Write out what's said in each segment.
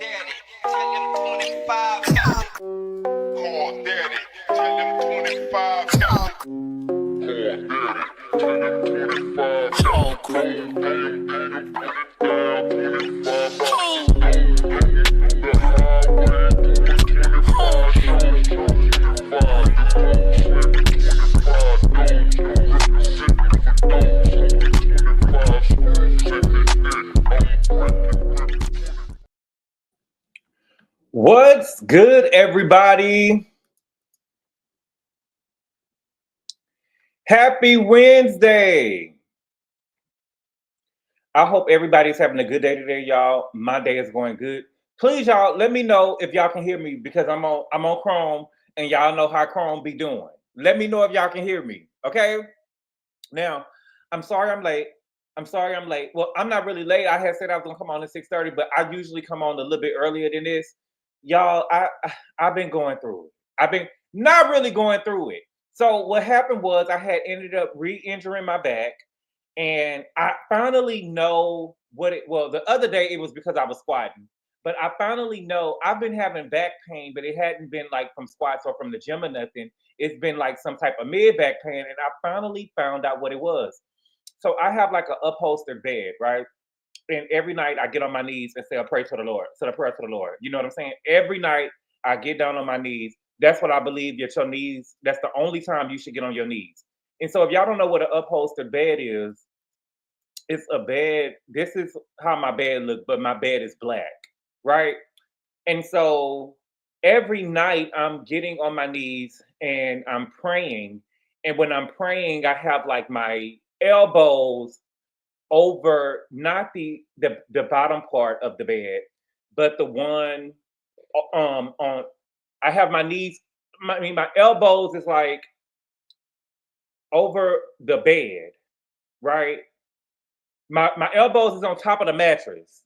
Daddy, tell him 25 got it. Call Daddy, tell him 25 got it. Call Daddy, tell him 25 What's good, everybody? Happy Wednesday. I hope everybody's having a good day today, y'all. My day is going good. Please, y'all, let me know if y'all can hear me because I'm on Chrome and y'all know how Chrome be doing. Let me know if y'all can hear me, okay? Now, I'm sorry I'm late. Well, I'm not really late. I had said I was gonna come on at 6:30, but I usually come on a little bit earlier than this. Y'all, I've been going through it. I've been not really going through it. So what happened was I had ended up re-injuring my back, and I finally know what it. Well, the other day it was because I was squatting, but I finally know I've been having back pain, but it hadn't been like from squats or from the gym or nothing. It's been like some type of mid back pain, and I finally found out what it was. So I have like an upholstered bed, right? And every night I get on my knees and say a prayer to the Lord, say a prayer to the Lord. You know what I'm saying? Every night I get down on my knees. That's what I believe that your knees, that's the only time you should get on your knees. And so if y'all don't know what an upholstered bed is, it's a bed. This is how my bed looks, but my bed is black, right? And so every night I'm getting on my knees and I'm praying. And when I'm praying, I have like my elbows over not the bottom part of the bed, but the one on I have my knees, my elbows is like over the bed, right? My elbows is on top of the mattress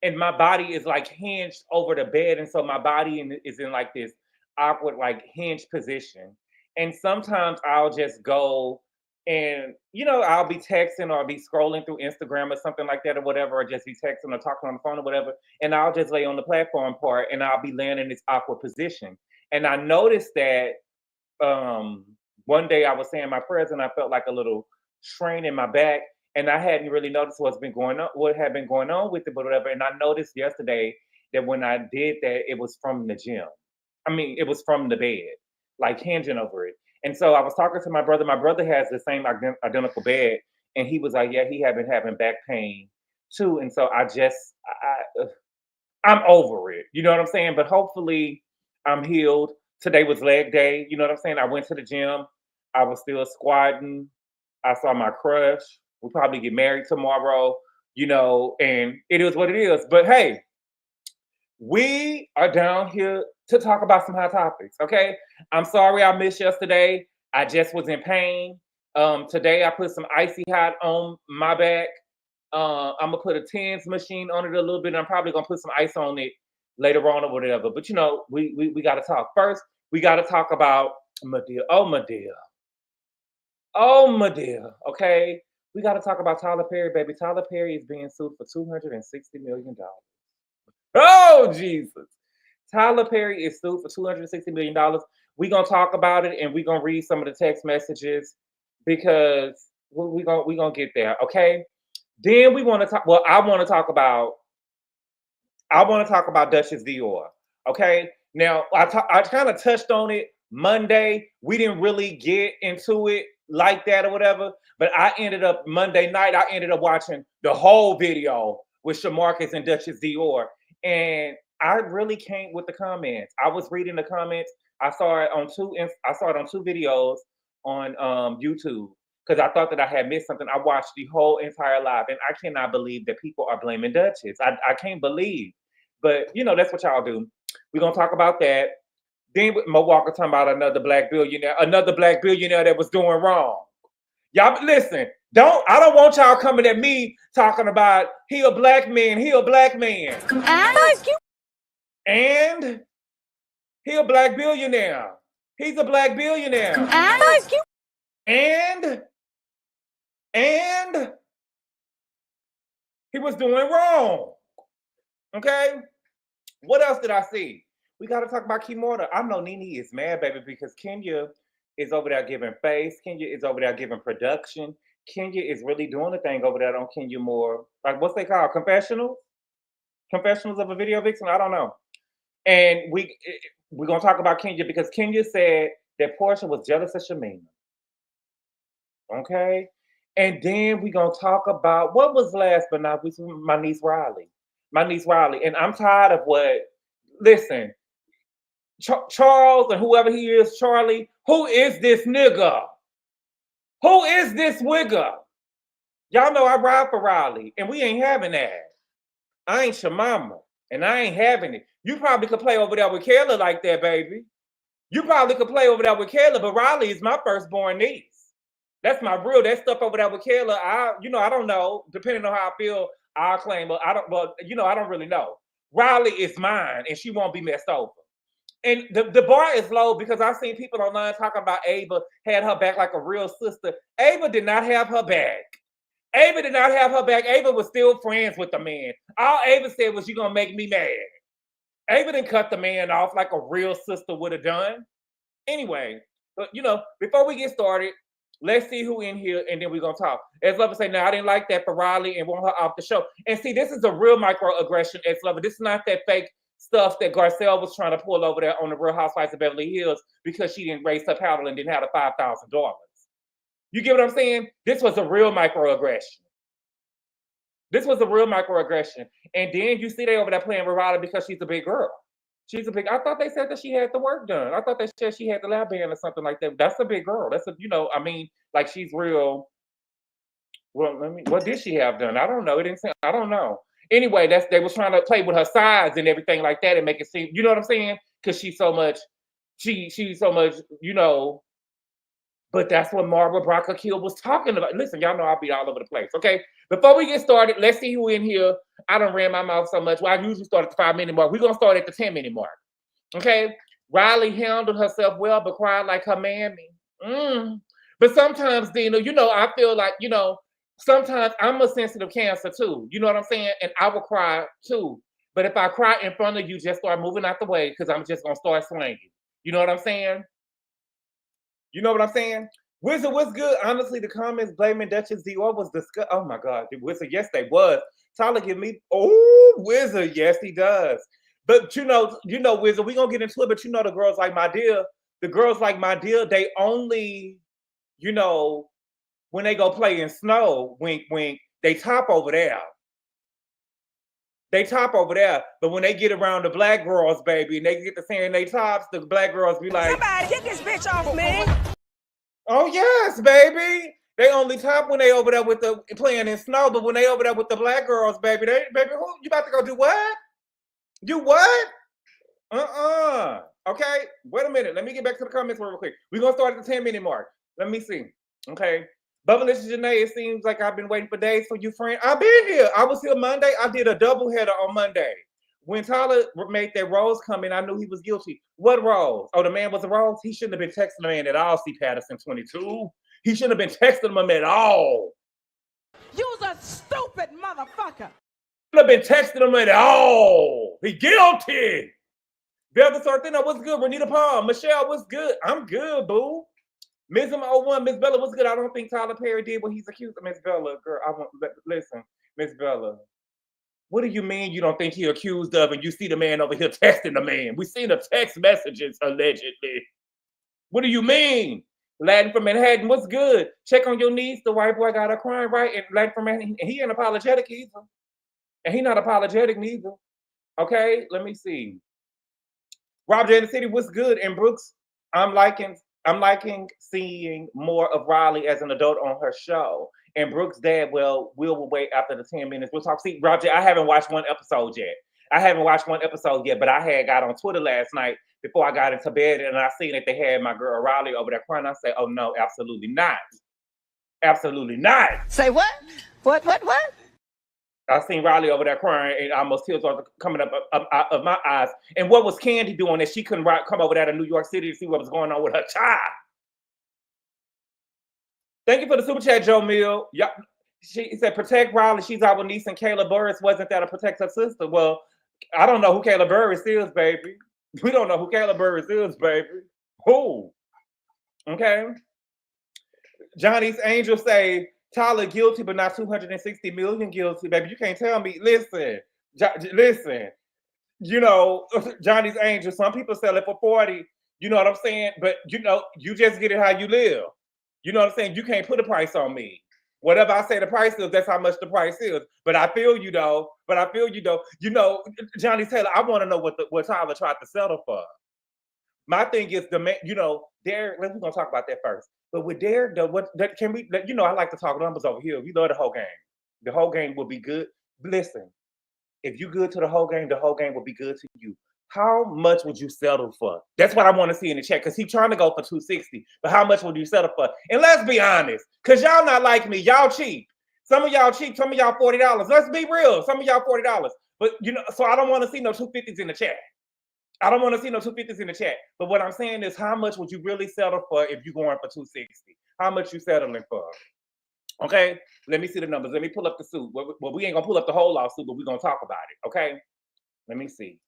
and my body is like hinged over the bed, and so my body is in like this awkward like hinged position. And sometimes I'll just go and I'll be texting or I'll be scrolling through Instagram or something like that or whatever, or just be texting or talking on the phone or whatever, and I'll just lay on the platform part and I'll be laying in this awkward position. And I noticed that um one day I was saying my prayers and I felt like a little strain in my back, and I hadn't really noticed what had been going on with it, but whatever. And I noticed yesterday that when I did that, it was from the gym. I mean, it was from the bed, like hinging over it. And so I was talking to my brother. My brother has the same identical bed, and he was like, "Yeah, he had been having back pain too." And so I'm over it. You know what I'm saying? But hopefully I'm healed. Today was leg day. You know what I'm saying? I went to the gym. I was still squatting. I saw my crush. We'll probably get married tomorrow, and it is what it is. But hey, we are down here to talk about some hot topics, okay? I'm sorry I missed yesterday. I just was in pain. Today I put some icy hot on my back. I'm gonna put a TENS machine on it a little bit. I'm probably gonna put some ice on it later on or whatever. But we gotta talk. First, we gotta talk about Medea. Oh, Medea. Okay. We gotta talk about Tyler Perry, baby. Tyler Perry is being sued for $260 million. Oh, Jesus. Tyler Perry is sued for $260 million. We're gonna talk about it and we're gonna read some of the text messages because we're gonna get there, okay? Then we want to talk. Well, I want to talk about Duchess Dior. Okay. Now I kind of touched on it Monday. We didn't really get into it like that or whatever. But I ended up Monday night. I ended up watching the whole video with Shamarcus and Duchess Dior, and I really came with the comments. I was reading the comments. I saw it on two videos on YouTube because I thought that I had missed something. I watched the whole entire live, and I cannot believe that people are blaming Duchess. I can't believe, but that's what y'all do. We're gonna talk about that. Then Mo Walker talking about another black billionaire that was doing wrong. Y'all listen. I don't want y'all coming at me talking about he a black man. And he a black billionaire. He's a black billionaire. And he was doing wrong. Okay? What else did I see? We got to talk about Kimora. I know Nene is mad, baby, because Kenya is over there giving face. Kenya is over there giving production. Kenya is really doing the thing over there on Kenya Moore. Like, what's they call? Confessionals? Confessionals of a video vixen? I don't know. And we're going to talk about Kenya because Kenya said that Porsha was jealous of Shameana. Okay? And then we're going to talk about what was last but not least, my niece Riley. My niece Riley. And I'm tired of what, listen, Charles and whoever he is, Charlie, who is this nigga? Who is this wigger? Y'all know I ride for Riley, and we ain't having that. I ain't your mama, and I ain't having it. You probably could play over there with Kayla like that, baby. You probably could play over there with Kayla, but Riley is my firstborn niece. That's my real. That stuff over there with Kayla, I don't know. Depending on how I feel, I'll claim, but I don't. Well, I don't really know. Riley is mine, and she won't be messed over. And the bar is low because I've seen people online talking about Ava had her back like a real sister. Ava did not have her back. Ava did not have her back. Ava was still friends with the man. All Ava said was, "You gonna make me mad." Ava didn't cut the man off like a real sister would have done. Anyway, but before we get started, let's see who in here, and then we're gonna talk. As Lover say, now I didn't like that for Riley and want her off the show. And see, this is a real microaggression, as Lover. This is not that fake stuff that Garcelle was trying to pull over there on the Real Housewives of Beverly Hills because she didn't raise her paddle and didn't have the $5,000. You get what I'm saying? This was a real microaggression. This was a real microaggression. And then you see they over there playing with Riley because she's a big girl. I thought they said that she had the work done. I thought they said she had the lab band or something like that. That's a big girl. That's like she's real. Well, what did she have done? I don't know. It didn't say, I don't know. Anyway, they was trying to play with her size and everything like that and make it seem, you know what I'm saying? Because she's so much, but that's what Barbara Brocker-Kill was talking about. Listen, y'all know I'll be all over the place, okay? Before we get started, let's see who in here. I done ran my mouth so much. Well, I usually start at the 5-minute mark. We're going to start at the 10-minute mark, okay? Riley handled herself well, but cried like her mammy. But sometimes, Dina, I feel like, sometimes I'm a sensitive Cancer too. You know what I'm saying? And I will cry too. But if I cry in front of you, just start moving out the way because I'm just going to start swinging. You know what I'm saying? You know what I'm saying? Wizard, what's good? Honestly, the comments blaming Duchess Dior was disgusting. Oh my God, Wizard, yes, they was. Tyler, give me, Wizard, yes, he does. But Wizard, we gonna get into it. But the girls like my dear, they only, when they go play in snow, wink, wink, they top over there. They top over there, but when they get around the black girls, baby, and they get to seeing they tops, the black girls be like, "Somebody get this bitch off me!" Oh yes, baby. They only top when they over there with the playing in snow, but when they over there with the black girls, baby, who you about to go do what? You what? Okay, wait a minute. Let me get back to the comments real quick. We're gonna start at the 10-minute mark. Let me see. Okay. Bubblicious Janae, it seems like I've been waiting for days for you, friend. I've been here. I was here Monday. I did a double header on Monday. When Tyler made that Rose come in, I knew he was guilty. What Rose? Oh, the man was a Rose? He shouldn't have been texting the man at all, C. Patterson 22. He shouldn't have been texting him at all. You's a stupid motherfucker. Shouldn't have been texting him at all. He guilty. Velda Sartina, what's good? Renita Palm. Michelle, what's good? I'm good, boo. Miss 01, Miss Bella, what's good? I don't think Tyler Perry did what he's accused of. Miss Bella, girl, listen, Miss Bella. What do you mean you don't think he accused of and you see the man over here texting the man? We seen the text messages, allegedly. What do you mean? Latin from Manhattan, what's good? Check on your niece. The white boy got her crying, right? And Latin from Manhattan, he ain't apologetic either. And he not apologetic neither. Okay, let me see. Rob J in the City, what's good? And Brooks, I'm liking seeing more of Riley as an adult on her show. And Brooks' dad, we'll wait after the 10 minutes. We'll talk. See, Roger, I haven't watched one episode yet. But I had got on Twitter last night before I got into bed, and I seen that they had my girl Riley over there crying. I said, oh no, absolutely not. Absolutely not. Say what? What? I seen Riley over there crying, and almost tears are coming up of my eyes. And what was Candy doing that she couldn't come over there to New York City to see what was going on with her child? Thank you for the super chat, Joe Mill. Yeah, she said, protect Riley. She's our niece, and Kayla Burris wasn't there to protect her sister. Well, I don't know who Kayla Burris is, baby. We don't know who Kayla Burris is, baby. Who? Okay. Johnny's Angel say Tyler guilty, but not 260 million guilty, baby. You can't tell me. Listen, listen. You know, Johnny's Angel. Some people sell it for 40. You know what I'm saying? But you know, you just get it how you live. You know what I'm saying? You can't put a price on me. Whatever I say the price is, that's how much the price is. But I feel you though. You know, Johnny Taylor, I want to know what Tyler tried to settle for. My thing is the man, you know, Derek. We're gonna talk about that first. But with Derek, though, can we? You know, I like to talk numbers over here. We love the whole game. The whole game will be good. Listen, if you good to the whole game will be good to you. How much would you settle for? That's what I want to see in the chat, because he's trying to go for 260. But how much would you settle for? And let's be honest, because y'all not like me. Y'all cheap. Some of y'all cheap. Some of y'all $40. Let's be real. Some of y'all $40. But you know, so I don't want to see no 250s in the chat. I don't want to see no 250s in the chat. But what I'm saying is, how much would you really settle for if you're going for 260? How much you settling for? Okay, let me see the numbers. Let me pull up the suit. Well, we ain't gonna pull up the whole lawsuit, but we're gonna talk about it. Okay, let me see.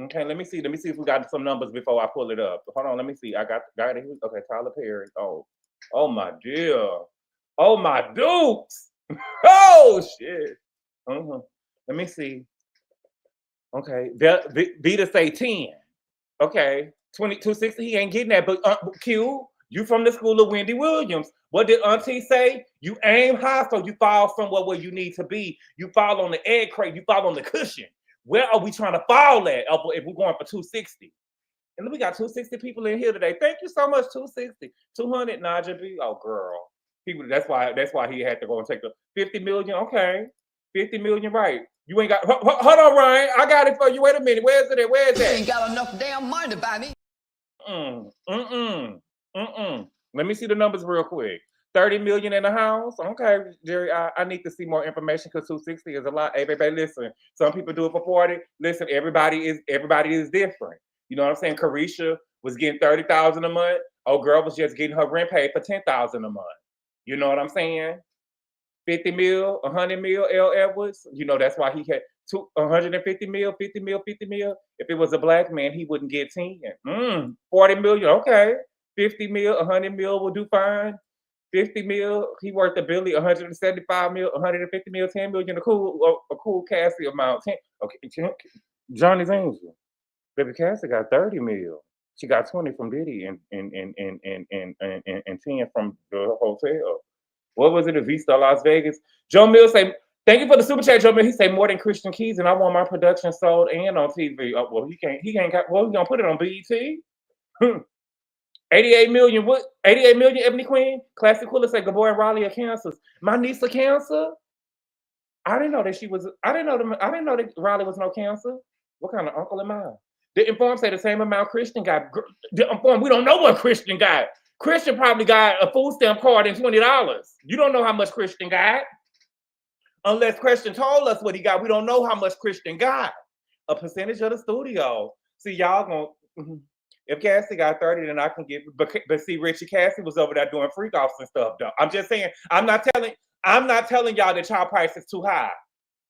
Okay, let me see if we got some numbers before I pull it up. Hold on, let me see. I got it. Okay, Tyler Perry. Oh my dear. Oh my dukes. Oh shit. Let me see. Okay, Vita say 10. Okay, 260. He ain't getting that. But Q, you from the school of Wendy Williams. What did Auntie say? You aim high, so you fall somewhere where you need to be. You fall on the egg crate. You fall on the cushion. Where are we trying to fall at if we're going for 260? And then we got 260 people in here today. Thank you so much, 260. 200, Naja B. Oh, girl. People, that's why he had to go and take the 50 million. Okay. 50 million, right. You ain't got, hold on, Ryan. I got it for you. Wait a minute. Where is it at? Where is that? You ain't got enough damn money to buy me. Let me see the numbers real quick. 30 million in the house. Okay, Jerry, I need to see more information, because 260 is a lot. Hey, baby, listen. Some people do it for 40. Listen, everybody is different. You know what I'm saying? Carisha was getting 30,000 a month. Old girl was just getting her rent paid for 10,000 a month. You know what I'm saying? 50 mil, 100 mil, L. Edwards. You know, that's why he had 150 mil, 50 mil, 50 mil. If it was a black man, he wouldn't get 10. 40 million, okay. 50 mil, 100 mil will do fine. 50 mil, he worth a billion. 175 mil, 150 mil, 10 million, a cool Cassie amount. 10. Okay, Johnny's Angel. Baby Cassie got 30 mil. She got 20 from Diddy and 10 from the hotel. What was it? A Vista Las Vegas. Joe Mills say, thank you for the super chat, Joe Mills. He say more than Christian Keys, and I want my production sold and on TV. Oh, well, he ain't got, well, he gonna put it on BET? 88 million, what? 88 million, Ebony Queen? Classic Quilla say Gabor and Raleigh are cancers. My niece a cancer? I didn't know that Raleigh was no cancer. What kind of uncle am I? The Inform say the same amount Christian got. The Inform, we don't know what Christian got. Christian probably got a food stamp card and $20. You don't know how much Christian got. Unless Christian told us what he got, we don't know how much Christian got. A percentage of the studio. See, y'all gonna, if Cassie got 30, then I can give, but see, Richie Cassie was over there doing freak offs and stuff, though. I'm just saying, I'm not telling y'all that y'all price is too high.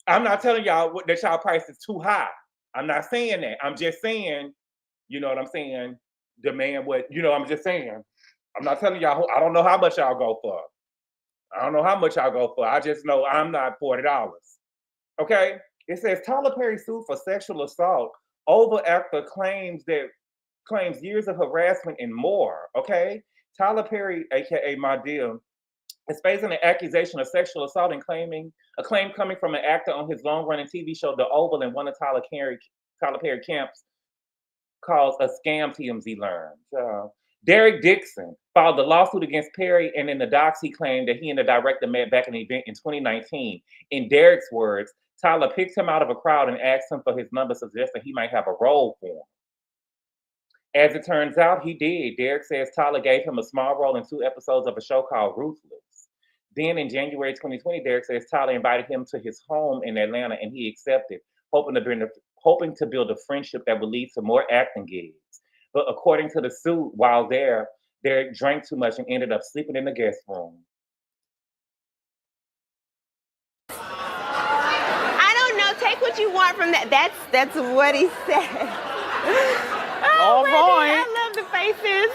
I'm not telling y'all that y'all price is too high. I'm not saying that. I'm just saying, you know what I'm saying? Demand what, you know, I'm just saying. I'm not telling y'all, I don't know how much y'all go for. I just know I'm not $40. Okay? It says Tyler Perry sued for sexual assault over after claims years of harassment and more. Okay? Tyler Perry, aka My Dear, is facing an accusation of sexual assault and a claim coming from an actor on his long-running TV show The Oval, and one of Tyler Perry camps calls a scam, TMZ learned. Derek Dixon filed a lawsuit against Perry, and in the docs, he claimed that he and the director met back in an event in 2019. In Derek's words, Tyler picked him out of a crowd and asked him for his number, suggesting he might have a role for him. As it turns out, he did. Derek says Tyler gave him a small role in 2 episodes of a show called Ruthless. Then in January 2020, Derek says Tyler invited him to his home in Atlanta, and he accepted, hoping to build a friendship that would lead to more acting gigs. But according to the suit, while there, Derek drank too much and ended up sleeping in the guest room. I don't know. Take what you want apart from that, that's what he said. All right. I love the faces.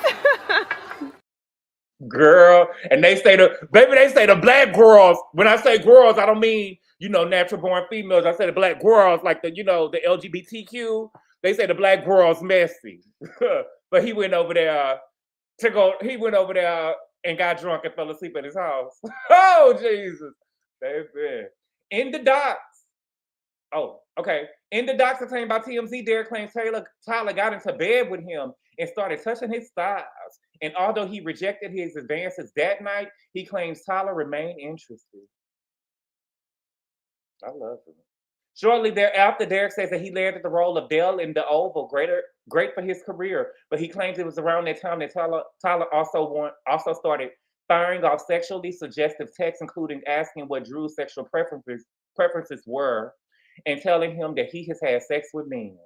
Girl, and they say the black girls. When I say girls, I don't mean, natural born females. I say the black girls, like the LGBTQ. They say the black girls messy. But he went over there and got drunk and fell asleep at his house. Oh, Jesus. Baby. In the docs. Oh, okay. In the docs obtained by TMZ, Derek claims Tyler got into bed with him and started touching his thighs. And although he rejected his advances that night, he claims Tyler remained interested. I love him. Shortly thereafter, Derek says that he landed the role of Dale in The Oval, great for his career. But he claims it was around that time that Tyler also started firing off sexually suggestive texts, including asking what Drew's sexual preferences were and telling him that he has had sex with men.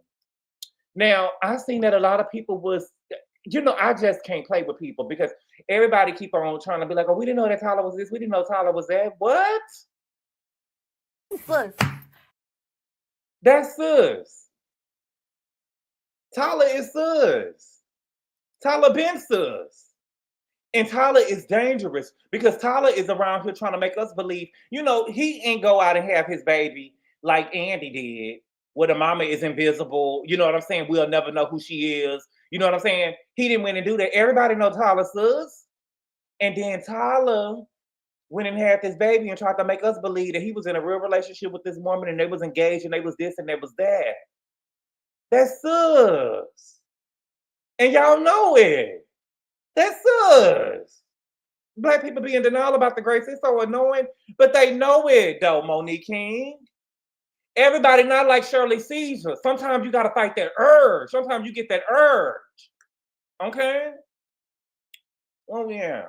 Now, I've seen that a lot of people was, I just can't play with people because everybody keep on trying to be like, oh, we didn't know that Tyler was this. We didn't know Tyler was that. What? Sus. That's sus. Tyler is sus. Tyler been sus. And Tyler is dangerous because Tyler is around here trying to make us believe, he ain't go out and have his baby like Andy did, where the mama is invisible. You know what I'm saying? We'll never know who she is. You know what I'm saying? He didn't went and do that. Everybody know Tyler sus. And then Tyler went and had this baby and tried to make us believe that he was in a real relationship with this woman and they was engaged and they was this and they was that. That's sus. And y'all know it. That's sus. Black people be in denial about the grace. It's so annoying, but they know it though, Monique King. Everybody not like Shirley Caesar. Sometimes you got to fight that urge. Sometimes you get that urge. Okay? Oh, yeah.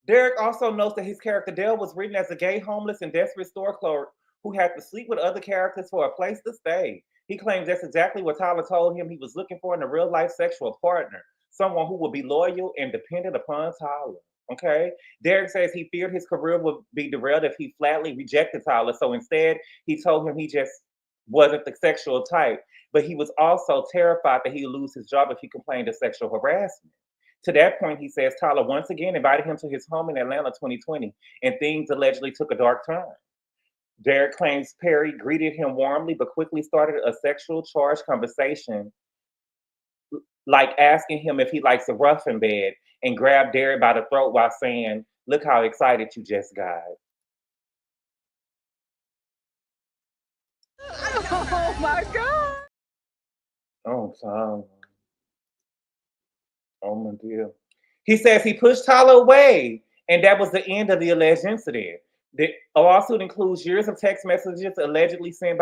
Derek also notes that his character Dale was written as a gay, homeless, and desperate store clerk who had to sleep with other characters for a place to stay. He claims that's exactly what Tyler told him he was looking for in a real-life sexual partner, someone who would be loyal and dependent upon Tyler. Okay? Derek says he feared his career would be derailed if he flatly rejected Tyler, so instead, he told him he just wasn't the sexual type, but he was also terrified that he would lose his job if he complained of sexual harassment. To that point, he says Tyler once again invited him to his home in Atlanta 2020, and things allegedly took a dark turn. Derek claims Perry greeted him warmly, but quickly started a sexual charged conversation, like asking him if he likes a rough in bed, and grabbed Derek by the throat while saying, "Look how excited you just got." Oh my God. Oh, Tyler. Oh, my dear. He says he pushed Tyler away, and that was the end of the alleged incident. The lawsuit includes years of text messages allegedly sent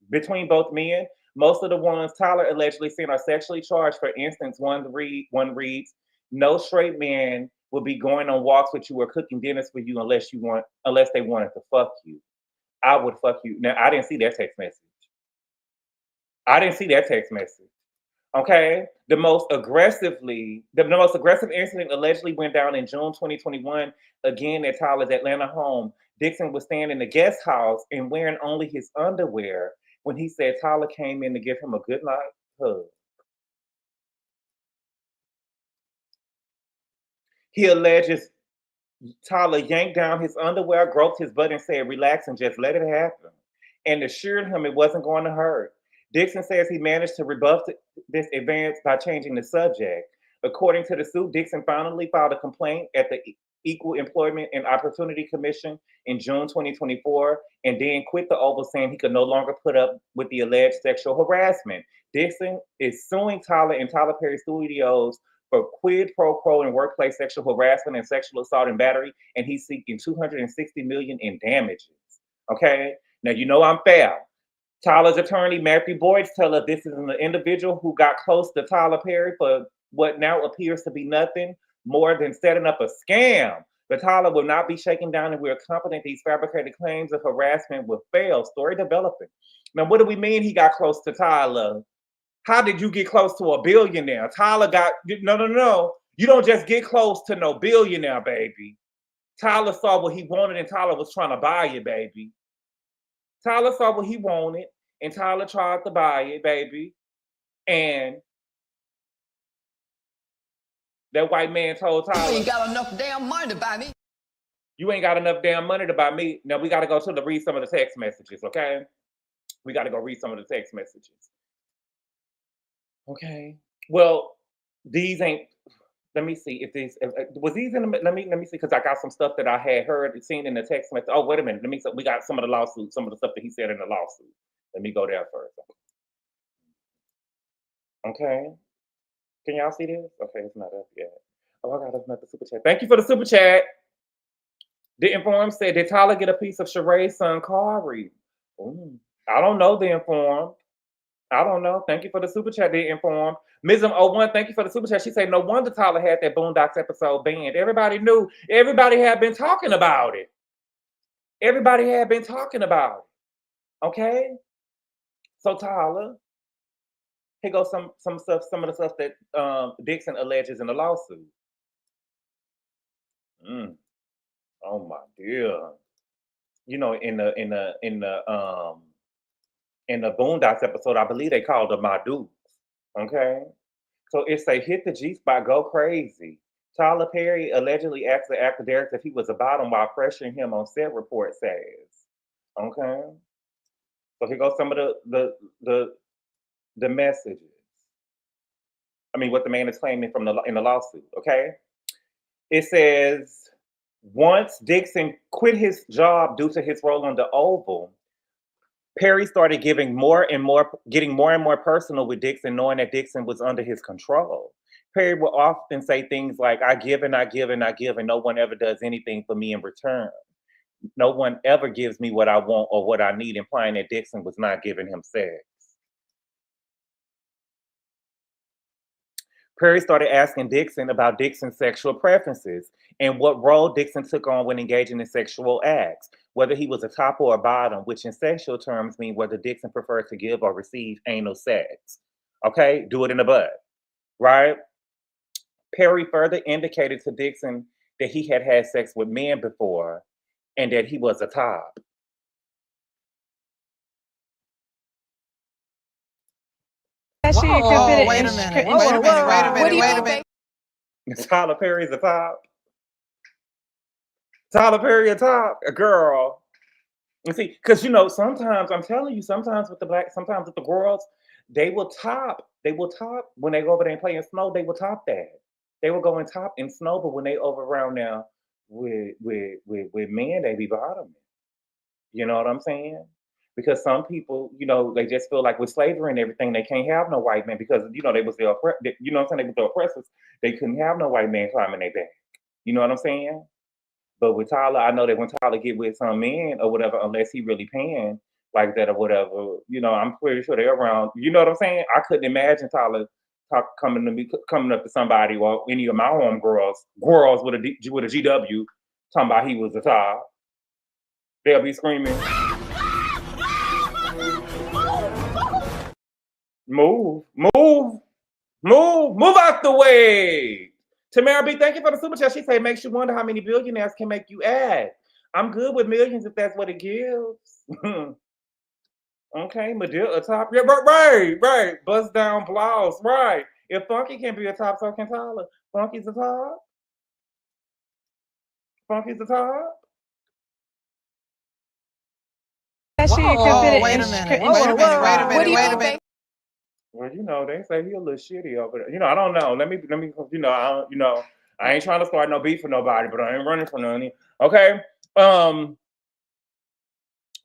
between both men. Most of the ones Tyler allegedly sent are sexually charged. For instance, one reads, "No straight man will be going on walks with you or cooking dinners for you unless they wanted to fuck you. I would fuck you." Now, I didn't see that text message. Okay, the most aggressive incident allegedly went down in June 2021, again at Tyler's Atlanta home. Dixon was staying in the guest house and wearing only his underwear when he said Tyler came in to give him a goodnight hug. He alleges Tyler yanked down his underwear, groped his butt, and said, "Relax and just let it happen," and assured him it wasn't going to hurt. Dixon says he managed to rebuff this advance by changing the subject. According to the suit, Dixon finally filed a complaint at the Equal Employment and Opportunity Commission in June 2024, and then quit the Oval, saying he could no longer put up with the alleged sexual harassment. Dixon is suing Tyler and Tyler Perry Studios for quid pro quo and workplace sexual harassment and sexual assault and battery, and he's seeking $260 million in damages. Okay, now you know I'm fair. Tyler's attorney, Matthew Boyd, tells us this is an individual who got close to Tyler Perry for what now appears to be nothing more than setting up a scam. But Tyler will not be shaken down, and we're confident these fabricated claims of harassment will fail. Story developing. Now, what do we mean he got close to Tyler? How did you get close to a billionaire? Tyler got, no. You don't just get close to no billionaire, baby. Tyler saw what he wanted, and Tyler was trying to buy you, baby. Tyler saw what he wanted, and Tyler tried to buy it, baby. And that white man told You Tyler, ain't got enough damn money to buy me. you ain't got enough damn money to buy me. Now we got to go to read some of the text messages, okay? We got to go read some of the text messages. Okay. Well, these ain't. Let me see if these was these in the. Let me see because I got some stuff that I had heard and seen in the text message. Oh, wait a minute. Let me. We got some of the lawsuit, some of the stuff that he said in the lawsuit. Let me go there first. Okay. Can y'all see this? Okay, it's not up yet. Oh, I got another super chat. Thank you for the super chat. The Inform said, did Tyler get a piece of Sheree's son, Corey? Ooh, I don't know, The Inform. I don't know. Thank you for the super chat, The Inform. Mism01, thank you for the super chat. She said, no wonder Tyler had that Boondocks episode banned. Everybody knew. Everybody had been talking about it. Everybody had been talking about it. Okay? So Tyler, here goes some stuff, some of the stuff that Dixon alleges in the lawsuit. Oh my dear. You know, in the Boondocks episode, I believe they called them my dudes. Okay. So it's a hit the G spot, go crazy. Tyler Perry allegedly asked the actor Derek if he was about him while pressuring him on set, report says. Okay. So here goes some of the messages. I mean, what the man is claiming from in the lawsuit. Okay. It says, once Dixon quit his job due to his role on the Oval, Perry started getting more and more personal with Dixon, knowing that Dixon was under his control. Perry would often say things like, I give and I give and I give, and no one ever does anything for me in return. No one ever gives me what I want or what I need, implying that Dixon was not giving him sex. Perry started asking Dixon about Dixon's sexual preferences and what role Dixon took on when engaging in sexual acts, whether he was a top or a bottom, which in sexual terms mean whether Dixon preferred to give or receive anal sex. Okay, do it in the butt, right? Perry further indicated to Dixon that he had had sex with men before and that he was a top. Whoa, wait a minute. Wait a minute. Tyler Perry's a top. Tyler Perry a top, a girl. You see, because you know, sometimes I'm telling you, sometimes with the girls, they will top when they go over there and play in snow. They will top that. They will go and top in snow, but when they over around now with men, they be bottoming. You know what I'm saying? Because some people, you know, they just feel like with slavery and everything, they can't have no white man because you know they was the you know what I'm saying? They was the oppressors. They couldn't have no white man climbing their back. You know what I'm saying? But with Tyler, I know that when Tyler get with some men or whatever, unless he really paying like that or whatever, you know, I'm pretty sure they're around. You know what I'm saying? I couldn't imagine Tyler coming up to somebody or any of my home girls with a GW, talking about he was a top. They'll be screaming, move out the way. Tamara B, thank you for the super chat. She said, makes you wonder how many billionaires can make you add. I'm good with millions if that's what it gives. Okay, Madea, a top. Yeah, right. Bust down blouse, right. If Funky can be a top, so can Tyler. Funky's a top. Funky's a top. Whoa, wait a minute. Wait a minute. Well, you know, they say he a little shitty over there. You know, I don't know. Let me. You know, I ain't trying to start no beef for nobody, but I ain't running for none. Okay.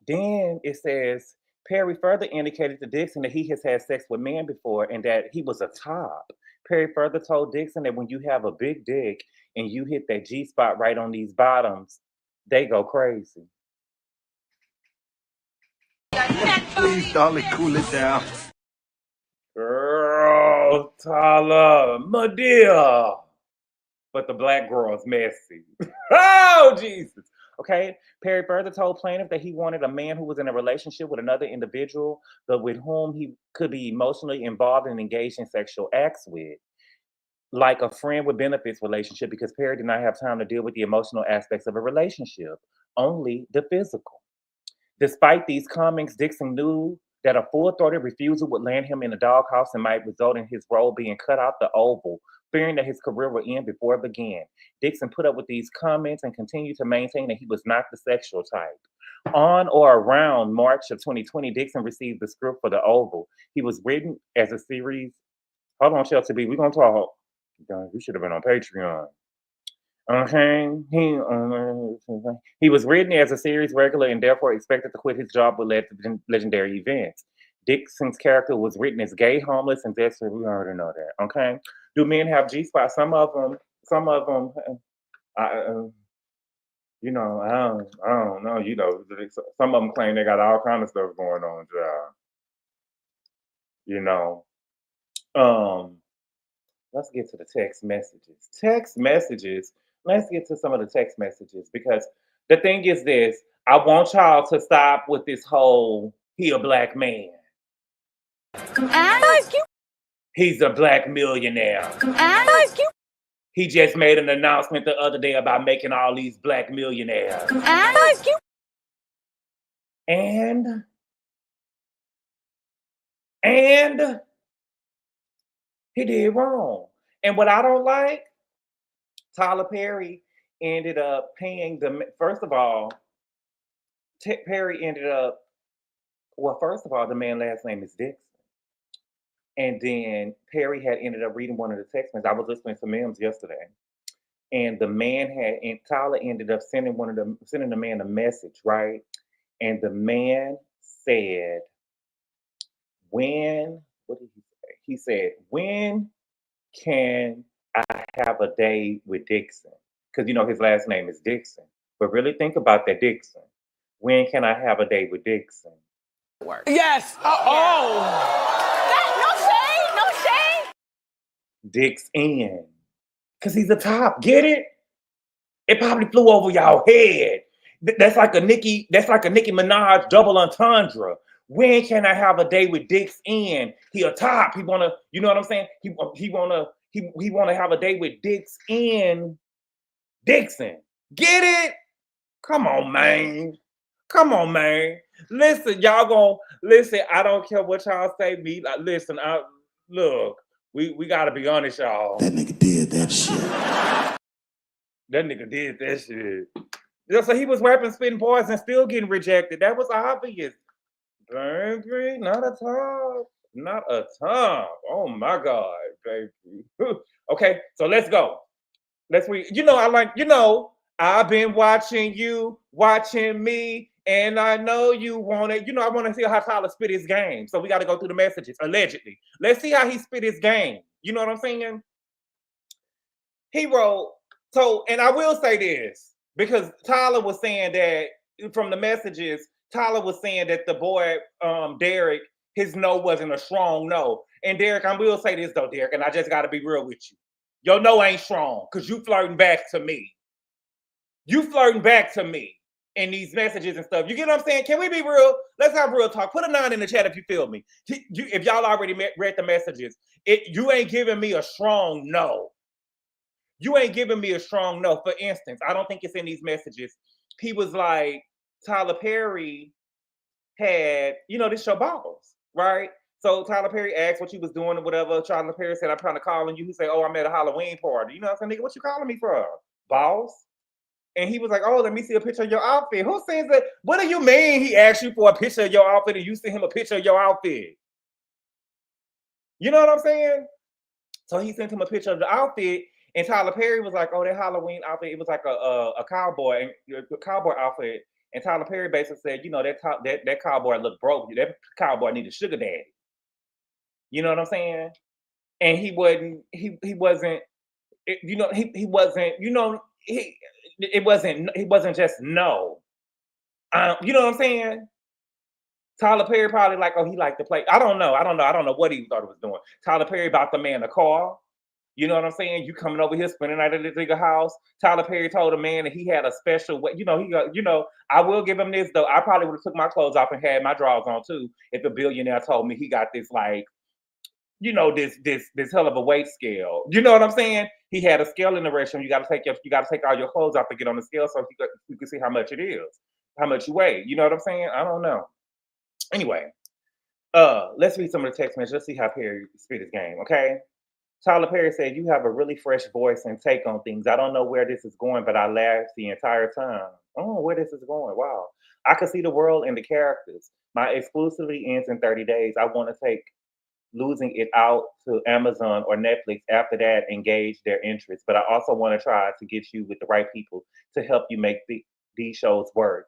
Then it says Perry further indicated to Dixon that he has had sex with men before and that he was a top. Perry further told Dixon that when you have a big dick and you hit that G spot right on these bottoms, they go crazy. Please, darling, cool it down. Girl, Tyler, Madea. But the black girl's messy. Oh, Jesus. Okay. Perry further told plaintiff that he wanted a man who was in a relationship with another individual, but with whom he could be emotionally involved and engaged in sexual acts with, like a friend with benefits relationship, because Perry did not have time to deal with the emotional aspects of a relationship, only the physical. Despite these comments, Dixon knew that a full-throated refusal would land him in a doghouse and might result in his role being cut out the Oval, fearing that his career would end before it began. Dixon put up with these comments and continued to maintain that he was not the sexual type. On or around March of 2020, Dixon received the script for the Oval. He was written as a series. Hold on, Chelsea B. We're going to talk. We should have been on Patreon. Okay. He was written as a series regular and therefore expected to quit his job with legendary events. Dixon's character was written as gay, homeless, and desperate. We already know that. Okay. Do men have G-spots? Some of them. You know, I don't know. You know, some of them claim they got all kind of stuff going on, child. You know. Let's get to the text messages. Let's get to some of the text messages, because the thing is this: I want y'all to stop with this whole he a black man. He's a black millionaire. He just made an announcement the other day about making all these black millionaires. And he did wrong. And what I don't like, Tyler Perry ended up paying first of all, Perry ended up, first of all, the man's last name is Dixon. And then Perry had ended up reading one of the text messages. I was listening to Mims yesterday. And Tyler ended up sending the man a message, right? And the man said, what did he say? He said, when can I have a day with Dixon? Because, you know, his last name is Dixon. But really think about that, Dixon. When can I have a day with Dixon? Yes. No shade. Dixon. Because he's the top. Get it? It probably flew over y'all head. That's like a Nicki Minaj double entendre. When can I have a day with Dixon? He a top. He wanna, you know what I'm saying? He wanna have a day with Dixon. Get it? Come on, man. Listen, I don't care what y'all say. We gotta be honest, y'all. That nigga did that shit. Yeah, so he was rapping, spitting bars, and still getting rejected. That was obvious. Baby, not a top. Oh my God, baby. Okay, so let's go. I've been watching you, watching me, and I know you want it. I want to see how Tyler spit his game. So we got to go through the messages, allegedly. Let's see how he spit his game. You know what I'm saying? He wrote, and I will say this, because Tyler was saying that from the messages, Tyler was saying that the boy, Derek, his no wasn't a strong no. And Derek, I will say this though, Derek, and I just got to be real with you. Your no ain't strong because you flirting back to me. In these messages and stuff. You get what I'm saying? Can we be real? Let's have real talk. Put a 9 in the chat if you feel me. If y'all already read the messages, you ain't giving me a strong no. For instance, I don't think it's in these messages. He was like, Tyler Perry had, this show Balls, right? So Tyler Perry asked what you was doing or whatever. Tyler Perry said, I'm trying to call you. He said, I'm at a Halloween party. You know what I'm saying? Nigga, what you calling me for? Balls? And he was like, let me see a picture of your outfit. Who says that? What do you mean he asked you for a picture of your outfit and you sent him a picture of your outfit? You know what I'm saying? So he sent him a picture of the outfit, and Tyler Perry was like, that Halloween outfit, it was like a cowboy outfit. And Tyler Perry basically said, that cowboy looked broke. That cowboy needed a sugar daddy. You know what I'm saying? And it wasn't just no. You know what I'm saying? Tyler Perry probably like, he liked to play. I don't know what he thought he was doing. Tyler Perry bought the man a car. You know what I'm saying? You coming over here spending the night at this nigga house. Tyler Perry told a man that he had a special way. I will give him this though. I probably would have took my clothes off and had my drawers on too if a billionaire told me he got this this hell of a weight scale. You know what I'm saying? He had a scale in the restroom. You got to take all your clothes off to get on the scale so you can see how much it is, how much you weigh. You know what I'm saying? I don't know. Anyway, Let's read some of the text messages. Let's see how Perry spit his game, okay? Tyler Perry said, "You have a really fresh voice and take on things. I don't know where this is going, but I laughed the entire time." Oh, where this is going. Wow. I can see the world and the characters. My exclusivity ends in 30 days. I want to take losing it out to Amazon or Netflix. After that, engage their interests. But I also want to try to get you with the right people to help you make these shows work.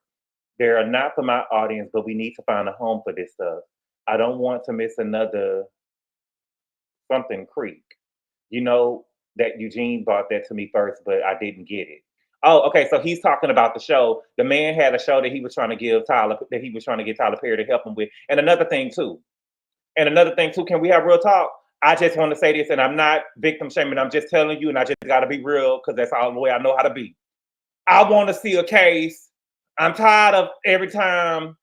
They're not for my audience, but we need to find a home for this stuff. I don't want to miss another something creek. You know that Eugene bought that to me first, but I didn't get it. Oh, okay. So he's talking about the show. The man had a show that he was trying to give Tyler, that he was trying to get Tyler Perry to help him with. And another thing too. Can we have real talk? I just want to say this, and I'm not victim shaming. I'm just telling you, and I just got to be real because that's all the way I know how to be. I want to see a case. I'm tired of every time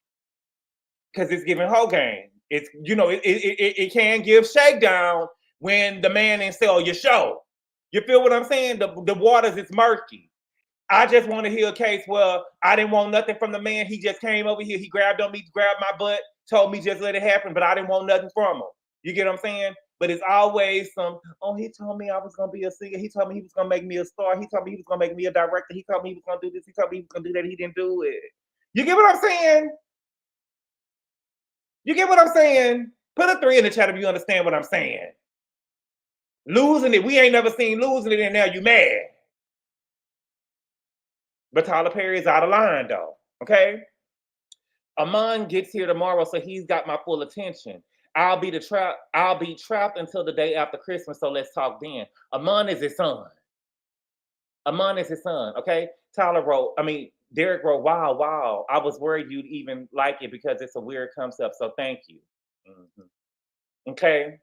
because it's giving whole game. It's it can give shakedown when the man didn't sell your show. You feel what I'm saying? The waters is murky. I just want to hear a case where I didn't want nothing from the man. He just came over here. He grabbed on me, grabbed my butt, told me just let it happen, but I didn't want nothing from him. You get what I'm saying? But it's always he told me I was going to be a singer. He told me he was going to make me a star. He told me he was going to make me a director. He told me he was going to do this. He told me he was going to do that. He didn't do it. You get what I'm saying? You get what I'm saying? Put a 3 in the chat if you understand what I'm saying. Losing it. We ain't never seen losing it, and now you mad. But Tyler Perry is out of line, though. Okay? Amon gets here tomorrow, so he's got my full attention. I'll be trapped until the day after Christmas, so let's talk then. Amon is his son. Okay? Derek wrote, wow. I was worried you'd even like it because it's a weird concept, so thank you. Mm-hmm. Okay?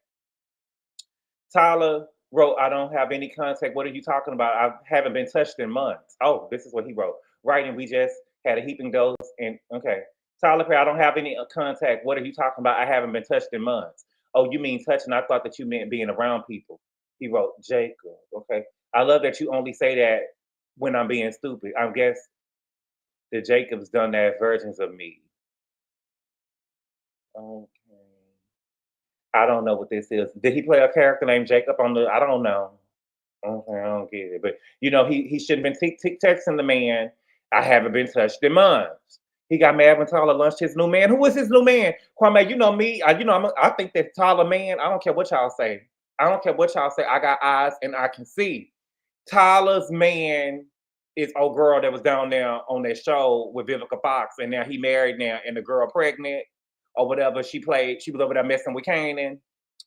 Tyler wrote, I don't have any contact. What are you talking about? I haven't been touched in months. Oh, this is what he wrote. Right, and we just had a heaping dose. And okay. Tyler Perry, I don't have any contact. What are you talking about? I haven't been touched in months. Oh, you mean touching? I thought that you meant being around people. He wrote, Jacob. Okay. I love that you only say that when I'm being stupid. I guess the Jacob's done that versions of me. Okay. I don't know what this is. Did he play a character named Jacob on the? I don't know. Okay, I don't get it. But he shouldn't have been texting the man. I haven't been touched in months. He got mad when Tyler launched his new man. Who is his new man? Kwame, you know me. I think that Tyler man. I don't care what y'all say. I got eyes and I can see. Tyler's man is old girl that was down there on that show with Vivica Fox, and now he married now, and the girl pregnant or whatever. She was over there messing with Kanan.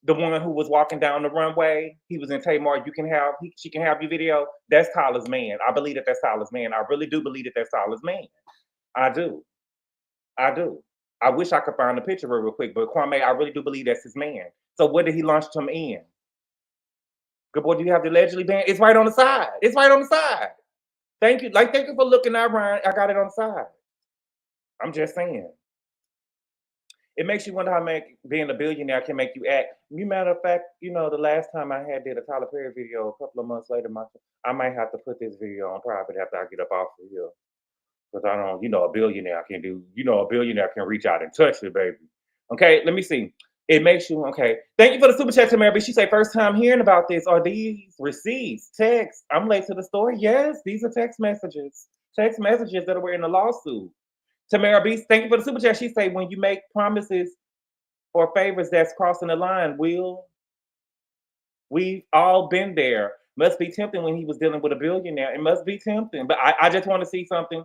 The one who was walking down the runway, he was in Tamar. She can have your video. That's Tyler's man. I believe that that's Tyler's man. I really do believe that that's Tyler's man. I do. I wish I could find the picture real quick, but Kwame, I really do believe that's his man. So what did he launch him in? Good boy, do you have the allegedly banned? It's right on the side. Thank you. Thank you for looking at Ryan. I got it on the side. I'm just saying. It makes you wonder how being a billionaire can make you act. Matter of fact, the last time I did a Tyler Perry video, a couple of months later, I might have to put this video on private after I get up off of here. Because I don't, a billionaire can do, a billionaire can reach out and touch it, baby. Okay, let me see. It makes you, okay. Thank you for the super chat, Tamara. She say, first time hearing about this. Are these receipts, texts? I'm late to the story. Yes, these are text messages. Text messages that were in the lawsuit. Tamara B, thank you for the super chat. She say, when you make promises or favors that's crossing the line, we've all been there. Must be tempting when he was dealing with a billionaire. It must be tempting. But I just want to see something.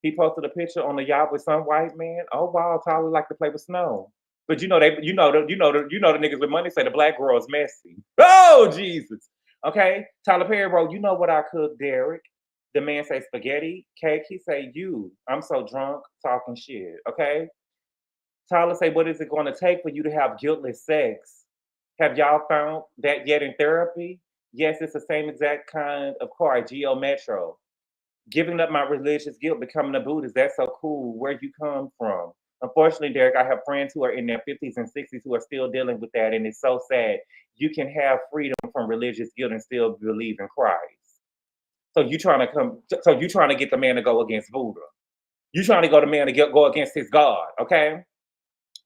He posted a picture on the yacht with some white man. Oh wow, Tyler like to play with snow. But the niggas with money say the black girl is messy. Oh Jesus. Okay. Tyler Perry wrote, you know what I cook, Derek? The man say spaghetti, cake. He say, I'm so drunk talking shit. Okay. Tyler say, what is it going to take for you to have guiltless sex? Have y'all found that yet in therapy? Yes, it's the same exact kind of car, Geo Metro. Giving up my religious guilt, becoming a Buddhist, that's so cool. Where you come from? Unfortunately, Derek, I have friends who are in their 50s and 60s who are still dealing with that, and it's so sad. You can have freedom from religious guilt and still believe in Christ. So you trying to get the man to go against Buddha. You trying to go the man to go against his God, okay?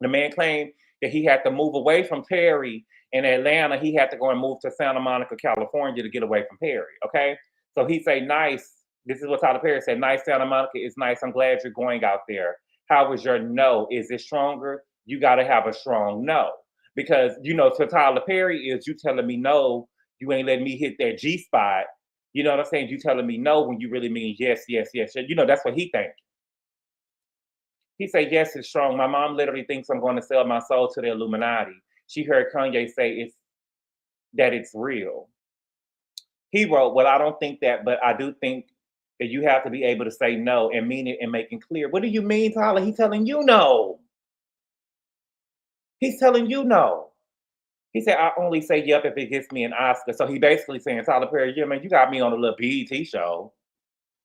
The man claimed that he had to move away from Perry in Atlanta. He had to go and move to Santa Monica, California to get away from Perry, okay? So he say, nice. This is what Tyler Perry said. Nice, Santa Monica is nice. I'm glad you're going out there. How was your no? Is it stronger? You got to have a strong no. Because, you know, to Tyler Perry is you telling me no, you ain't letting me hit that G spot. You know what I'm saying? You telling me no when you really mean yes, yes, yes. You know, that's what he thinks. He said, yes, it's strong. My mom literally thinks I'm going to sell my soul to the Illuminati. She heard Kanye say it's real. He wrote, well, I don't think that, but I do think that you have to be able to say no and mean it and make it clear. What do you mean, Tyler? He's telling you no. He's telling you no. He said, I only say yep if it gets me an Oscar. So he basically saying, Tyler Perry, yeah, man, you got me on a little BET show.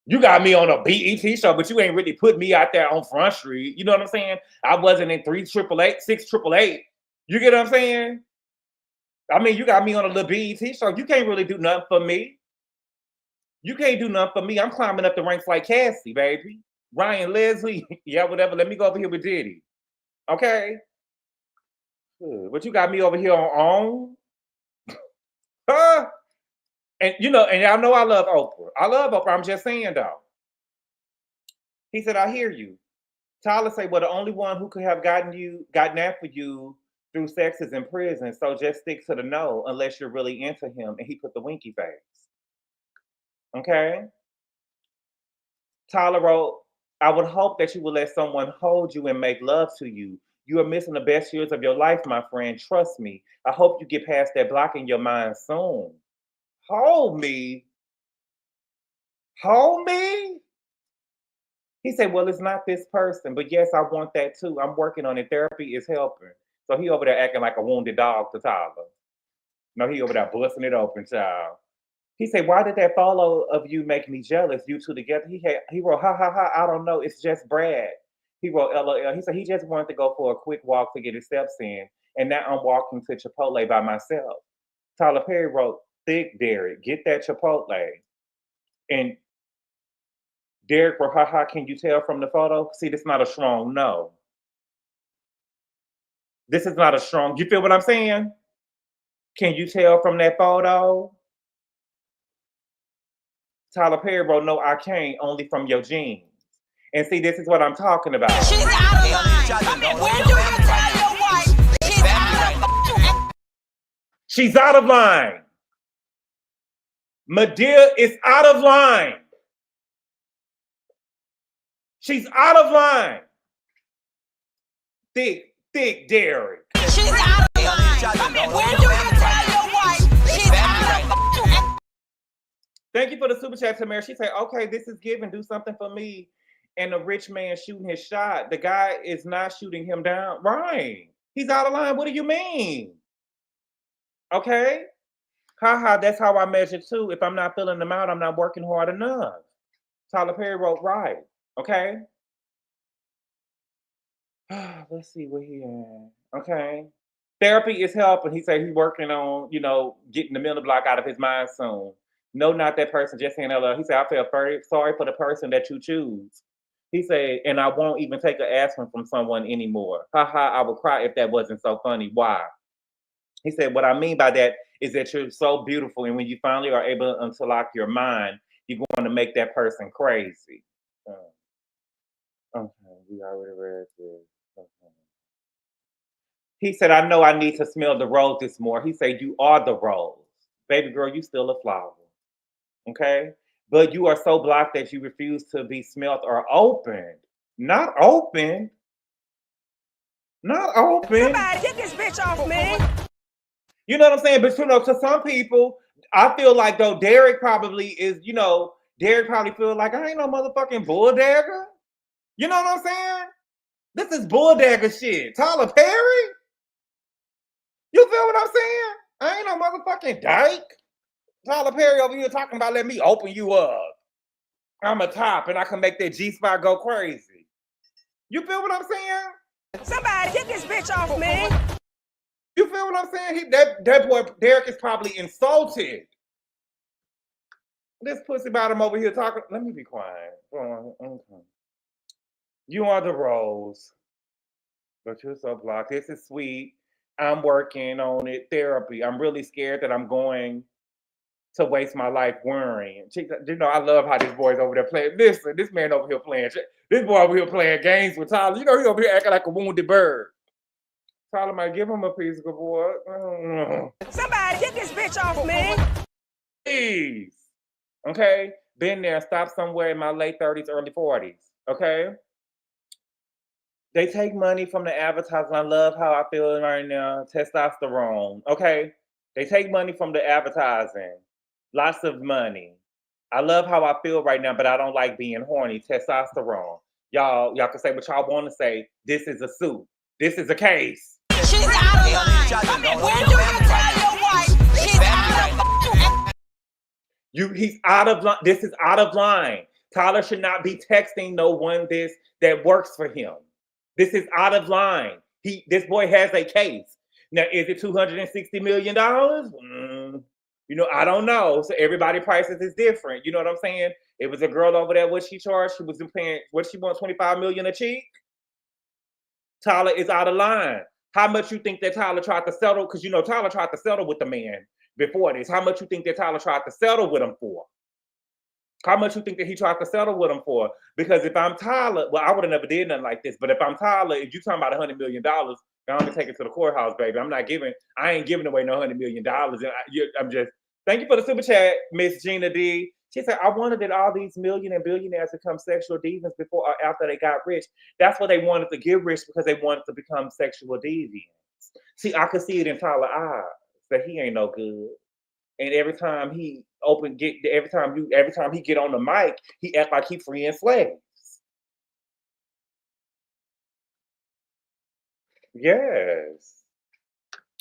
You got me on a BET show, but you ain't really put me out there on Front Street. You know what I'm saying? I wasn't in 388, 688. You get what I'm saying? I mean, you got me on a little BET show. You can't really do nothing for me. You can't do nothing for me. I'm climbing up the ranks like Cassie, baby. Ryan Leslie, yeah, whatever. Let me go over here with Diddy. Okay? But you got me over here on huh? And you know, and y'all know I love Oprah. I love Oprah. I'm just saying though. He said, I hear you. Tyler said, well, the only one who could have gotten after you through sex is in prison. So just stick to the no unless you're really into him. And he put the winky face. Okay? Tyler wrote, I would hope that you will let someone hold you and make love to you. You are missing the best years of your life, my friend. Trust me. I hope you get past that block in your mind soon. Hold me? Hold me? He said, well, it's not this person, but yes, I want that too. I'm working on it. Therapy is helping. So he over there acting like a wounded dog to Tyler. No, he over there busting it open, child. He said, why did that photo of you make me jealous? You two together? He wrote, ha, ha, ha, I don't know. It's just Brad. He wrote, LOL. He said he just wanted to go for a quick walk to get his steps in. And now I'm walking to Chipotle by myself. Tyler Perry wrote, thick Derek, get that Chipotle. And Derek wrote, ha, ha, can you tell from the photo? See, this is not a strong no. This is not a strong, you feel what I'm saying? Can you tell from that photo? Tyler Perry wrote, no, I can't, only from your jeans. And see, this is what I'm talking about. She's out of line. When do you tell your wife she's out of line? She's out of line. Madea is out of line. She's out of line. Thick Derek. She's out of line. When do you tell your wife she's out of line? Thank you for the super chat, Tamara. She said, okay, this is giving. Do something for me. And the rich man shooting his shot. The guy is not shooting him down. Right. He's out of line. What do you mean? Okay. Haha, that's how I measure too. If I'm not filling them out, I'm not working hard enough. Tyler Perry wrote, right. Okay. Let's see where he at. Okay. Therapy is helping. He said he's working on, you know, getting the mental block out of his mind soon. No, not that person, just saying hello. He said, I feel sorry for the person that you choose. He said, and I won't even take an aspirin from someone anymore. Haha, I would cry if that wasn't so funny. Why? He said, what I mean by that is that you're so beautiful, and when you finally are able to unlock your mind, you're going to make that person crazy. Okay, we already read this. Okay. He said, I know I need to smell the roses more. He said, you are the rose. Baby girl, you still a flower. Okay? But you are so blocked that you refuse to be smelt or opened. Not open. Not open. Somebody get this bitch off me. You know what I'm saying? But you know, to some people, I feel like though Derek probably is, you know, Derek probably feel like I ain't no motherfucking bulldagger. You know what I'm saying? This is bulldagger shit. Tyler Perry? You feel what I'm saying? I ain't no motherfucking dyke. Tyler Perry over here talking about let me open you up. I'm a top and I can make that G-spot go crazy. You feel what I'm saying? Somebody get this bitch off me. You feel what I'm saying? That boy Derek is probably insulted. This pussy bottom over here talking. Let me be quiet. Okay. You are the rose. But you're so blocked. This is sweet. I'm working on it. Therapy. I'm really scared that I'm going to waste my life worrying. You know, I love how this boy's over there playing. Listen, this man over here playing. This boy over here playing games with Tyler. You know, he over here acting like a wounded bird. Tyler might give him a piece, good boy. Somebody get this bitch off me. Please. Okay? Been there. Stop somewhere in my late 30s, early 40s. Okay? They take money from the advertising. I love how I feel right now. Testosterone. Okay? They take money from the advertising. Lots of money. I love how I feel right now, but I don't like being horny. Testosterone. Y'all can say what y'all want to say. This is a suit. This is a case. She's out of line. When do you tell your wife she's out of line? He's out of line. This is out of line. Tyler should not be texting no one that works for him. This is out of line. This boy has a case. Now, is it $260 million? You know, I don't know. So everybody's prices is different. You know what I'm saying? It was a girl over there. What she charged? She was paying. What she want? $25 million a cheek. Tyler is out of line. How much you think that Tyler tried to settle? Because you know Tyler tried to settle with the man before this. How much you think that Tyler tried to settle with him for? How much you think that he tried to settle with him for? Because if I'm Tyler, well, I would have never did nothing like this. But if I'm Tyler, if you talking about $100 million, I'm gonna take it to the courthouse, baby. I ain't giving away no $100 million. I'm just, thank you for the super chat, Miss Gina D. She said, I wanted that all these million and billionaires become sexual deviants before or after they got rich. That's what they wanted to get rich because they wanted to become sexual deviants. See, I could see it in Tyler's eyes that he ain't no good. And every time he every time he get on the mic, he act like he freeing slaves. Yes.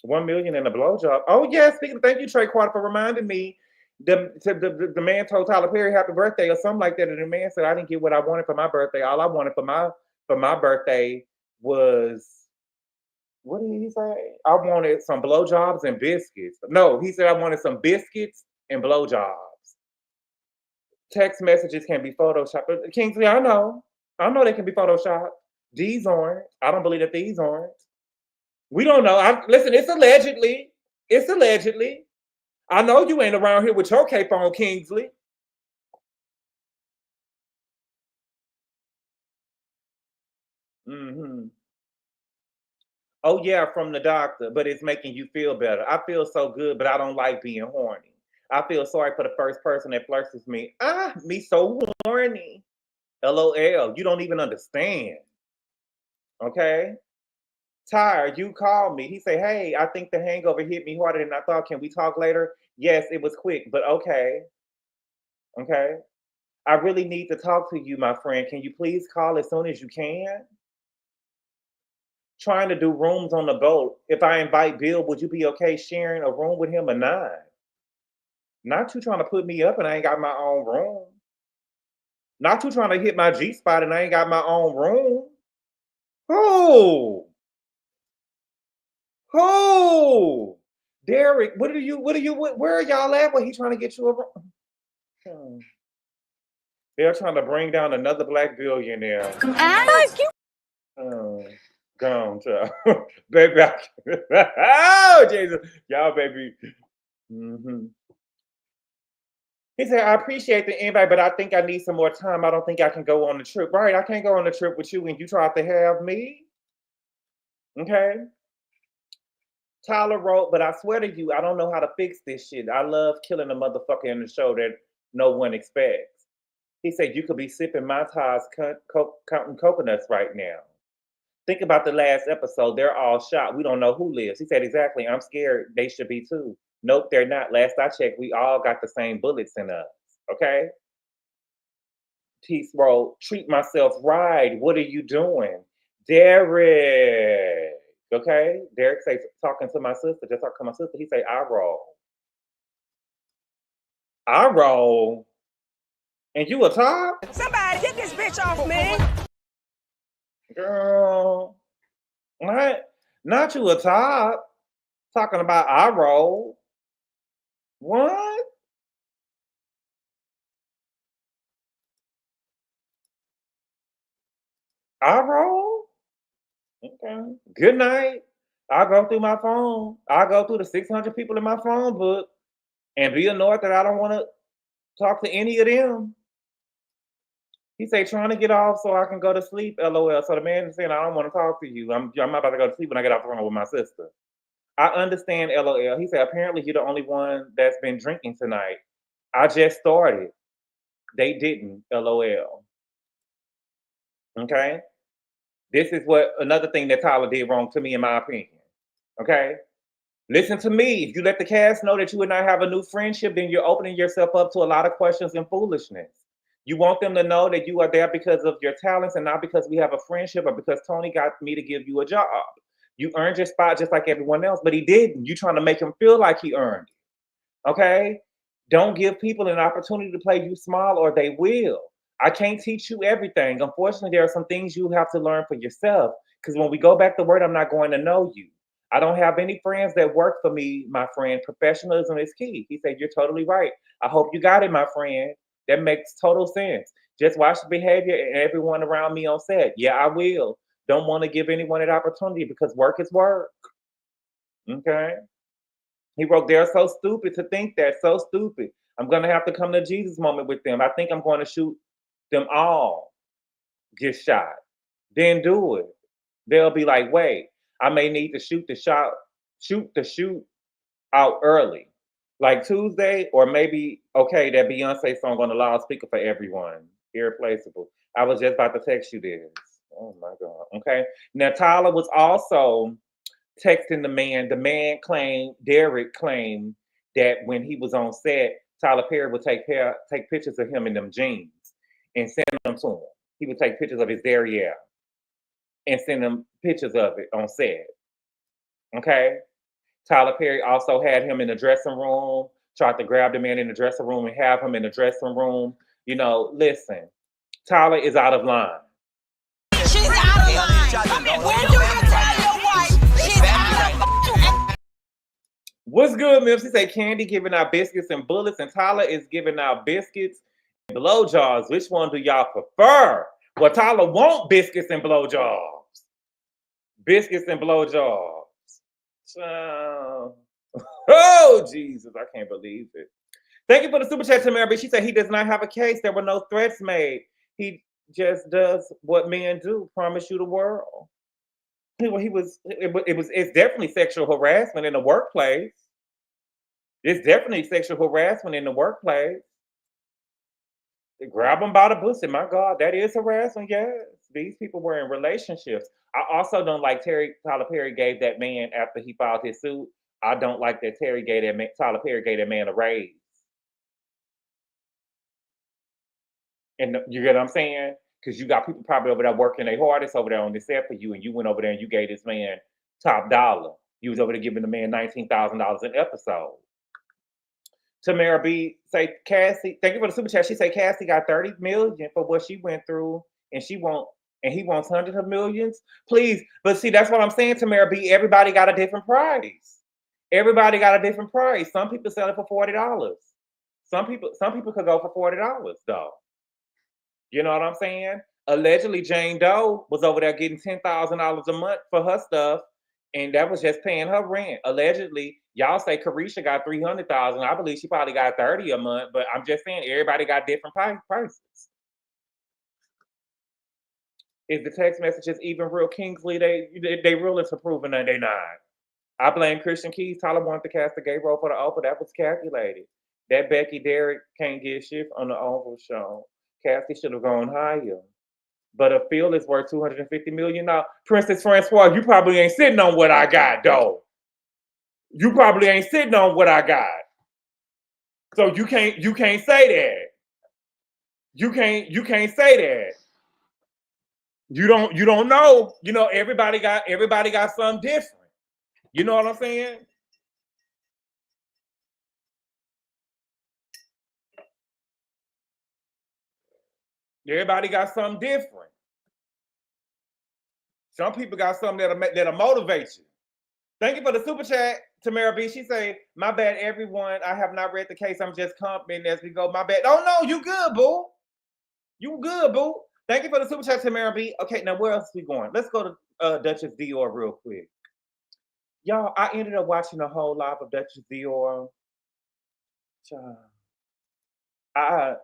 1 million in a blowjob. Oh yes, thank you, Trey Carter, for reminding me. The man told Tyler Perry happy birthday or something like that, and the man said I didn't get what I wanted for my birthday. All I wanted for my birthday was, what did he say? I wanted some blowjobs and biscuits. No, he said I wanted some biscuits and blowjobs. Text messages can be photoshopped. Kingsley, I know they can be photoshopped. These aren't. I don't believe that these aren't. We don't know. Listen, it's allegedly. It's allegedly. I know you ain't around here with your cape on, Kingsley. Mm-hmm. Oh yeah, from the doctor, but it's making you feel better. I feel so good, but I don't like being horny. I feel sorry for the first person that flirts with me. Me so horny. LOL. You don't even understand. Okay? Tired, you called me. He said, hey, I think the hangover hit me harder than I thought. Can we talk later? Yes, it was quick, but okay. Okay. I really need to talk to you, my friend. Can you please call as soon as you can? Trying to do rooms on the boat. If I invite Bill, would you be okay sharing a room with him or not? Not you trying to put me up and I ain't got my own room. Not you trying to hit my G spot and I ain't got my own room. Who? Derek, where are y'all at when he trying to get you a room? They're trying to bring down another black billionaire. Gone, child. Baby. Oh, Jesus. Y'all, baby. Mm-hmm. He said, I appreciate the invite, but I think I need some more time. I don't think I can go on the trip. Right, I can't go on the trip with you and you tried to have me. Okay? Tyler wrote, but I swear to you, I don't know how to fix this shit. I love killing a motherfucker in the show that no one expects. He said, you could be sipping Mai Tais counting coconuts right now. Think about the last episode. They're all shot. We don't know who lives. He said, exactly. I'm scared they should be too. Nope, they're not. Last I checked, we all got the same bullets in us. Okay? Teeth roll, treat myself right. What are you doing? Derek. Okay? Derek says, talking to my sister. Just talking to my sister. He say, I roll. I roll. And you a top? Somebody get this bitch off me. Girl. Not you a top. Talking about I roll. What? I roll? Okay. Good night. I'll go through my phone. I'll go through the 600 people in my phone book and be annoyed that I don't want to talk to any of them. He say, trying to get off so I can go to sleep, LOL. So the man is saying, I don't want to talk to you. I'm about to go to sleep when I get off the phone with my sister. I understand, LOL. He said, apparently you're the only one that's been drinking tonight. I just started. They didn't, LOL. Okay? This is what another thing that Tyler did wrong to me, in my opinion. Okay? Listen to me. If you let the cast know that you and I have a new friendship, then you're opening yourself up to a lot of questions and foolishness. You want them to know that you are there because of your talents and not because we have a friendship or because Tony got me to give you a job. You earned your spot just like everyone else, but he didn't. You trying to make him feel like he earned it. Okay? Don't give people an opportunity to play you small or they will. I can't teach you everything. Unfortunately, there are some things you have to learn for yourself because when we go back to work, I'm not going to know you. I don't have any friends that work for me, my friend. Professionalism is key. He said, you're totally right. I hope you got it, my friend. That makes total sense. Just watch the behavior and everyone around me on set. Yeah, I will. Don't want to give anyone an opportunity because work is work. Okay? He wrote, they're so stupid to think that. So stupid. I'm going to have to come to Jesus moment with them. I think I'm going to shoot them all. Get shot. Then do it. They'll be like, wait, I may need to shoot the shoot out early. Like Tuesday, or maybe, okay, that Beyonce song on the loudspeaker for everyone. Irreplaceable. I was just about to text you this. Oh my God. Okay. Now, Tyler was also texting the man. The man claimed, Derek claimed that when he was on set, Tyler Perry would take pictures of him in them jeans and send them to him. He would take pictures of his derriere and send them pictures of it on set. Okay? Tyler Perry also had him in the dressing room, tried to grab the man in the dressing room and have him in the dressing room. You know, listen, Tyler is out of line. She's out of line. When do you tell your wife she's out of line? What's good, Mims? He said Candy giving out biscuits and bullets, and Tyler is giving out biscuits and blowjobs. Which one do y'all prefer? Well, Tyler want biscuits and blowjobs. Biscuits and blowjobs. Oh, Jesus, I can't believe it. Thank you for the super chat, Tamara. She said he does not have a case. There were no threats made. He just does what men do. Promise you the world. It's definitely sexual harassment in the workplace. It's definitely sexual harassment in the workplace. They grab him by the pussy. My God, that is harassment. Yes, these people were in relationships. I also don't like Tyler Perry gave that man after he filed his suit. I don't like that Tyler Perry gave that man a raise. And you get what I'm saying? Because you got people probably over there working their hardest over there on the set for you, and you went over there and you gave this man top dollar. You was over there giving the man $19,000 an episode. Tamara B say, Cassie, thank you for the super chat. She say Cassie got $30 million for what she went through, and he wants hundreds of millions. Please, but see, that's what I'm saying, Tamara B. Everybody got a different price. Everybody got a different price. Some people sell it for $40. Some people could go for $40 though. You know what I'm saying? Allegedly, Jane Doe was over there getting $10,000 a month for her stuff, and that was just paying her rent. Allegedly, y'all say Carisha got $300,000. I believe she probably got $30 a month, but I'm just saying everybody got different prices. Is the text messages even real, Kingsley? They real into proving that they not. I blame Christian Keys. Tyler wanted to cast the gay role for the Oprah. That was calculated. That Becky Derrick can't get shit on the Oval show. Cassie should have gone higher. But a field is worth $250 million. Princess Francois, you probably ain't sitting on what I got, though. You probably ain't sitting on what I got. So you can't say that. You can't say that. You don't know. You know, everybody got something different. You know what I'm saying? Everybody got something different. Some people got something that'll motivate you. Thank you for the super chat, Tamara B. She say, my bad, everyone. I have not read the case. I'm just commenting as we go. My bad. Oh, no, you good, boo. You good, boo. Thank you for the super chat, Tamara B. Okay, now where else we going? Let's go to Duchess Dior real quick. Y'all, I ended up watching a whole live of Duchess Dior. I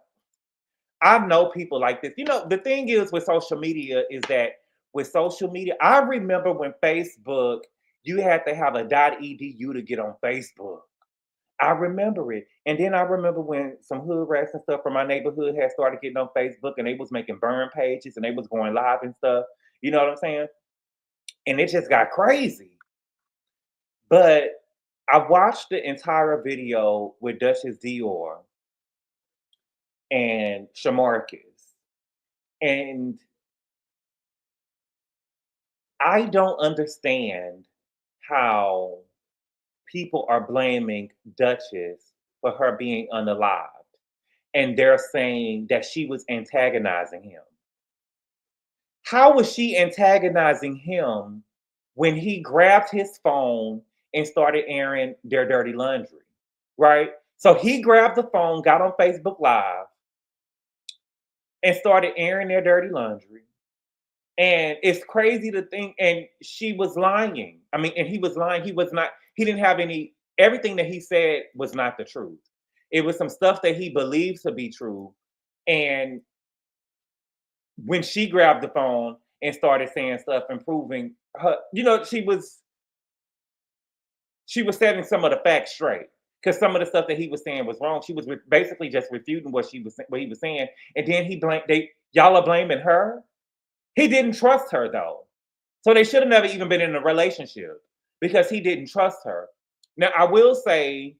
I know people like this. You know, the thing is with social media is that with social media, I remember when Facebook, you had to have a .edu to get on Facebook. I remember it. And then I remember when some hood rats and stuff from my neighborhood had started getting on Facebook and they was making burn pages and they was going live and stuff. You know what I'm saying? And it just got crazy. But I watched the entire video with Duchess Dior and Shamarcus. And I don't understand how people are blaming Duchess for her being unalived. And they're saying that she was antagonizing him. How was she antagonizing him when he grabbed his phone and started airing their dirty laundry? Right? So he grabbed the phone, got on Facebook Live, and started airing their dirty laundry. And it's crazy to think, and she was lying. I mean, and he was lying. He was not, he didn't have any, everything that he said was not the truth. It was some stuff that he believed to be true. And when she grabbed the phone and started saying stuff and proving her, you know, she was setting some of the facts straight. Because some of the stuff that he was saying was wrong. She was basically just refuting what he was saying. And then y'all are blaming her. He didn't trust her though. So they should have never even been in a relationship because he didn't trust her. Now, I will say,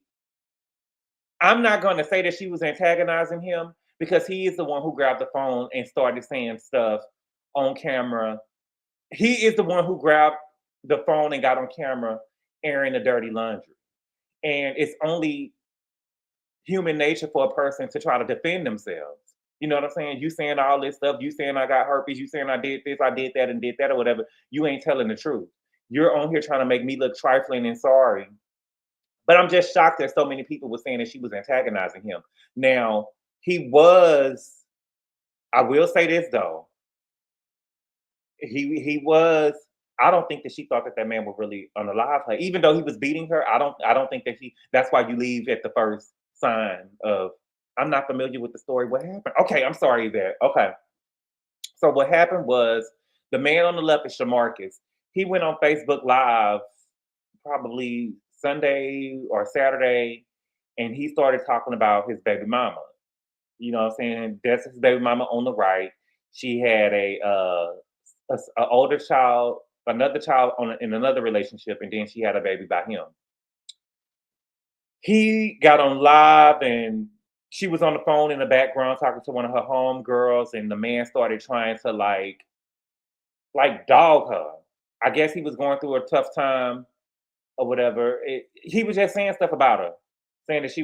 I'm not going to say that she was antagonizing him because he is the one who grabbed the phone and started saying stuff on camera. He is the one who grabbed the phone and got on camera airing the dirty laundry. And it's only human nature for a person to try to defend themselves. You know what I'm saying? You saying all this stuff, you saying I got herpes, you saying I did this, I did that, and did that, or whatever. You ain't telling the truth. You're on here trying to make me look trifling and sorry. But I'm just shocked that so many people were saying that she was antagonizing him. Now, he was, I will say this though. He was, I don't think that she thought that that man was really unalive her. Even though he was beating her, I don't think that that's why you leave at the first sign of, I'm not familiar with the story. What happened? Okay, I'm sorry there. Okay. So what happened was the man on the left is Shamarcus. He went on Facebook Live probably Sunday or Saturday, and he started talking about his baby mama. You know what I'm saying? That's his baby mama on the right. She had a older child, another child in another relationship, and then she had a baby by him. He got on live and she was on the phone in the background talking to one of her homegirls, and the man started trying to like dog her. I guess he was going through a tough time or whatever. He was just saying stuff about her, saying that he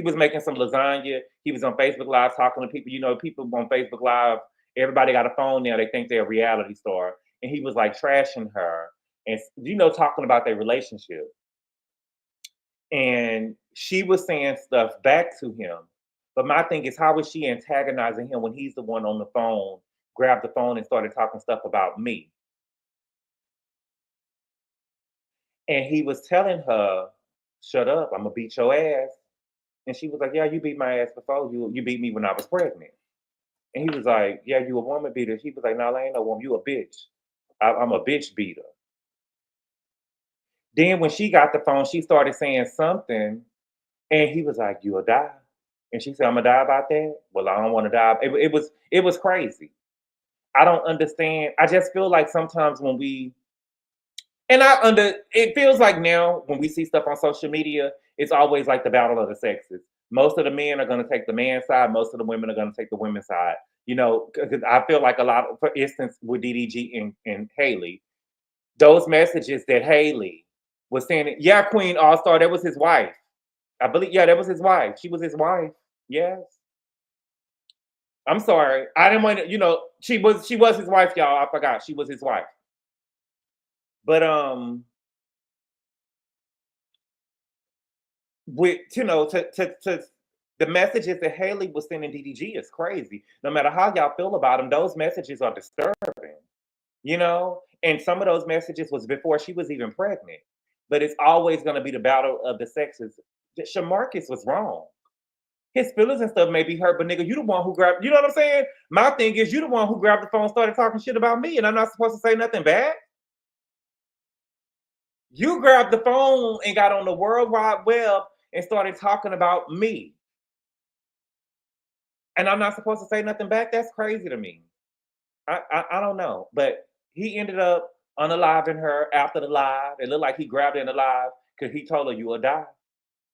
was making some lasagna. He was on Facebook Live talking to people. You know, people on Facebook Live, everybody got a phone now. They think they're a reality star. And he was like trashing her and, you know, talking about their relationship. And she was saying stuff back to him. But my thing is, how is she antagonizing him when he's the one on the phone, grabbed the phone and started talking stuff about me? And he was telling her, shut up, I'm gonna beat your ass. And she was like, yeah, you beat my ass before. You beat me when I was pregnant. And he was like, yeah, you a woman beater. She was like, no, I ain't no woman, you a bitch. I'm a bitch beater. Then when she got the phone, she started saying something, and he was like, you'll die. And she said, I'm gonna die about that? Well, I don't want to die. It was crazy. I don't understand. I just feel like sometimes when it feels like now when we see stuff on social media, it's always like the battle of the sexes. Most of the men are gonna take the man's side, most of the women are gonna take the women's side. You know, because I feel like a lot of, for instance, with DDG and Haley, those messages that Haley was saying, yeah, Queen All-Star, that was his wife. I believe, yeah, that was his wife. She was his wife. Yes. I'm sorry. I didn't want to, you know, she was his wife, y'all. I forgot. She was his wife. But with, you know, The messages that Haley was sending DDG is crazy. No matter how y'all feel about them, those messages are disturbing, you know? And some of those messages was before she was even pregnant. But it's always going to be the battle of the sexes. Shamarcus was wrong. His feelings and stuff may be hurt, but nigga, you the one who grabbed, you know what I'm saying? My thing is, you the one who grabbed the phone and started talking shit about me, and I'm not supposed to say nothing bad? You grabbed the phone and got on the World Wide Web and started talking about me. And I'm not supposed to say nothing back? That's crazy to me. I don't know. But he ended up unaliving her after the live. It looked like he grabbed her in the live because he told her, you will die.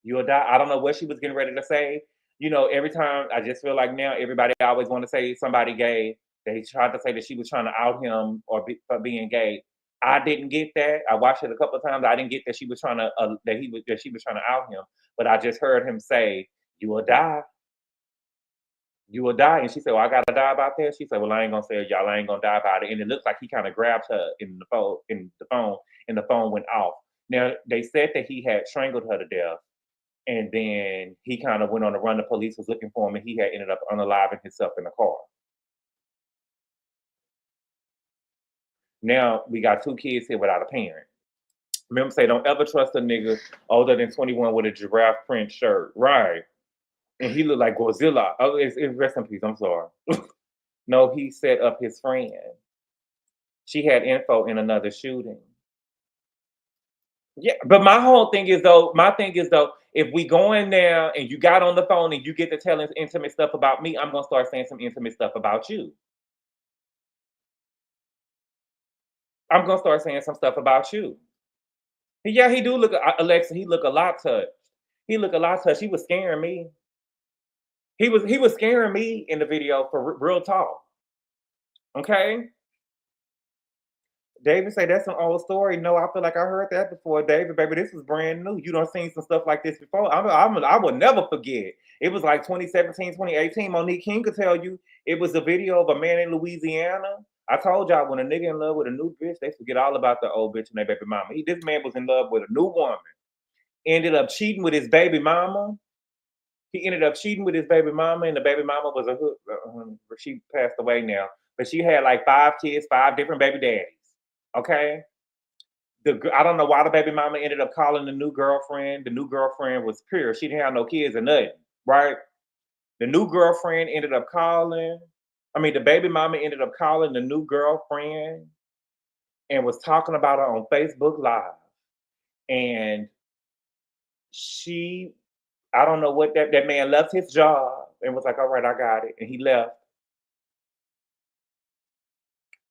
You will die. I don't know what she was getting ready to say. You know, every time, I just feel like now everybody always want to say somebody gay. They tried to say that she was trying to out him or for being gay. I didn't get that. I watched it a couple of times. I didn't get that she was trying to that she was trying to out him. But I just heard him say, "You will die. You will die." And she said, "Well, I gotta die about that." She said, "Well, I ain't gonna say it, y'all. I ain't gonna die about it." And it looks like he kind of grabbed her in the phone, and the phone went off. Now they said that he had strangled her to death. And then he kind of went on the run. The police was looking for him, and he had ended up unaliving himself in the car. Now we got 2 kids here without a parent. Remember, say don't ever trust a nigga older than 21 with a giraffe print shirt, right? And he looked like Godzilla. Oh, it's rest in peace. I'm sorry. No, he set up his friend. She had info in another shooting. Yeah, but my thing is though, if we go in there and you got on the phone and you get to telling intimate stuff about me, I'm gonna start saying some intimate stuff about you. I'm gonna start saying some stuff about you. Yeah, he do look, Alexa. He look a lot touched. He look a lot touched. He was scaring me. He was scaring me in the video for real talk. Okay. David say that's an old story. No, I feel like I heard that before. David, baby, this was brand new. You done seen some stuff like this before. I will never forget. It was like 2017, 2018. Monique King could tell you it was a video of a man in Louisiana. I told y'all when a nigga in love with a new bitch, they forget all about the old bitch and their baby mama. This man was in love with a new woman. Ended up cheating with his baby mama. He ended up cheating with his baby mama, and the baby mama was a hood. She passed away now, but she had like 5 kids, 5 different baby daddies. Okay. I don't know why the baby mama ended up calling the new girlfriend. The new girlfriend was pure. She didn't have no kids or nothing, right? The new girlfriend ended up calling. The baby mama ended up calling the new girlfriend and was talking about her on Facebook Live. And I don't know what that man left his job and was like, all right, I got it. And he left.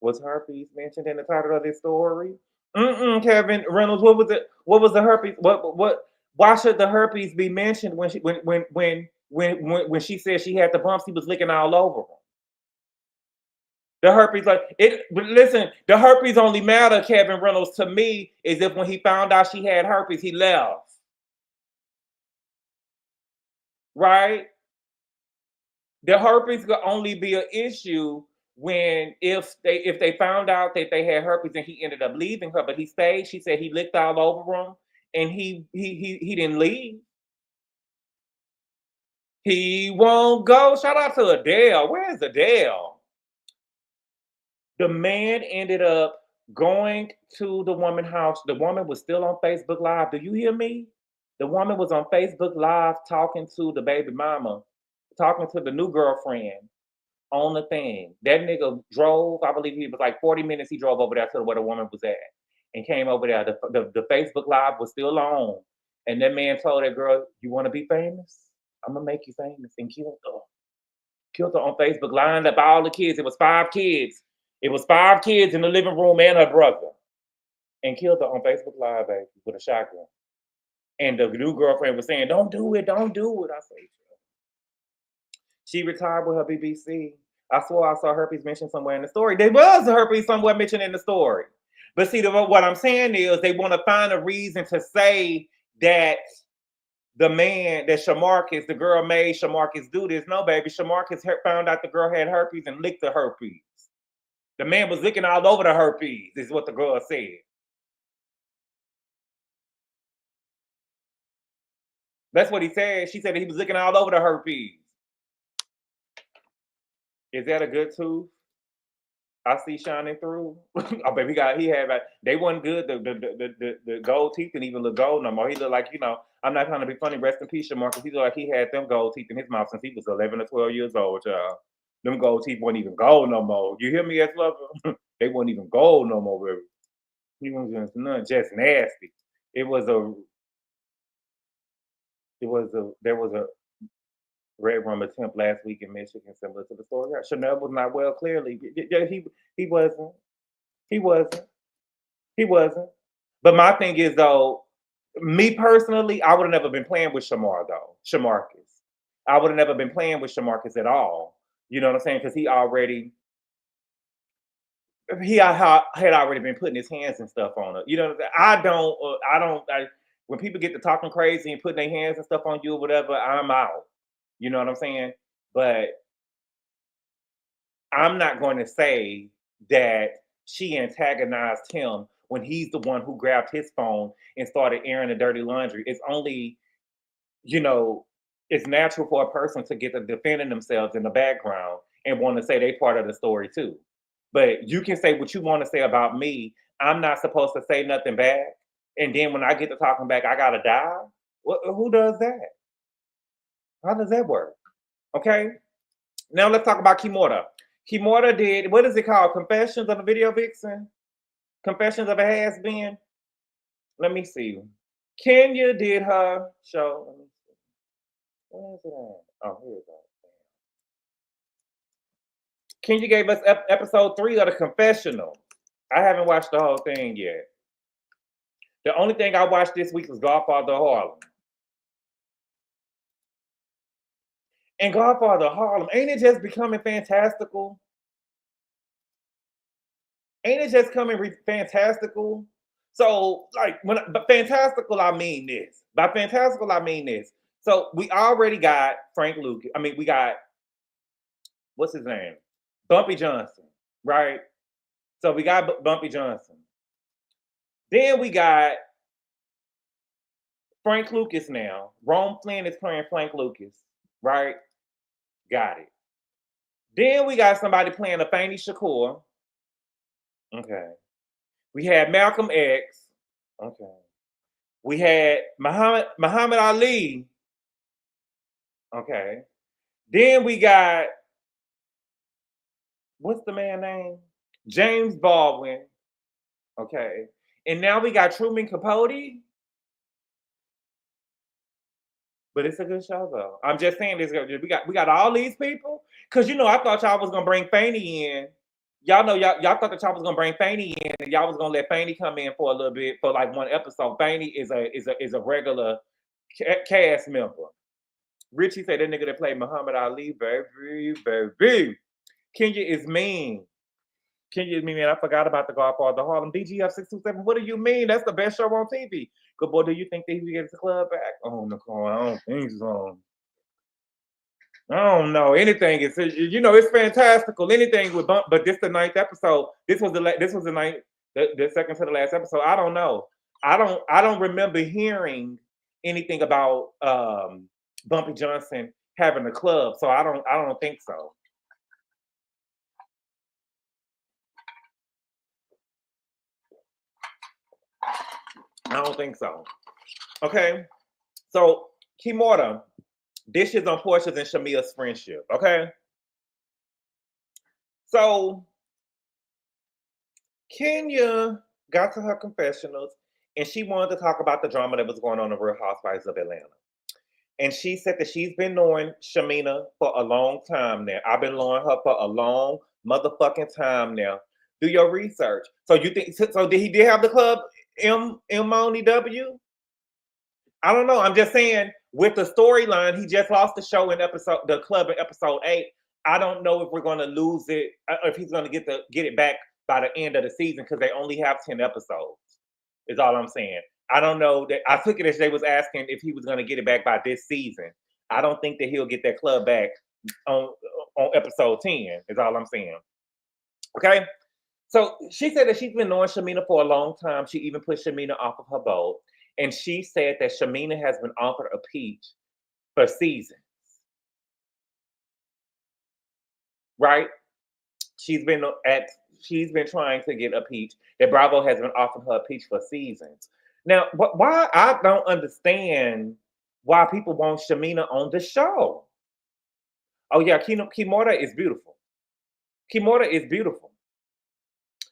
Was herpes mentioned in the title of this story? Kevin Reynolds, what was it? What was the herpes? What? Why should the herpes be mentioned when she said she had the bumps? He was licking all over them. The herpes, like it. But listen, the herpes only matter, Kevin Reynolds, to me, is if when he found out she had herpes, he left. Right? The herpes could only be an issue if they found out that they had herpes and he ended up leaving her, but he stayed. She said he licked all over him and he didn't leave. He won't go. Shout out to Adele. Where's Adele? The man ended up going to the woman's house. The woman was still on Facebook Live. Do you hear me? The woman was on Facebook Live talking to the baby mama, talking to the new girlfriend. On the thing. That nigga drove, I believe he was like 40 minutes. He drove over there to where the woman was at and came over there. The Facebook Live was still on. And that man told that girl, you want to be famous? I'm going to make you famous. And killed her. Killed her on Facebook, lined up all the kids. It was 5 kids. It was 5 kids in the living room and her brother. And killed her on Facebook Live, baby, with a shotgun. And the new girlfriend was saying, don't do it, don't do it. I said, she retired with her BBC. I swore I saw herpes mentioned somewhere in the story. There was a herpes somewhere mentioned in the story. But see, what I'm saying is they want to find a reason to say that the man, that Shamarcus, the girl made Shamarcus do this. No, baby, Shamarcus found out the girl had herpes and licked the herpes. The man was licking all over the herpes, is what the girl said. That's what he said. She said that he was looking all over the herpes. Is that a good tooth? I see shining through. Oh, baby, he had like they wasn't good. The gold teeth didn't even look gold no more. He looked like, you know, I'm not trying to be funny. Rest in peace, Shameana, because he looked like he had them gold teeth in his mouth since he was 11 or 12 years old, child. Them gold teeth weren't even gold no more. You hear me, S-Lover? They weren't even gold no more, baby. He wasn't just nasty. There was a red rum attempt last week in Michigan, similar to the story. Chanel was not well, clearly. He wasn't. He wasn't. But my thing is, though, me personally, I would have never been playing with Shamarcus. I would have never been playing with Shamarcus at all. You know what I'm saying? Because he had already been putting his hands and stuff on her. You know what I'm saying? When people get to talking crazy and putting their hands and stuff on you or whatever, I'm out. You know what I'm saying? But I'm not going to say that she antagonized him when he's the one who grabbed his phone and started airing the dirty laundry. It's only, you know, it's natural for a person to get to defending themselves in the background and want to say they part of the story too. But you can say what you want to say about me. I'm not supposed to say nothing bad. And then when I get to talking back, I gotta die. Who does that? How does that work? Okay. Now let's talk about Kimora. Kimora did, what is it called? Confessions of a Video Vixen? Confessions of a Has-Been? Let me see. Kenya did her show. Let me see. Where is it at? Oh, here it goes. Kenya gave us episode 3 of The Confessional. I haven't watched the whole thing yet. The only thing I watched this week was Godfather Harlem. And Godfather Harlem, ain't it just becoming fantastical? Ain't it just coming fantastical? So, like, but fantastical, I mean this. By fantastical, I mean this. So, we already got Frank Lucas. I mean, we got, what's his name? Bumpy Johnson, right? So, we got Bumpy Johnson. Then we got Frank Lucas now. Rome Flynn is playing Frank Lucas, right? Got it. Then we got somebody playing Afeni Shakur. Okay. We had Malcolm X. Okay. We had Muhammad Ali. Okay. Then we got, what's the man's name? James Baldwin. Okay. And now we got Truman Capote. But it's a good show, though. I'm just saying this. We got all these people. Cause you know, I thought y'all was gonna bring Fanny in. Y'all know y'all thought that y'all was gonna bring Fanny in, and y'all was gonna let Fanny come in for a little bit for like one episode. Fanny is a regular cast member. Richie said that nigga that played Muhammad Ali, baby. Kenya is mean. Kenya is mean, man. I forgot about the Godfather Harlem. DGF 627. What do you mean? That's the best show on TV. Good boy, do you think that he gets the club back? Oh, Nicole, I don't think so. I don't know. Anything is, you know, it's fantastical. Anything with Bump, but this the 9th episode. This was the ninth, the second to the last episode. I don't know. I don't remember hearing anything about Bumpy Johnson having a club. So I don't think so. I don't think so. Okay. So Kimora dishes on Porsha's and Shamea's friendship. Okay. So Kenya got to her confessionals and she wanted to talk about the drama that was going on in Real Housewives of Atlanta. And she said that she's been knowing Shameana for a long time now. I've been knowing her for a long motherfucking time now. Do your research. So you think, so did he have the club M-O-N-E-W? I don't know. I'm just saying with the storyline, he just lost the show in the club in episode 8. I don't know if we're going to lose it, if he's going to get it back by the end of the season because they only have 10 episodes. Is all I'm saying. I don't know that. I took it as they was asking if he was going to get it back by this season. I don't think that he'll get that club back on episode 10. Is all I'm saying. Okay. So she said that she's been knowing Shameana for a long time. She even put Shameana off of her boat. and she said that Shameana has been offered a peach for seasons. Right? She's been trying to get a peach. That Bravo has been offering her a peach for seasons. Now, why I don't understand why people want Shameana on the show. Oh yeah, Kimora is beautiful. Kimora is beautiful.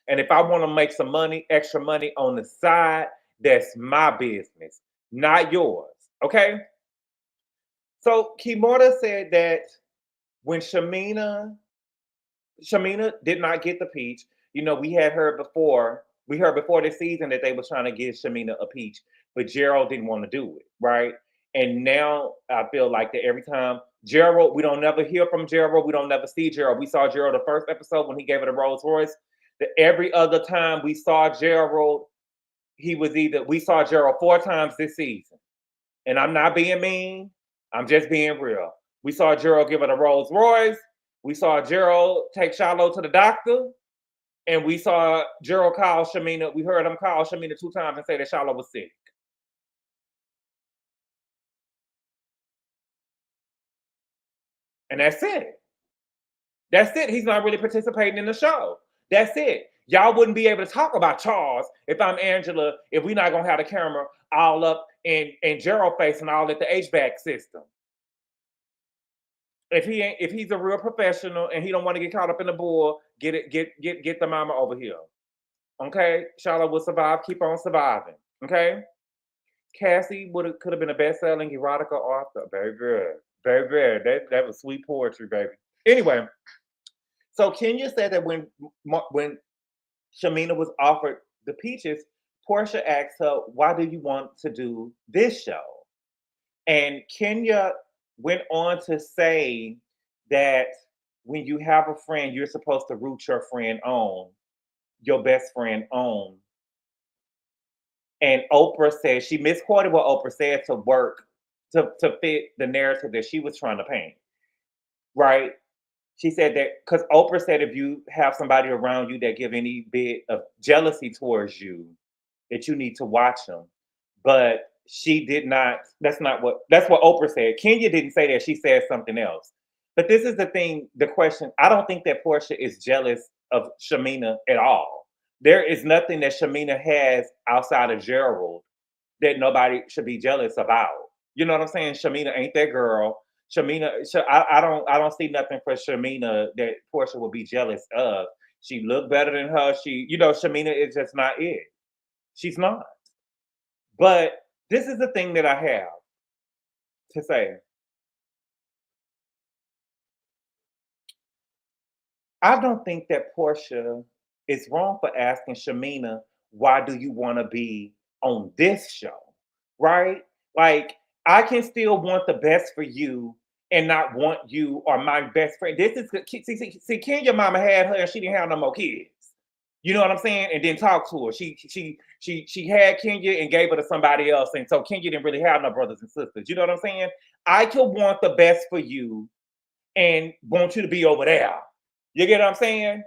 And if I want to make some money, extra money on the side, that's my business, not yours. Okay? So Kimora said that when Shameana did not get the peach, you know, we heard before this season that they were trying to give Shameana a peach, but Gerald didn't want to do it, right? And now I feel like that every time Gerald, we don't never hear from Gerald, we don't never see Gerald. We saw Gerald the first episode when he gave it a Rolls Royce. That every other time we saw Gerald, we saw Gerald 4 times this season. And I'm not being mean, I'm just being real. We saw Gerald give it a Rolls Royce. We saw Gerald take Shiloh to the doctor, and we saw Gerald call Shameana. We heard him call Shameana 2 times and say that Shiloh was sick. And that's it. That's it. He's not really participating in the show. That's it. Y'all wouldn't be able to talk about Charles if I'm Angela, if we're not going to have the camera all up in Gerald face and all at the HVAC system. If he's a real professional and he don't want to get caught up in the bull, get the mama over here. Okay? Charlotte will survive, keep on surviving. Okay? Cassie could have been a best-selling erotica author. Very good. Very good. That was sweet poetry, baby. Anyway, so Kenya said that when Shameana was offered the peaches, Porsha asked her, why do you want to do this show? And Kenya went on to say that when you have a friend, you're supposed to root your friend on, your best friend on. And Oprah said, she misquoted what Oprah said to work, to fit the narrative that she was trying to paint, right? She said that, because Oprah said if you have somebody around you that give any bit of jealousy towards you, that you need to watch them. But she did not, that's what Oprah said. Kenya didn't say that, she said something else. But this is the thing, the question, I don't think that Porsha is jealous of Shameana at all. There is nothing that Shameana has outside of Gerald that nobody should be jealous about. You know what I'm saying? Shameana ain't that girl. I don't see nothing for Shameana that Porsha will be jealous of. She looked better than her. Shameana is just not it. She's not. But this is the thing that I have to say. I don't think that Porsha is wrong for asking Shameana, why do you want to be on this show? Right? Like, I can still want the best for you and not want you or my best friend. This is, see, Kenya mama had her and she didn't have no more kids. You know what I'm saying? And then talk to her. She had Kenya and gave her to somebody else. And so Kenya didn't really have no brothers and sisters. You know what I'm saying? I could want the best for you and want you to be over there. You get what I'm saying?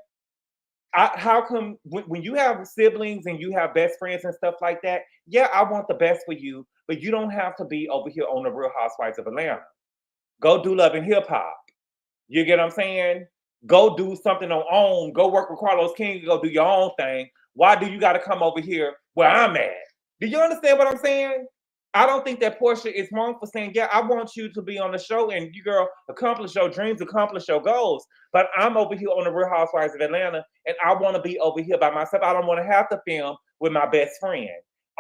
How come when you have siblings and you have best friends and stuff like that, yeah, I want the best for you, but you don't have to be over here on the Real Housewives of Atlanta. Go do Love and Hip Hop. You get what I'm saying? Go do something on OWN. Go work with Carlos King. Go do your own thing. Why do you got to come over here where I'm at? Do you understand what I'm saying? I don't think that Porsha is wrong for saying, yeah, I want you to be on the show and you, girl, accomplish your dreams, accomplish your goals. But I'm over here on the Real Housewives of Atlanta and I want to be over here by myself. I don't want to have to film with my best friend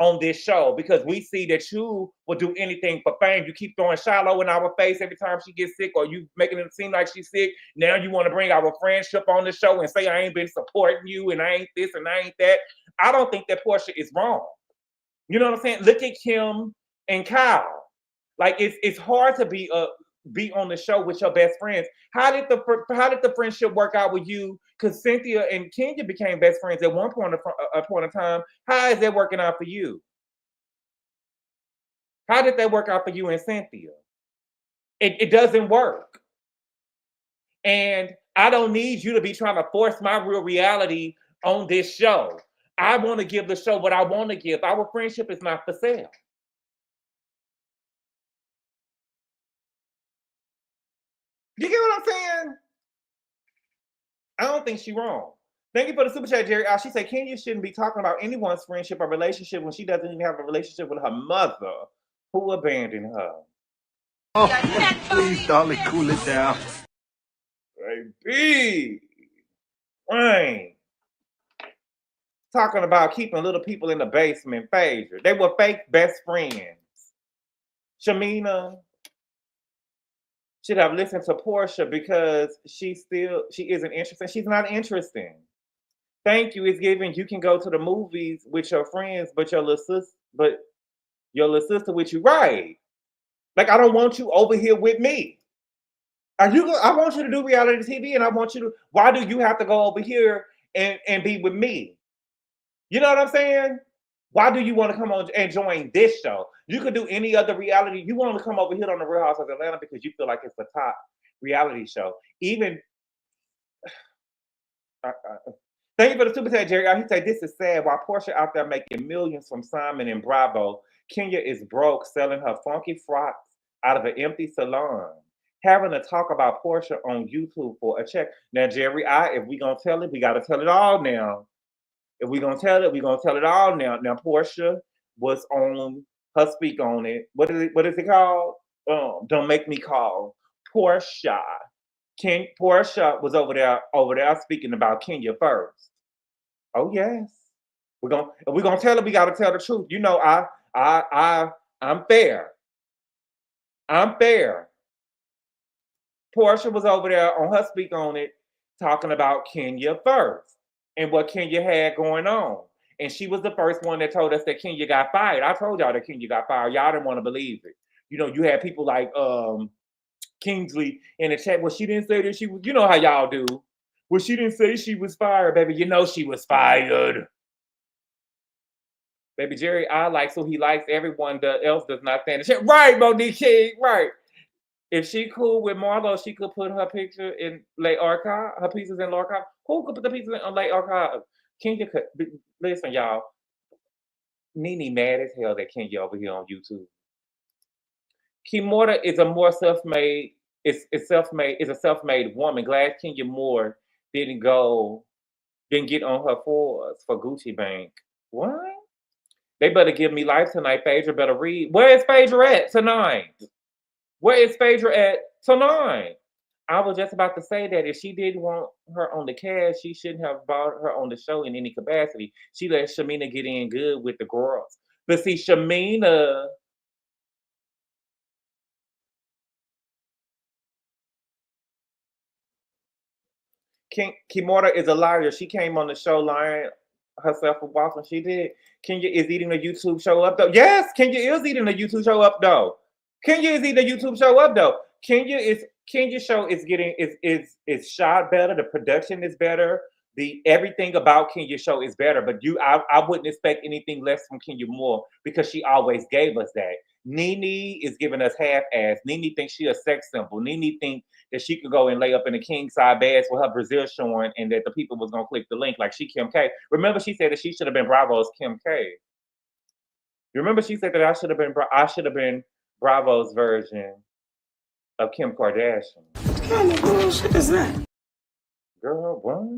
on this show because we see that you will do anything for fame. You keep throwing Shiloh in our face every time she gets sick or you making it seem like she's sick. Now you want to bring our friendship on the show and say I ain't been supporting you and I ain't this and I ain't that. I don't think that Porsha is wrong. You know what I'm saying? Look at Kim and Kyle. Like it's hard to be on the show with your best friends. How did the friendship work out with you? Because Cynthia and Kenya became best friends at one point of time. How is that working out for you? How did that work out for you and Cynthia? It doesn't work. And I don't need you to be trying to force my real reality on this show. I want to give the show what I want to give. Our friendship is not for sale. You get what I'm saying? I don't think she's wrong. Thank you for the super chat, Jerry. She said Kenya shouldn't be talking about anyone's friendship or relationship when she doesn't even have a relationship with her mother, who abandoned her. Oh, please, darling, cool it down. Baby, Rain. Talking about keeping little people in the basement, Phaedra. They were fake best friends. Shameana should have listened to Porsha because she isn't interesting. She's not interesting. Thank you. It's giving you can go to the movies with your friends, but your little sister with you, right? Like, I don't want you over here with me. I want you to do reality TV, and I want you to. Why do you have to go over here and be with me? You know what I'm saying? Why do you want to come on and join this show? You could do any other reality. You want to come over here on the Real Housewives of Atlanta because you feel like it's the top reality show. Even thank you for the super chat, Jerry. He said this is sad. While Porsha out there making millions from Simon and Bravo, Kenya is broke selling her funky frocks out of an empty salon. Having to talk about Porsha on YouTube for a check. Now, Jerry, if we gonna tell it, we gotta tell it all now. If we're gonna tell it, we're gonna tell it all now. Now, Porsha was on her speak on it. What is it called? Don't make me call. Porsha. Porsha was over there speaking about Kenya first. Oh yes. If we're gonna tell it, we gotta tell the truth. You know, I'm fair. I'm fair. Porsha was over there on her speak on it, talking about Kenya first and what Kenya had going on. And she was the first one that told us that Kenya got fired. I told y'all that Kenya got fired. Y'all didn't want to believe it. You know, you had people like Kingsley in the chat. Well, she didn't say that she was, you know how y'all do. Well, she didn't say she was fired, baby. You know she was fired. Baby Jerry, I like, so he likes everyone else does not stand the shit. Right, Monique King, right. If she cool with Marlo, she could put her picture in Les Archives, her pieces in Les Archives. Who could put the pieces in Les Archives? Kenya could, listen, y'all. Nene mad as hell that Kenya over here on YouTube. Kimora is a more self-made, is a self-made woman. Glad Kenya Moore didn't get on her fours for Gucci Bank. What? They better give me life tonight. Phaedra better read. Where is Phaedra at tonight? Where is Phaedra at tonight? I was just about to say that if she didn't want her on the cast, she shouldn't have brought her on the show in any capacity. She let Shameana get in good with the girls. But see, Shameana, Kimora is a liar. She came on the show lying herself a waffle. She did. Kenya is eating the YouTube show up though. Yes, Kenya is eating the YouTube show up though. Kenya is eating the YouTube show up though. Kenya's show is getting is shot better. The production is better. Everything about Kenya's show is better. But I wouldn't expect anything less from Kenya Moore because she always gave us that. Nene is giving us half-ass. Nene thinks she a sex symbol. Nene thinks that she could go and lay up in a king-side bed with her Brazil showing and that the people was going to click the link like she Kim K. Remember she said that she should have been Bravo's Kim K. You remember she said that I should have been Bravo's version of Kim Kardashian. What kind of bullshit is that? Girl, what?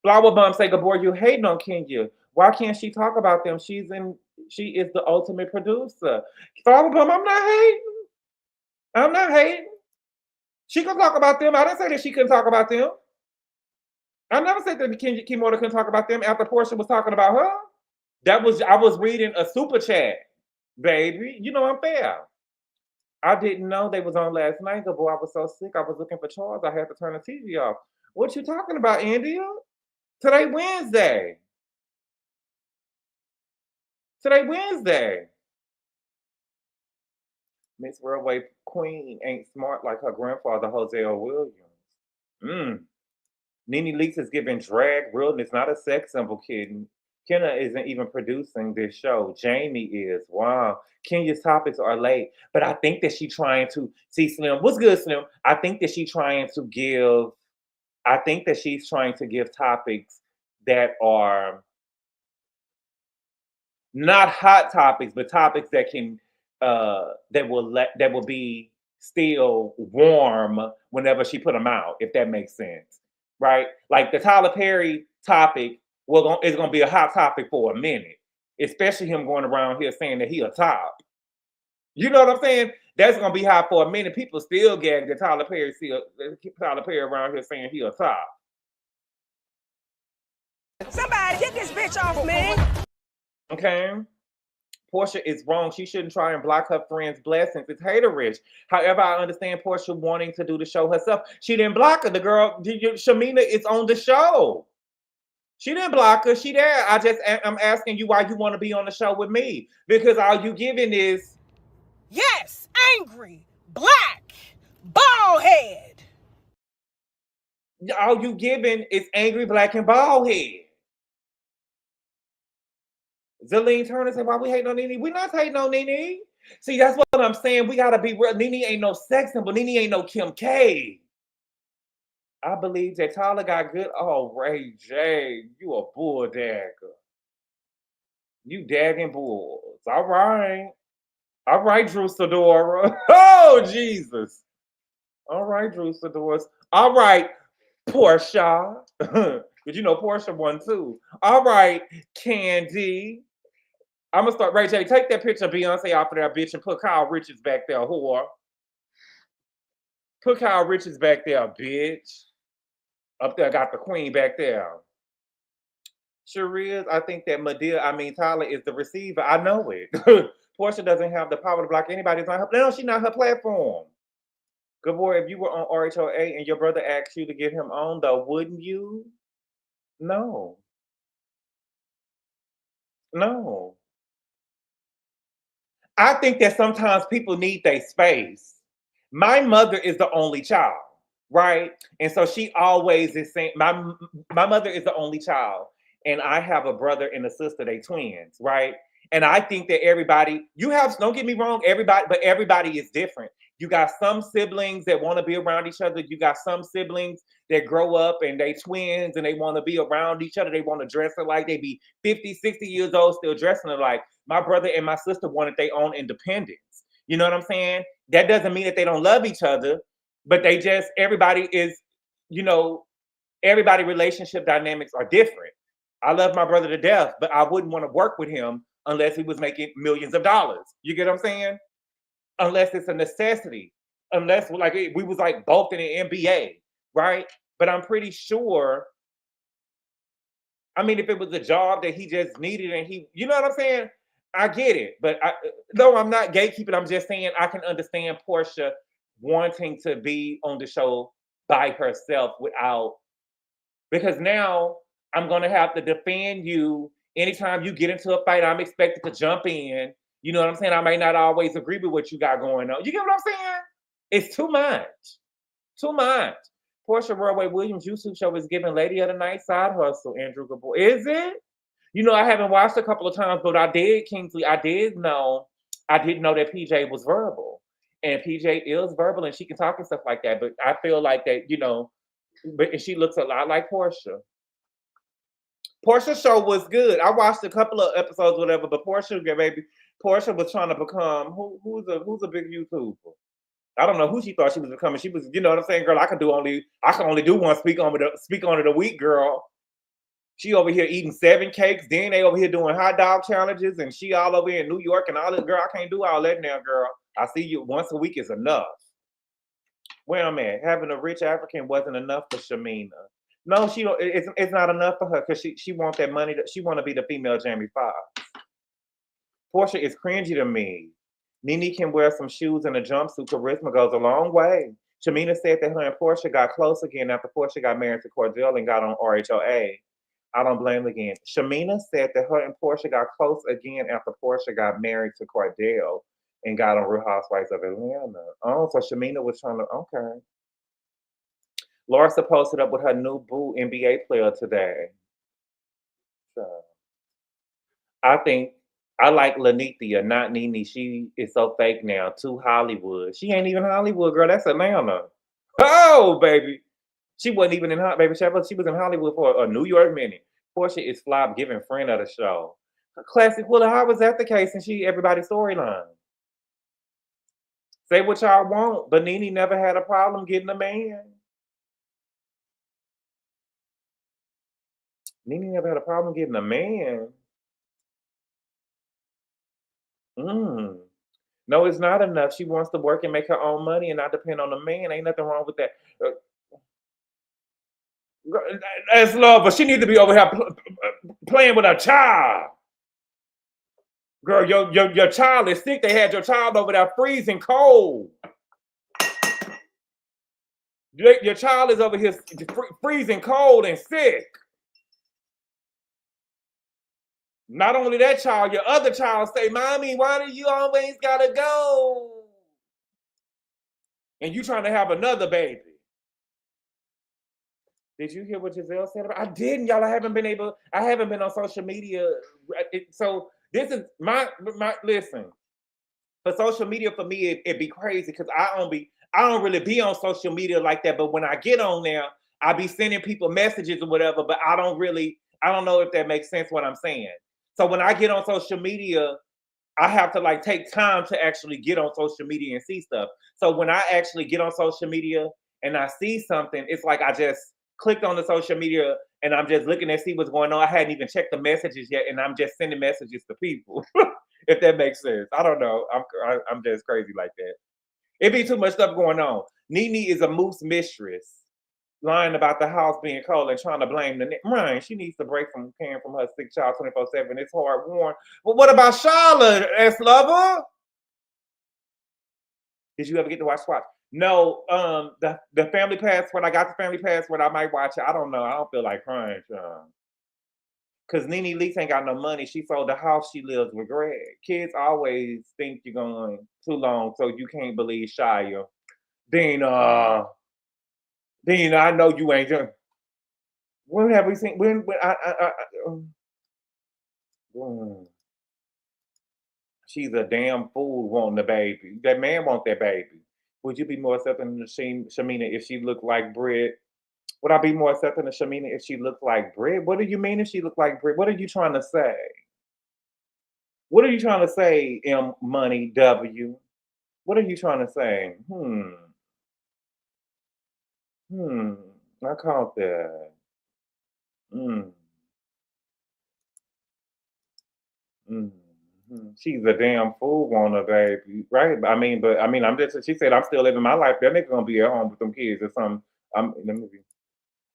Flower Bum say, Gabor, you hating on Kenya. Why can't she talk about them? She is the ultimate producer. Flower Bum, I'm not hating. She can talk about them. I didn't say that she couldn't talk about them. I never said that Kimora couldn't talk about them after Porsha was talking about her. I was reading a super chat, baby. You know I'm fair. I didn't know they was on last night, Gabor. I was so sick. I was looking for Charles. I had to turn the TV off. What you talking about, India? Today Wednesday. Miss Worldway Queen ain't smart like her grandfather, Hosea Williams. Nene Leakes is giving drag realness, not a sex symbol, kid. Kenna isn't even producing this show. Jamie is. Wow. Kenya's topics are late. But I think that she's trying to see Slim. What's good, Slim? I think that she's trying to give topics that are not hot topics, but topics that can that will be still warm whenever she put them out, if that makes sense, right? Like the Tyler Perry topic is going to be a hot topic for a minute, especially him going around here saying that he a top. You know what I'm saying? That's going to be hot for a minute. People still gag that Tyler Perry around here saying he a top. Somebody get this bitch off me. Okay. Porsha is wrong. She shouldn't try and block her friends' blessings. It's haterish. However, I understand Porsha wanting to do the show herself. She didn't block her. The girl, Shameana, is on the show. She didn't block her. She there. I'm asking you why you want to be on the show with me. Because all you giving is... Yes, angry, black, bald head. All you giving is angry, black, and bald head. Zalene Turner said, why we hating on Nene? We're not hating on Nene. See, that's what I'm saying. We got to be real. Nene ain't no sex symbol. Nene ain't no Kim K. I believe that Tyler got good. Oh, Ray J, you a bull dagger. You dagging bulls. All right. All right, Drew Sidora. Oh, Jesus. All right, Drew Sidora. All right, Porsha. Because you know Porsha won too. All right, Candy. I'm going to start. Ray J, take that picture of Beyonce off of that bitch and put Kyle Richards back there, whore. Put Kyle Richards back there, bitch. Up there, got the queen back there. Sure is. I think that Tyler is the receiver. I know it. Porsha doesn't have the power to block anybody. No, she's not her platform. Gabor, if you were on RHOA and your brother asked you to get him on, though, wouldn't you? No. No. I think that sometimes people need their space. My mother is the only child, right? And so she always is saying, my mother is the only child. And I have a brother and a sister, they twins, right? And I think that everybody, don't get me wrong, everybody is different. You got some siblings that want to be around each other. You got some siblings that grow up and they twins and they want to be around each other. They want to dress alike. They be 50, 60 years old, still dressing alike. My brother and my sister wanted their own independence. You know what I'm saying? That doesn't mean that they don't love each other, but everybody is, everybody relationship dynamics are different. I love my brother to death, but I wouldn't want to work with him unless he was making millions of dollars. You get what I'm saying? Unless it's a necessity. Unless we was like both in the NBA, right? But I'm pretty sure, if it was a job that he just needed and you know what I'm saying? I get it. But no, I'm not gatekeeping. I'm just saying I can understand Porsha wanting to be on the show by herself because now I'm going to have to defend you. Anytime you get into a fight, I'm expected to jump in. You know what I'm saying? I may not always agree with what you got going on. You get what I'm saying? It's too much. Too much. Porsha Roy Williams' YouTube show is giving Lady of the Night side hustle, Andrew Gabor. Is it? I haven't watched a couple of times, but I did, Kingsley. I didn't know that PJ was verbal. And PJ is verbal and she can talk and stuff like that. But I feel like that, but she looks a lot like Porsha. Porsha's show was good. I watched a couple of episodes, whatever, but Porsha was trying to become who's a big YouTuber. I don't know who she thought she was becoming. She was, you know what I'm saying, girl. I can only do one speak on it a week, girl. She over here eating 7 cakes. Then they over here doing hot dog challenges, and she all over here in New York and all this. Girl, I can't do all that now, girl. I see you once a week is enough. Where I'm at, having a rich African wasn't enough for Shameana. No, she don't. It's not enough for her because she want that money. She want to be the female Jamie Foxx. Porsha is cringy to me. Nene can wear some shoes and a jumpsuit. Charisma goes a long way. Shameana said that her and Porsha got close again after Porsha got married to Cordell and got on RHOA. I don't blame again. Shameana said that her and Porsha got close again after Porsha got married to Cordell and got on Real Housewives of Atlanta. Oh, so Shameana was trying to, okay. Larsa posted up with her new boo NBA player today. So I like Lanithia, not Nene. She is so fake now. Too Hollywood. She ain't even Hollywood, girl. That's Atlanta. Oh, baby. She wasn't even in Hollywood, baby. She was in Hollywood for a New York minute. Porsha is flop giving friend of the show. Classic. Well, how was that the case? And everybody's storyline. Say what y'all want, but Nene never had a problem getting a man. Nene never had a problem getting a man. No, it's not enough. She wants to work and make her own money and not depend on a man. Ain't nothing wrong with that. That's love, but she needs to be over here playing with a child. Girl, your child is sick. They had your child over there freezing cold. Your child is over here freezing cold and sick. Not only that child, your other child say, "Mommy, why do you always gotta go?" And you trying to have another baby. Did you hear what Giselle said about? I didn't, y'all. I haven't been on social media. So this is my listen. For social media, for me, it'd be crazy because I don't really be on social media like that. But when I get on there, I be sending people messages or whatever. But I don't know if that makes sense what I'm saying. So when I get on social media, I have to like take time to actually get on social media and see stuff. So when I actually get on social media and I see something, it's like I just clicked on the social media and I'm just looking to see what's going on. I hadn't even checked the messages yet, and I'm just sending messages to people. If that makes sense. I don't know. I'm just crazy like that. It be too much stuff going on. Nene is a moose mistress, lying about the house being cold and trying to blame the Ryan. She needs to break from caring from her sick child 24/7. It's hard worn. But what about Charlotte, S lover? Did you ever get to watch SWAT? No. The family password. I got the family password. I might watch it. I don't know. I don't feel like crying, Sean. Because Nene Leakes ain't got no money. She sold the house she lives with Greg. Kids always think you're going too long, so you can't believe Shia. Dina, I know you ain't done. When have we seen? She's a damn fool wanting the baby. That man want that baby. Would you be more accepting of Shameana if she looked like Brit? Would I be more accepting of Shameana if she looked like Brit? What do you mean if she looked like Brit? What are you trying to say? What are you trying to say, M Money W? What are you trying to say? I caught that. She's a damn fool on her baby, right? I'm just. She said, "I'm still living my life. That nigga gonna be at home with them kids or something." Let me be.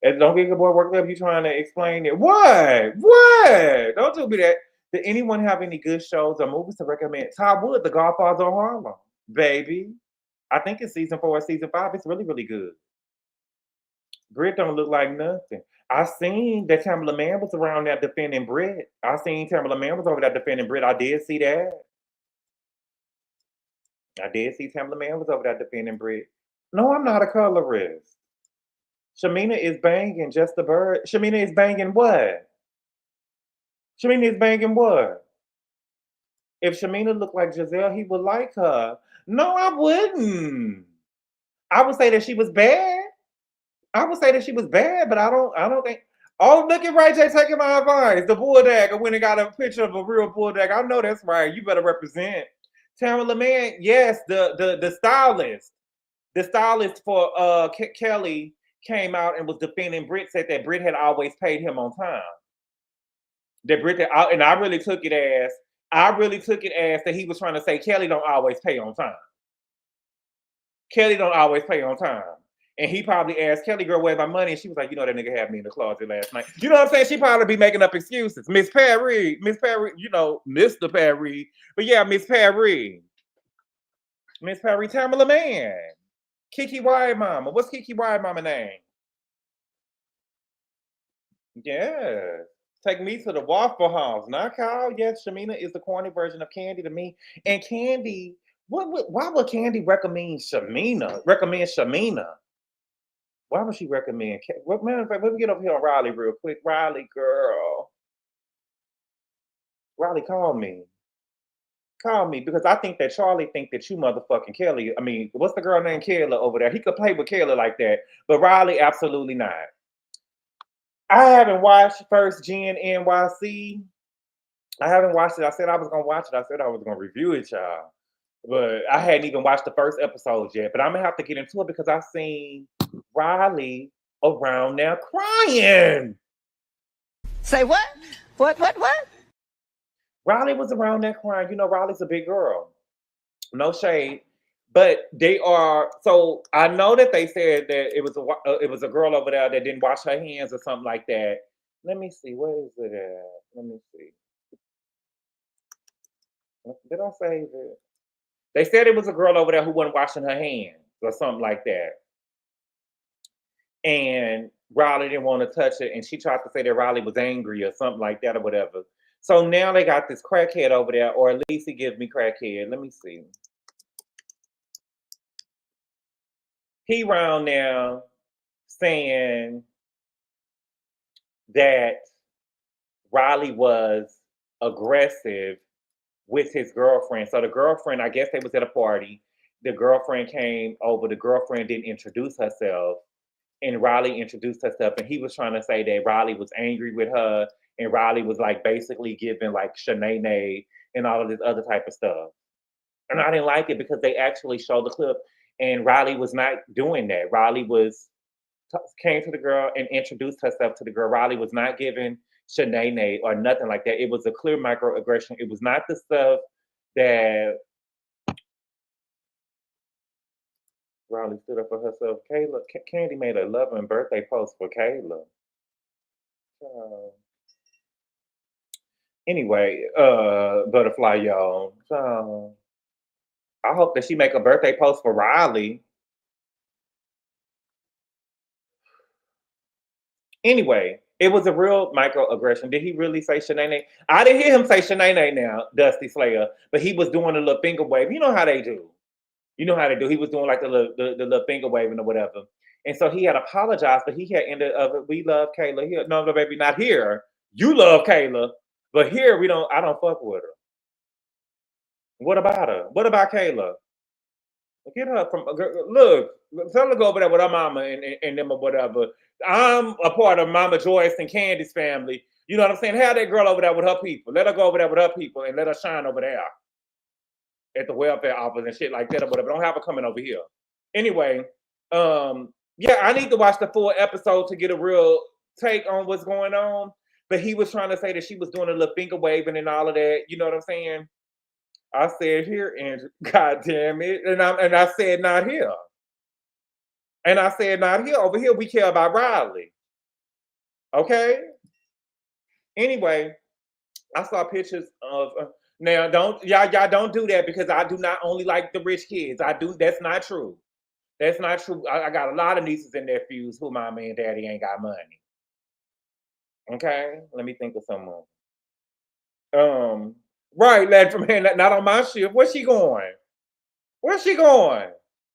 And don't get your boy worked up. You trying to explain it? What? What? Don't do me that. Did anyone have any good shows or movies to recommend? Todd Wood, The Godfather of Harlem, baby. I think it's season 4 or season 5. It's really, really good. Brit don't look like nothing. I seen that Tamala Man was around there defending Brit. I seen Tamala Man was over there defending Brit. I did see that. I did see Tamala Man was over there defending Brit. No, I'm not a colorist. Shameana is banging just the bird. Shameana is banging what? Shameana is banging what? If Shameana looked like Giselle, he would like her. No, I wouldn't. I would say that she was bad. I would say that she was bad, but I don't think. Oh, look at Ray J taking my advice. The bulldog. I went and got a picture of a real bulldog. I know that's right. You better represent. Tamala Man, yes, the stylist. The stylist for Kelly came out and was defending Brit, said that Brit had always paid him on time. That Brit and I really took it as that he was trying to say Kelly don't always pay on time. Kelly don't always pay on time. And he probably asked Kelly, "Girl, where's my money?" And she was like, "You know that nigga had me in the closet last night." You know what I'm saying? She probably be making up excuses. Miss Perry, you know, Mr. Perry. But yeah, Miss Perry, Tamala Man. Kiki Wide Mama. What's Kiki Wide Mama name? Yeah. Take me to the Waffle House. Not Kyle. Yes, Shameana is the corny version of Candy to me. And Candy, why would Candy recommend Shameana? Why would she recommend? Matter of fact, let me get over here on Riley real quick. Riley, girl. Riley, call me. Call me, because I think that Charlie think that you motherfucking Kelly. I mean, what's the girl named Kayla over there? He could play with Kayla like that, but Riley, absolutely not. I haven't watched First Gen NYC. I haven't watched it. I said I was gonna watch it. I said I was gonna review it, y'all. But I hadn't even watched the first episode yet. But I'm gonna have to get into it because I seen Riley around there crying. Say what? What? Riley was around there crying. You know, Riley's a big girl. No shade. But they are, so I know that they said that it was a girl over there that didn't wash her hands or something like that. Let me see, where is it at? Let me see. Did I say that? They said it was a girl over there who wasn't washing her hands or something like that. And Riley didn't want to touch it, and she tried to say that Riley was angry or something like that or whatever. So now they got this crackhead over there, or at least he gives me crackhead. Let me see. He round now saying that Riley was aggressive with his girlfriend. So the girlfriend, I guess they was at a party. The girlfriend came over. The girlfriend didn't introduce herself. And Riley introduced herself. And he was trying to say that Riley was angry with her. And Riley was like basically giving like Shameana and all of this other type of stuff. And I didn't like it because they actually showed the clip. And Riley was not doing that. Riley came to the girl and introduced herself to the girl. Riley was not giving Shameana or nothing like that. It was a clear microaggression. It was not the stuff that Riley stood up for herself. Kayla, Candy made a love and birthday post for Kayla. Anyway, butterfly, y'all. So I hope that she make a birthday post for Riley. Anyway, it was a real microaggression. Did he really say Shameana? I didn't hear him say Shameana now, Dusty Slayer, but he was doing a little finger wave. You know how they do. You know how they do. He was doing like the little finger waving or whatever. And so he had apologized, but he had ended up, we love Kayla here. No, baby, not here. You love Kayla, but here I don't fuck with her. What about her? What about Kayla? Get her from, look, tell her to go over there with her mama and them or whatever. I'm a part of Mama Joyce and Candy's family. You know what I'm saying? Have that girl over there with her people. Let her go over there with her people and let her shine over there at the welfare office and shit like that or whatever. Don't have her coming over here. Anyway, yeah, I need to watch the full episode to get a real take on what's going on. But he was trying to say that she was doing a little finger waving and all of that. You know what I'm saying? I said here, Andrew, God damn it. And I said not here. And I said not here. Over here, we care about Riley. Okay? Anyway, I saw pictures of now y'all don't do that because I do not only like the rich kids. That's not true. That's not true. I got a lot of nieces and nephews who mama and daddy ain't got money. Okay? Let me think of someone. Right, lad from here, not on my shift. Where's she going? Where's she going?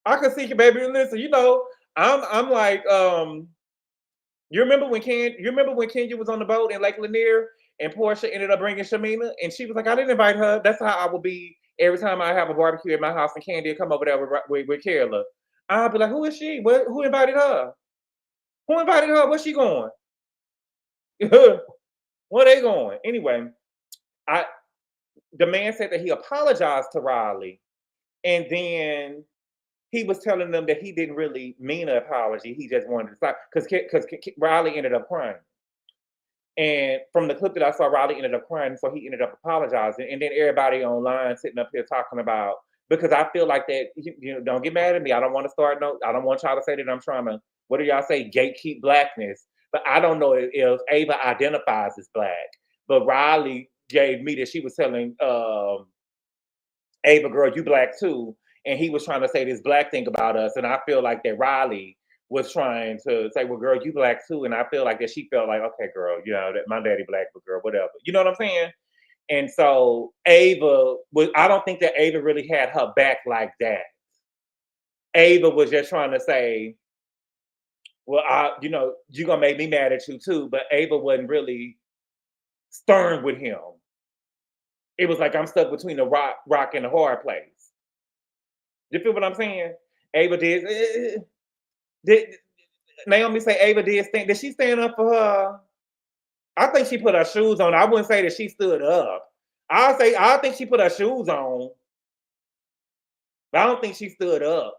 I can see you, baby. Listen, you know, I'm like, you remember when Kenya was on the boat in Lake Lanier and Porsha ended up bringing Shameana and she was like, I didn't invite her. That's how I will be every time I have a barbecue at my house and Candy will come over there with Kayla. I'll be like, who is she? Who invited her? Who invited her? Where's she going? Where they going? Anyway, the man said that he apologized to Riley, and then he was telling them that he didn't really mean an apology. He just wanted to stop because Riley ended up crying. And from the clip that I saw, Riley ended up crying, so he ended up apologizing. And then everybody online sitting up here talking about, because I feel like that, you know, don't get mad at me. I don't want to start I don't want y'all to say that I'm trying to, what do y'all say, gatekeep blackness. But I don't know if Ava identifies as black. But Riley gave me that she was telling Ava, girl, you black too. And he was trying to say this black thing about us. And I feel like that Riley was trying to say, well, girl, you black too. And I feel like that she felt like, okay, girl, you know, that my daddy black, but girl, whatever. You know what I'm saying? And so Ava I don't think that Ava really had her back like that. Ava was just trying to say, well, you know, you're going to make me mad at you too. But Ava wasn't really stern with him. It was like I'm stuck between a rock and a hard place. You feel what I'm saying? Ava did Naomi say Ava did stand? Did she stand up for her? I think she put her shoes on. I wouldn't say that she stood up. I think she put her shoes on. I don't think she stood up.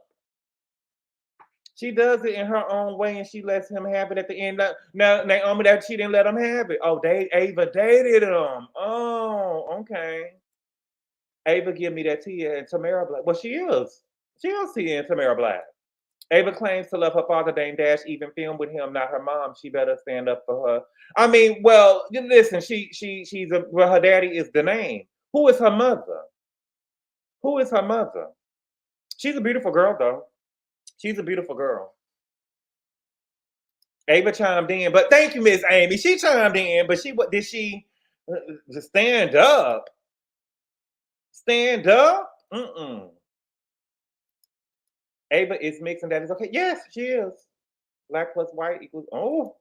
She does it in her own way, and she lets him have it at the end. Now, Naomi, that she didn't let him have it. Oh, Ava dated him. Oh, okay. Ava give me that Tia and Tamara Black. Well, she is. She is Tia and Tamara Black. Ava claims to love her father, Dame Dash, even filmed with him, not her mom. She better stand up for her. I mean, well, listen, well, her daddy is the name. Who is her mother? Who is her mother? She's a beautiful girl, though. She's a beautiful girl. Ava chimed in, but thank you, Miss Amy. She chimed in, but what did she just stand up? Stand up? Ava is mixed and that is okay. Yes, she is. Black plus white equals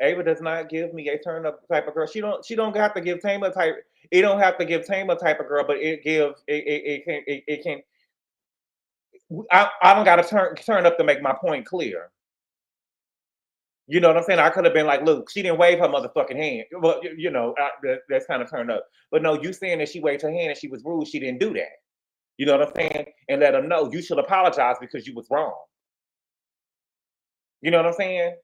Ava does not give me a turn up type of girl. She don't have to give Tama type. It don't have to give Tama type of girl, but it gives it can. I don't got to turn up to make my point clear. You know what I'm saying? I could have been like, look, she didn't wave her motherfucking hand. Well, you know, that's kind of turned up. But no, you saying that she waved her hand and she was rude. She didn't do that. You know what I'm saying? And let them know you should apologize because you was wrong. You know what I'm saying?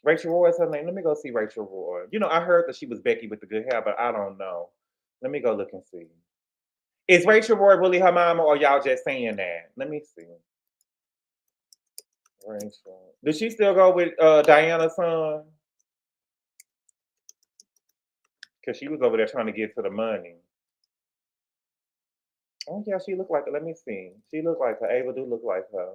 Rachel Roy is her name. Let me go see Rachel Roy. You know, I heard that she was Becky with the good hair, but I don't know. Let me go look and see. Is Rachel Roy really her mama, or y'all just saying that? Let me see. Rachel. Does she still go with Diana's son? Because she was over there trying to get to the money. Oh, yeah, she looked like her. Let me see. She looked like her. Ava do look like her.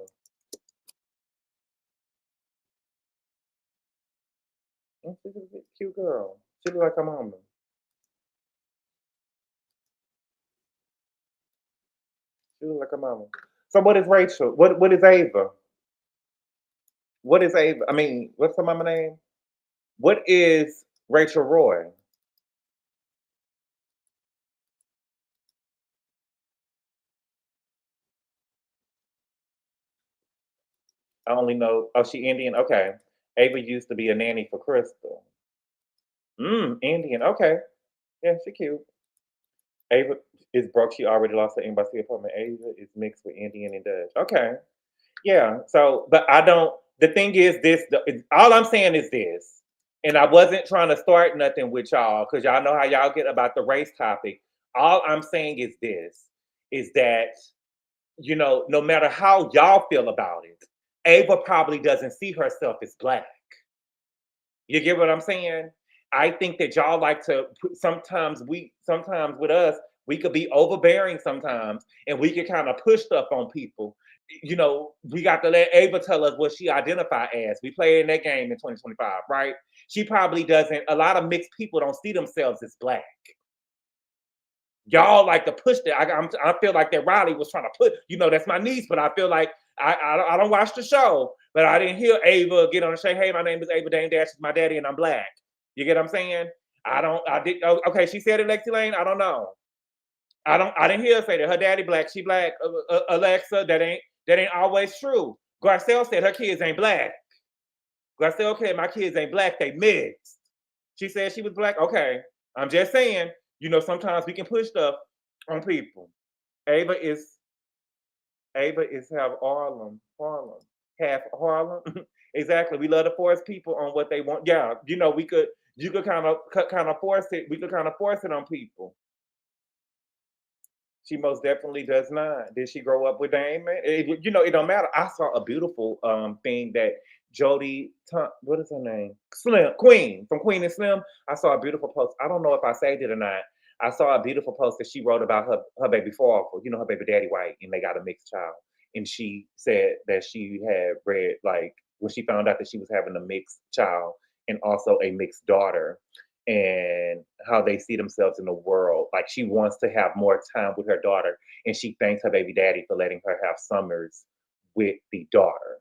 Oh, she's a cute girl. She look like her mama. She look like her mama. So what is Rachel? What is Ava? What is Ava? I mean, what's her mama name? What is Rachel Roy? I only know, oh, she Indian. Okay. Ava used to be a nanny for Crystal. Indian. Okay. Yeah, she cute. Ava is broke. She already lost her embassy apartment. Ava is mixed with Indian and Dutch. Okay. Yeah. So, but I don't, the thing is this, all I'm saying is this, and I wasn't trying to start nothing with y'all because y'all know how y'all get about the race topic. All I'm saying is this, is that, you know, no matter how y'all feel about it, Ava probably doesn't see herself as Black. You get what I'm saying? I think that y'all like to sometimes with us, we could be overbearing sometimes, and we could kind of push stuff on people. You know, we got to let Ava tell us what she identify as. We played in that game in 2025, right? She probably doesn't. A lot of mixed people don't see themselves as Black. Y'all like to push that. I feel like that Riley was trying to put, you know, that's my niece, but I feel like I don't watch the show, but I didn't hear Ava get on and say, hey, my name is Ava Dane Dash, is my daddy, and I'm Black. You get what I'm saying? Okay, she said it, Lexi Lane. I don't know. I didn't hear her say that. Her daddy Black, she Black. Alexa, that ain't always true. Garcelle said her kids ain't Black. Garcelle said my kids ain't Black, they mixed. She said she was Black. Okay. I'm just saying, you know, sometimes we can push stuff on people. Ava is half Harlem. Half Harlem. Exactly. We love to force people on what they want. Yeah, you know, you could kind of force it. We could kind of force it on people. She most definitely does not. Did she grow up with Damon? You know, it don't matter. I saw a beautiful thing that Jody, what is her name? Slim, Queen, from Queen and Slim. I saw a beautiful post. I don't know if I saved it or not. I saw a beautiful post that she wrote about her baby father, you know, her baby daddy white, and they got a mixed child. And she said that she had read, like, when she found out that she was having a mixed child and also a mixed daughter, and how they see themselves in the world. Like, she wants to have more time with her daughter, and she thanks her baby daddy for letting her have summers with the daughter.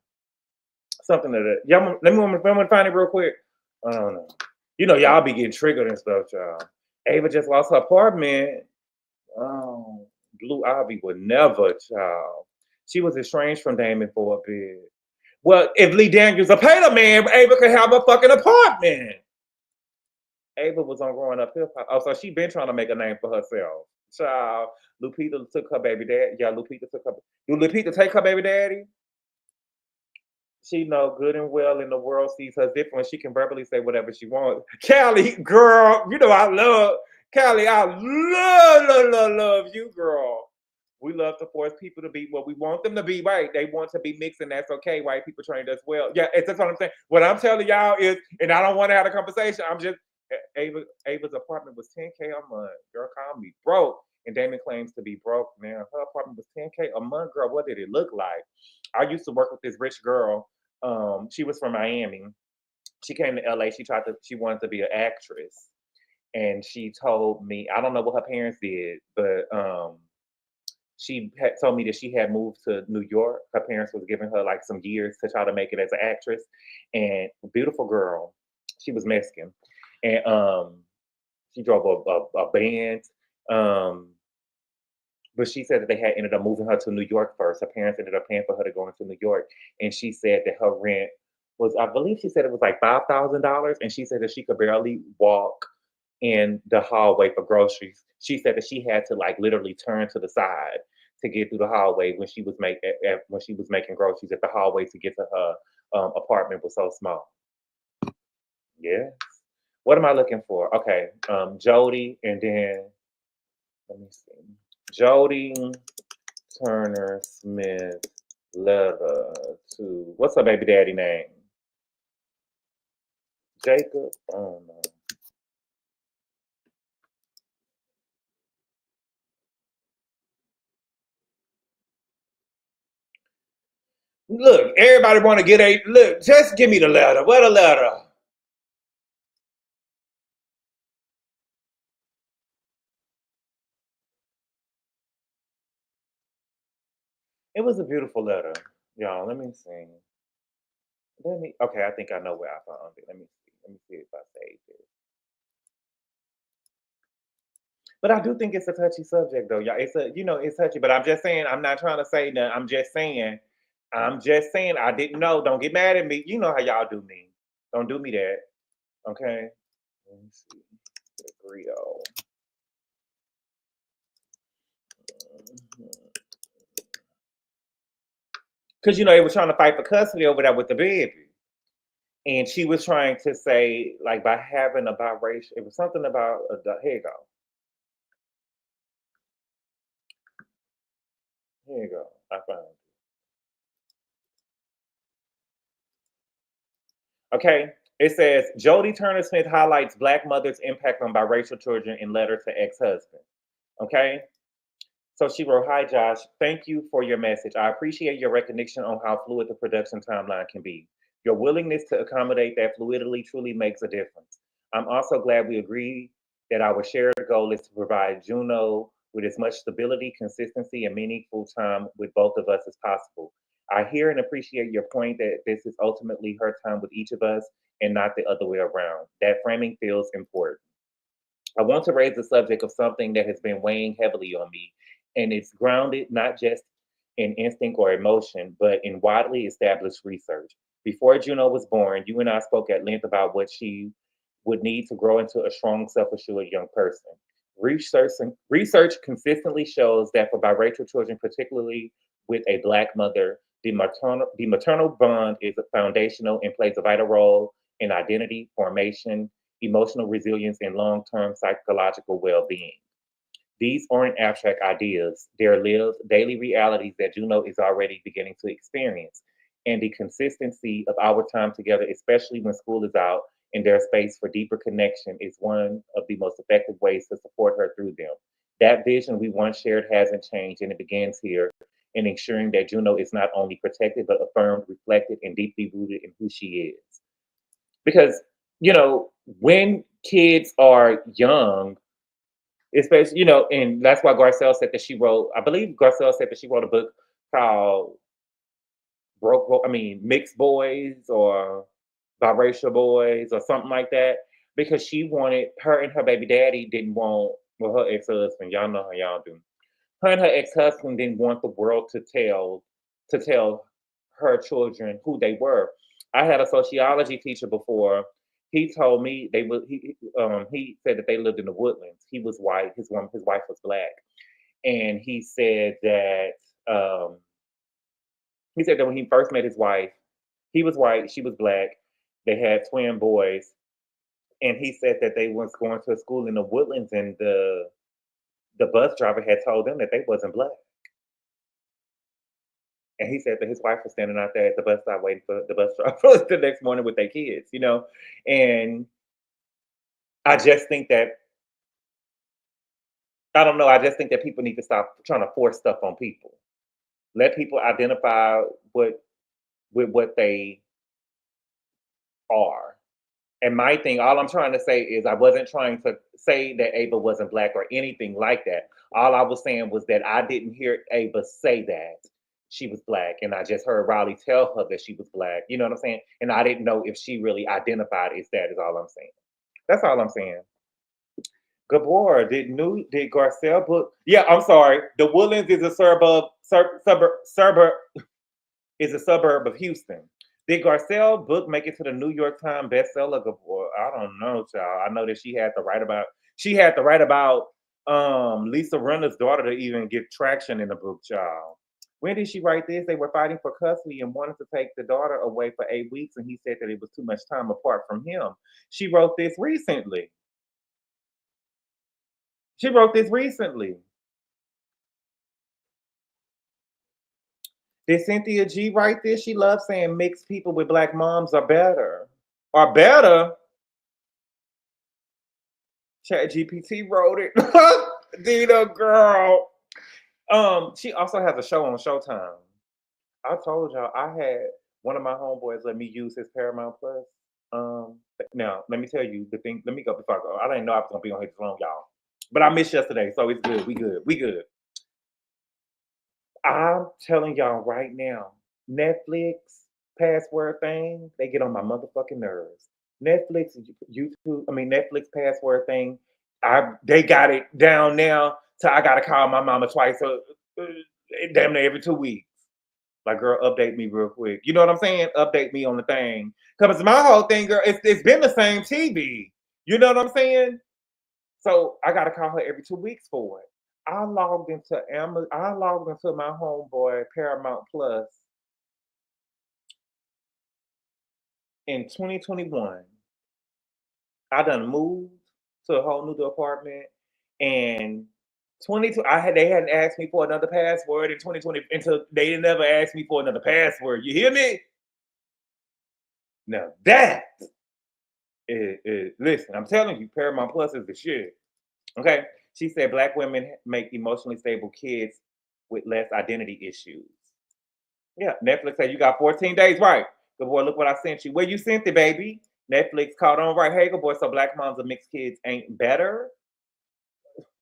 Something like that. Y'all, let me find it real quick. I don't know. You know, y'all be getting triggered and stuff, y'all. Ava just lost her apartment. Oh, Blue Ivy would never, child. She was estranged from Damon for a bit. Well, if Lee Daniels a paid a man, Ava could have a fucking apartment. Ava was on Growing Up Hip Hop. Oh, so she been trying to make a name for herself. Child, Lupita took her baby daddy. Yeah, Lupita took her. Do Lupita take her baby daddy? She know good and well in the world sees her different. She can verbally say whatever she wants. Callie, girl, you know I love Callie. I love you, girl. We love to force people to be what we want them to be, right? They want to be mixed, and that's okay. White people trained us well. Yeah, that's what I'm saying. What I'm telling y'all is, and I don't want to have a conversation. I'm just Ava's apartment was $10K a month. Girl, call me broke. And Damon claims to be broke now. Her apartment was $10K a month, girl. What did it look like? I used to work with this rich girl. She was from Miami. She came to LA. She wanted to be an actress. And she told me, I don't know what her parents did, but she had told me that she had moved to New York. Her parents was giving her like some years to try to make it as an actress. And beautiful girl. She was Mexican. And she drove a band. But she said that they had ended up moving her to New York first. Her parents ended up paying for her to go into New York. And she said that her rent was, I believe she said it was like $5,000. And she said that she could barely walk in the hallway for groceries. She said that she had to like literally turn to the side to get through the hallway when she was making groceries at the hallway to get to her apartment was so small. Yeah. What am I looking for? Okay. Jody, and then let me see. Jody Turner Smith letter to, what's her baby daddy name? Jacob? I don't know. Look, everybody want to get look, just give me the letter. What a letter? It was a beautiful letter, y'all. Let me see. Okay, I think I know where I found it. Let me see. Let me see if I saved it. But I do think it's a touchy subject, though, y'all. It's touchy. But I'm just saying, I'm not trying to say that. I'm just saying, I didn't know. Don't get mad at me. You know how y'all do me. Don't do me that. Okay. Let me see. Rio. Because they were trying to fight for custody over there with the baby. And she was trying to say, like, by having a biracial, it was something about, here you go. Here you go. I found it. Okay. It says, Jody Turner Smith highlights Black mother's impact on biracial children in letter to ex-husband. Okay. So she wrote, hi, Josh. Thank you for your message. I appreciate your recognition on how fluid the production timeline can be. Your willingness to accommodate that fluidity truly makes a difference. I'm also glad we agree that our shared goal is to provide Juno with as much stability, consistency, and meaningful time with both of us as possible. I hear and appreciate your point that this is ultimately her time with each of us and not the other way around. That framing feels important. I want to raise the subject of something that has been weighing heavily on me, and it's grounded not just in instinct or emotion, but in widely established research. Before Juno was born, you and I spoke at length about what she would need to grow into a strong, self-assured young person. Research consistently shows that for biracial children, particularly with a Black mother, the maternal bond is foundational and plays a vital role in identity formation, emotional resilience, and long-term psychological well-being. These aren't abstract ideas. They're lived daily realities that Juno is already beginning to experience. And the consistency of our time together, especially when school is out and there's space for deeper connection, is one of the most effective ways to support her through them. That vision we once shared hasn't changed, and it begins here in ensuring that Juno is not only protected, but affirmed, reflected, and deeply rooted in who she is. Because, when kids are young, especially, and that's why Garcelle said that she wrote, I believe Garcelle said that she wrote a book called Mixed Boys or Biracial Boys or something like that, because she wanted, her and her baby daddy didn't want, well, her ex-husband, y'all know how y'all do. Her and her ex-husband didn't want the world to tell her children who they were. I had a sociology teacher before. he told me they would. He said that they lived in the Woodlands. He was white. His wife was black, and he said that when he first met his wife, he was white, she was black. They had twin boys, and he said that they was going to a school in the Woodlands, and the bus driver had told them that they wasn't black. And he said that his wife was standing out there at the bus stop waiting for the bus driver the next morning with their kids, you know. And I just think that I don't know. I just think that people need to stop trying to force stuff on people. Let people identify with what they are. And my thing, all I'm trying to say is I wasn't trying to say that Ava wasn't black or anything like that. All I was saying was that I didn't hear Ava say that she was black, and I just heard Riley tell her that she was black. You know what I'm saying? And I didn't know if she really identified as that. Is all I'm saying. That's all I'm saying. Gabor, did Garcelle book? Yeah, I'm sorry. The Woodlands is a suburb of Houston. Did Garcelle book make it to the New York Times bestseller, Gabor? I don't know, child. I know that she had to write about Lisa Rinna's daughter to even get traction in the book, child. When did she write this? They were fighting for custody and wanted to take the daughter away for 8 weeks, and he said that it was too much time apart from him. She wrote this recently. Did Cynthia G write this? She loves saying mixed people with black moms are better. ChatGPT wrote it. Dina, girl. She also has a show on Showtime. I told y'all I had one of my homeboys let me use his Paramount Plus. Now let me tell you the thing. Let me go before I go. I didn't know I was gonna be on here this long, y'all. But I missed yesterday, so it's good. We good. I'm telling y'all right now, Netflix password thing, they get on my motherfucking nerves. Netflix password thing, they got it down now. So I gotta call my mama twice, damn near every 2 weeks. Like, girl, update me real quick. You know what I'm saying? Update me on the thing. Because my whole thing, girl, it's been the same TV. You know what I'm saying? So I gotta call her every 2 weeks for it. I logged into my homeboy Paramount Plus in 2021. I done moved to a whole new apartment, and they hadn't asked me for another password in 2020 until they didn't ever ask me for another password. You hear me? Now that listen, I'm telling you, Paramount Plus is the shit. Okay. She said black women make emotionally stable kids with less identity issues. Yeah, Netflix said you got 14 days, right? Good boy, look what I sent you. Where you sent it, baby? Netflix caught on, right? Hey, good boy, so black moms of mixed kids ain't better?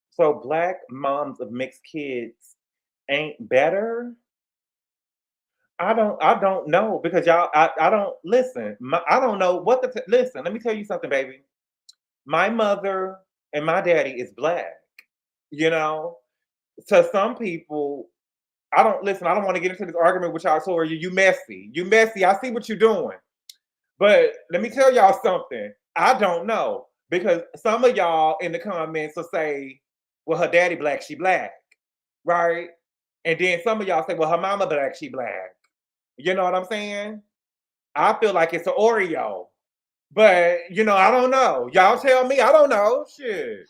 So black moms of mixed kids ain't better? I don't know, because y'all, I don't listen. I don't know what listen, let me tell you something, baby. My mother and my daddy is black. You know, to some people, I don't want to get into this argument with y'all. So you messy. I see what you're doing. But let me tell y'all something. I don't know, because some of y'all in the comments will say, well, her daddy black, she black. Right? And then some of y'all say, well, her mama black, she black. You know what I'm saying? I feel like it's an Oreo. But, I don't know. Y'all tell me. I don't know. Shit.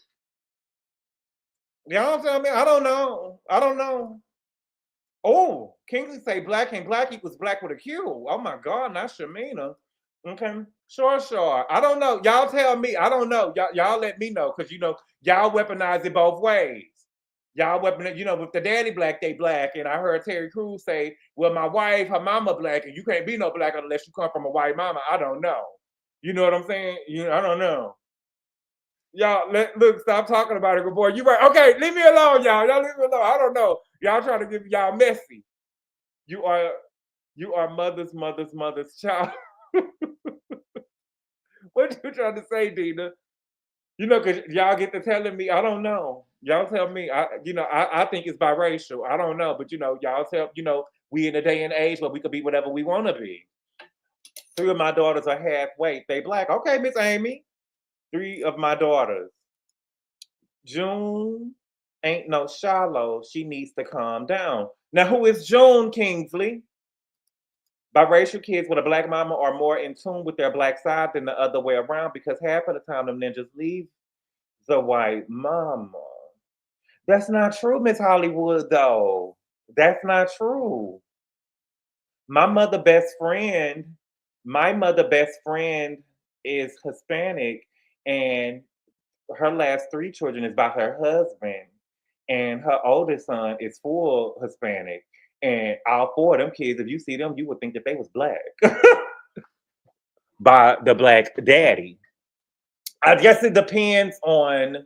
Y'all tell me. I don't know. Oh, Kingsley say black and black equals black with a Q. Oh my God, not Shameana. Okay, sure. I don't know. Y'all tell me. I don't know. Y'all let me know, because y'all weaponize it both ways. Y'all weaponize, with the daddy black, they black. And I heard Terry Crews say, well, my wife, her mama black, and you can't be no black unless you come from a white mama. I don't know. You know what I'm saying? I don't know. Y'all, look, stop talking about it, good boy. You right. Okay, leave me alone, y'all. Y'all leave me alone. I don't know. Y'all trying to give y'all messy. You are mother's child. What you trying to say, Dina? Because y'all get to telling me, I don't know. Y'all tell me, I think it's biracial. I don't know, but y'all tell, we in a day and age where we could be whatever we want to be. 3 of my daughters are halfway. They black. Okay, Miss Amy. 3 of my daughters. June ain't no shallow. She needs to calm down. Now, who is June Kingsley? Biracial kids with a black mama are more in tune with their black side than the other way around because half of the time them ninjas leave the white mama. That's not true, Miss Hollywood, though. That's not true. My mother best friend is Hispanic, and her last 3 children is by her husband, and her oldest son is full Hispanic. And all 4 of them kids, if you see them, you would think that they was black by the black daddy. I guess it depends on.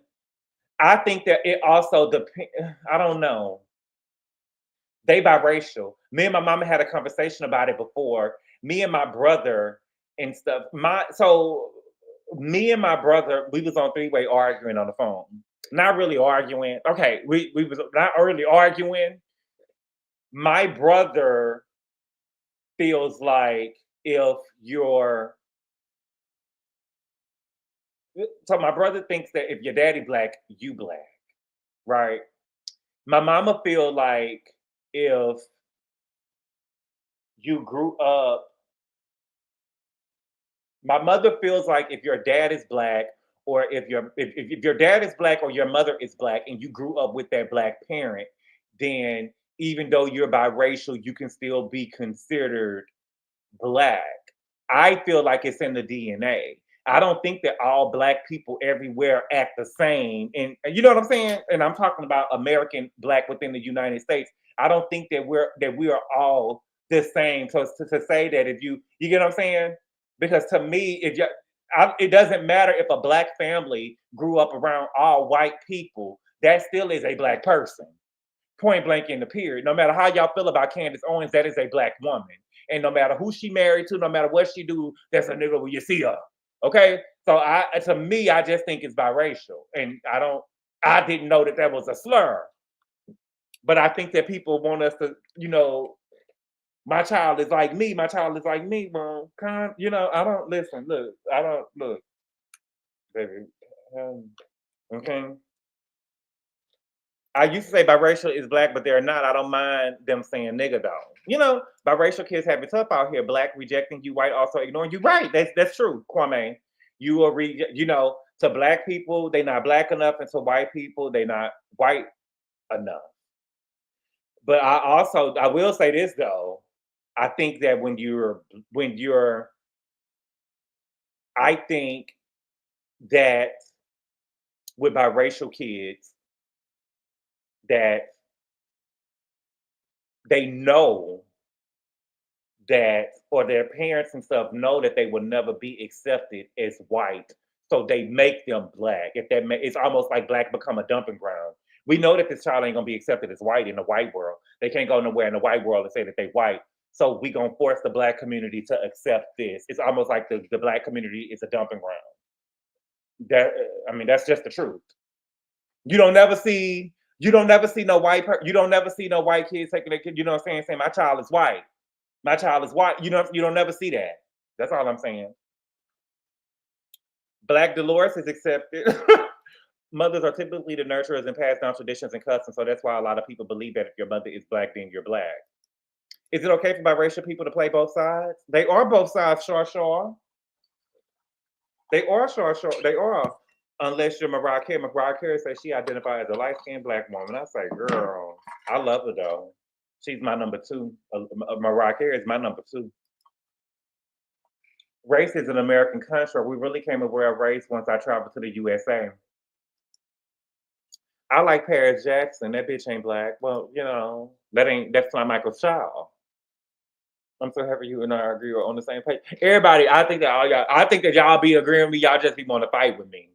I think that it also depends. I don't know. They biracial. Me and my mama had a conversation about it before. Me and my brother and stuff. Me and my brother, we was on 3-way arguing on the phone. Not really arguing. Okay, we was not really arguing. My brother feels like if you're so my brother thinks that if your daddy black, you black, right? My mama feel like if you grew up, my mother feels like if your dad is black, or if your dad is black or your mother is black, and you grew up with that black parent, then even though you're biracial, you can still be considered black. I feel like it's in the DNA. I don't think that all black people everywhere act the same. And you know what I'm saying? And I'm talking about American black within the United States. I don't think that we are all the same. So to say that if you get what I'm saying? Because to me, it doesn't matter if a black family grew up around all white people, that still is a black person. Point blank in the period. No matter how y'all feel about Candace Owens, that is a black woman. And no matter who she married to, no matter what she do, that's a nigga when you see her. Okay? So to me, I just think it's biracial. And I didn't know that was a slur. But I think that people want us to, my child is like me. My child is like me, bro. I don't listen. Look, baby. Okay. I used to say biracial is black, but they're not. I don't mind them saying nigga though. Biracial kids have it tough out here. Black rejecting you, white also ignoring you. Right. That's true, Kwame. You are to black people, they not black enough, and to white people, they not white enough. But I will say this though. I think that I think that with biracial kids, that they know that, or their parents and stuff know that they will never be accepted as white, so they make them black. It's almost like black become a dumping ground. We know that this child ain't gonna be accepted as white in the white world. They can't go nowhere in the white world and say that they white. So we gonna force the black community to accept this. It's almost like the black community is a dumping ground. That's just the truth. You don't never see no white kids taking their kid, saying my child is white. My child is white. You don't never see that. That's all I'm saying. Black Dolores is accepted. Mothers are typically the nurturers and pass down traditions and customs, so that's why a lot of people believe that if your mother is black, then you're black. Is it okay for biracial people to play both sides? They are both sides, Shaw. They are, Shaw. They are. Unless you're Mariah Carey. Mariah Carey says she identifies as a light-skinned black woman. I say, girl, I love her though. She's my number 2. Mariah Carey is my number 2. Race is an American construct. We really came aware of race once I traveled to the USA. I like Paris Jackson. That bitch ain't black. Well, that's not Michael's child. I'm so happy you and I agree on the same page. Everybody, I think that y'all be agreeing with me. Y'all just be want to fight with me.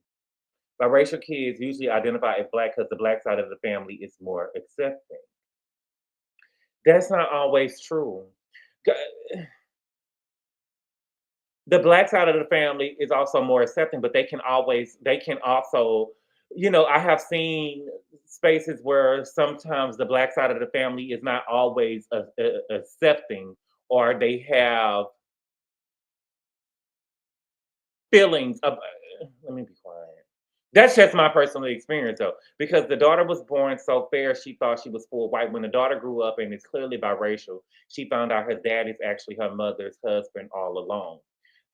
Biracial kids usually identify as black because the black side of the family is more accepting. That's not always true. The black side of the family is also more accepting, but they can also, I have seen spaces where sometimes the black side of the family is not always accepting, or they have feelings of. Let me be quiet. That's just my personal experience, though, because the daughter was born so fair, she thought she was full white. When the daughter grew up and is clearly biracial, she found out her dad is actually her mother's husband all along.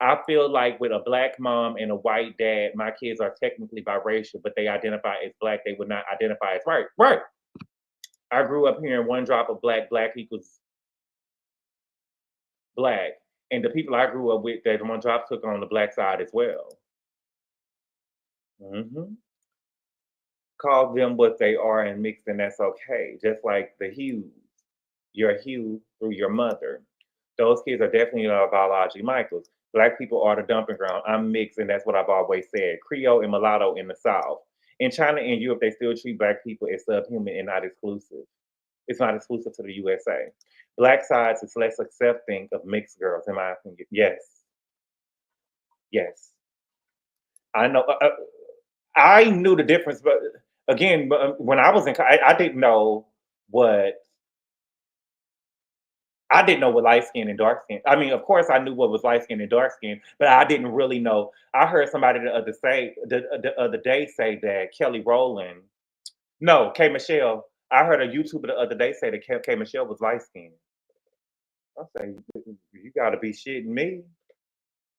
I feel like with a black mom and a white dad, my kids are technically biracial, but they identify as black. They would not identify as white. Right. I grew up hearing one drop of black, black equals black. And the people I grew up with, that one drop took on the black side as well. Call them what they are and mix, and that's okay. Just like the hues, your hue through your mother. Those kids are definitely not biology Michaels. Black people are the dumping ground. I'm mixed, and that's what I've always said. Creole and mulatto in the South. In China and Europe, they still treat black people as subhuman and not exclusive. It's not exclusive to the USA. Black sides is less accepting of mixed girls, in my opinion. Yes. Yes. I know. I knew the difference, but again, when I was in, I didn't know what. I didn't know what light skin and dark skin. I mean, of course, I knew what was light skin and dark skin, but I didn't really know. I heard somebody the other day say that Kelly Rowland, no, K Michelle. I heard a YouTuber the other day say that K Michelle was light skinned. I say, you got to be shitting me.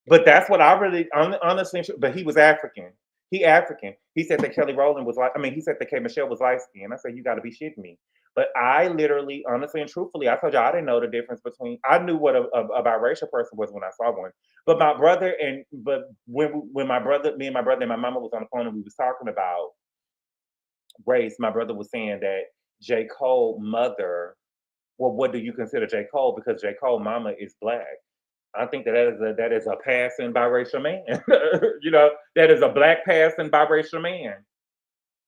But that's what I really honestly. But he was African. He African. He said that Kelly Rowland was like. I mean, he said that K Michelle was light skinned. I said, you got to be shitting me. But I literally, honestly and truthfully, I told you I didn't know the difference between. I knew what a biracial person was when I saw one. But my brother when my brother, me and my brother and my mama was on the phone and we was talking about race, my brother was saying that J. Cole mother. Well, what do you consider J. Cole? Because J. Cole mama is black. I think that is a passing biracial man. You know, that is a black passing biracial man.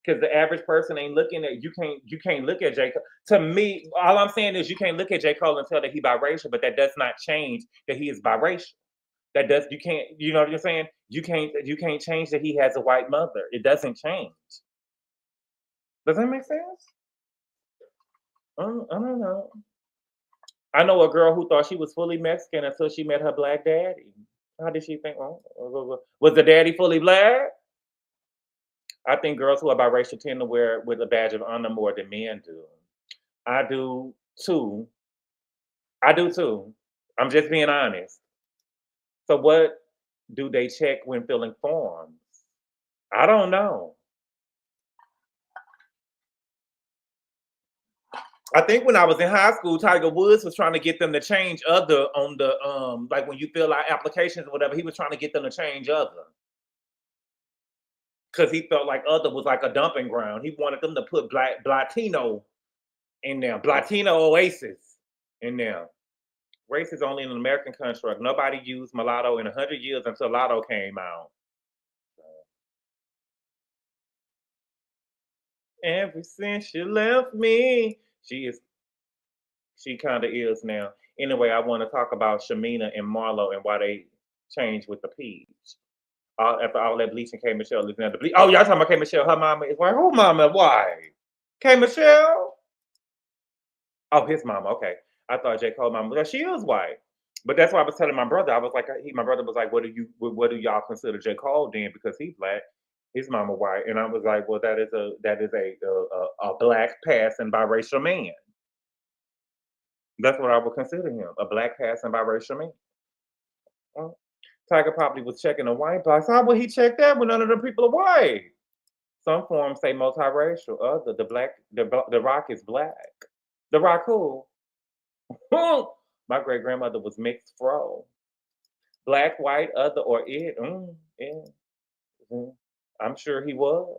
Because the average person ain't looking at you can't look at J. Cole. To me, all I'm saying is you can't look at J. Cole and tell that he biracial, but that does not change that he is biracial. You can't, you know what I'm saying? You can't change that he has a white mother. It doesn't change. Does that make sense? I don't know. I know a girl who thought she was fully Mexican until she met her black daddy. How did she think? Oh, was the daddy fully black? I think girls who are biracial tend to wear it with a badge of honor more than men do. I do too. I'm just being honest. So what do they check when filling forms? I don't know. I think when I was in high school, Tiger Woods was trying to get them to change other on the like when you fill out applications or whatever, he was trying to get them to change other. Because he felt like other was like a dumping ground. He wanted them to put Blatino in there, Blatino Oasis in there. Race is only an American construct. Nobody used mulatto in 100 years until Lotto came out. Ever since you left me, she kind of is now. Anyway, I want to talk about Shameana and Marlo and why they changed with the peach. After all that bleaching, K Michelle is now the bleach. Oh, y'all talking about K Michelle? Her mama is white. Who mama white? K Michelle? Oh, his mama. Okay, I thought J Cole mama. Well, she is white. But that's why I was telling my brother. I was like, my brother was like, what do y'all consider J Cole then? Because he's black. His mama white, and I was like, well, that is a black passing biracial man. That's what I would consider him, a black passing biracial man. Oh, Tiger probably was checking a white box. How would he check that when none of the people are white? Some forms say multiracial. Other, the Rock is black. The Rock who? My great grandmother was mixed fro. Black, white, other, or it. Yeah. I'm sure he was.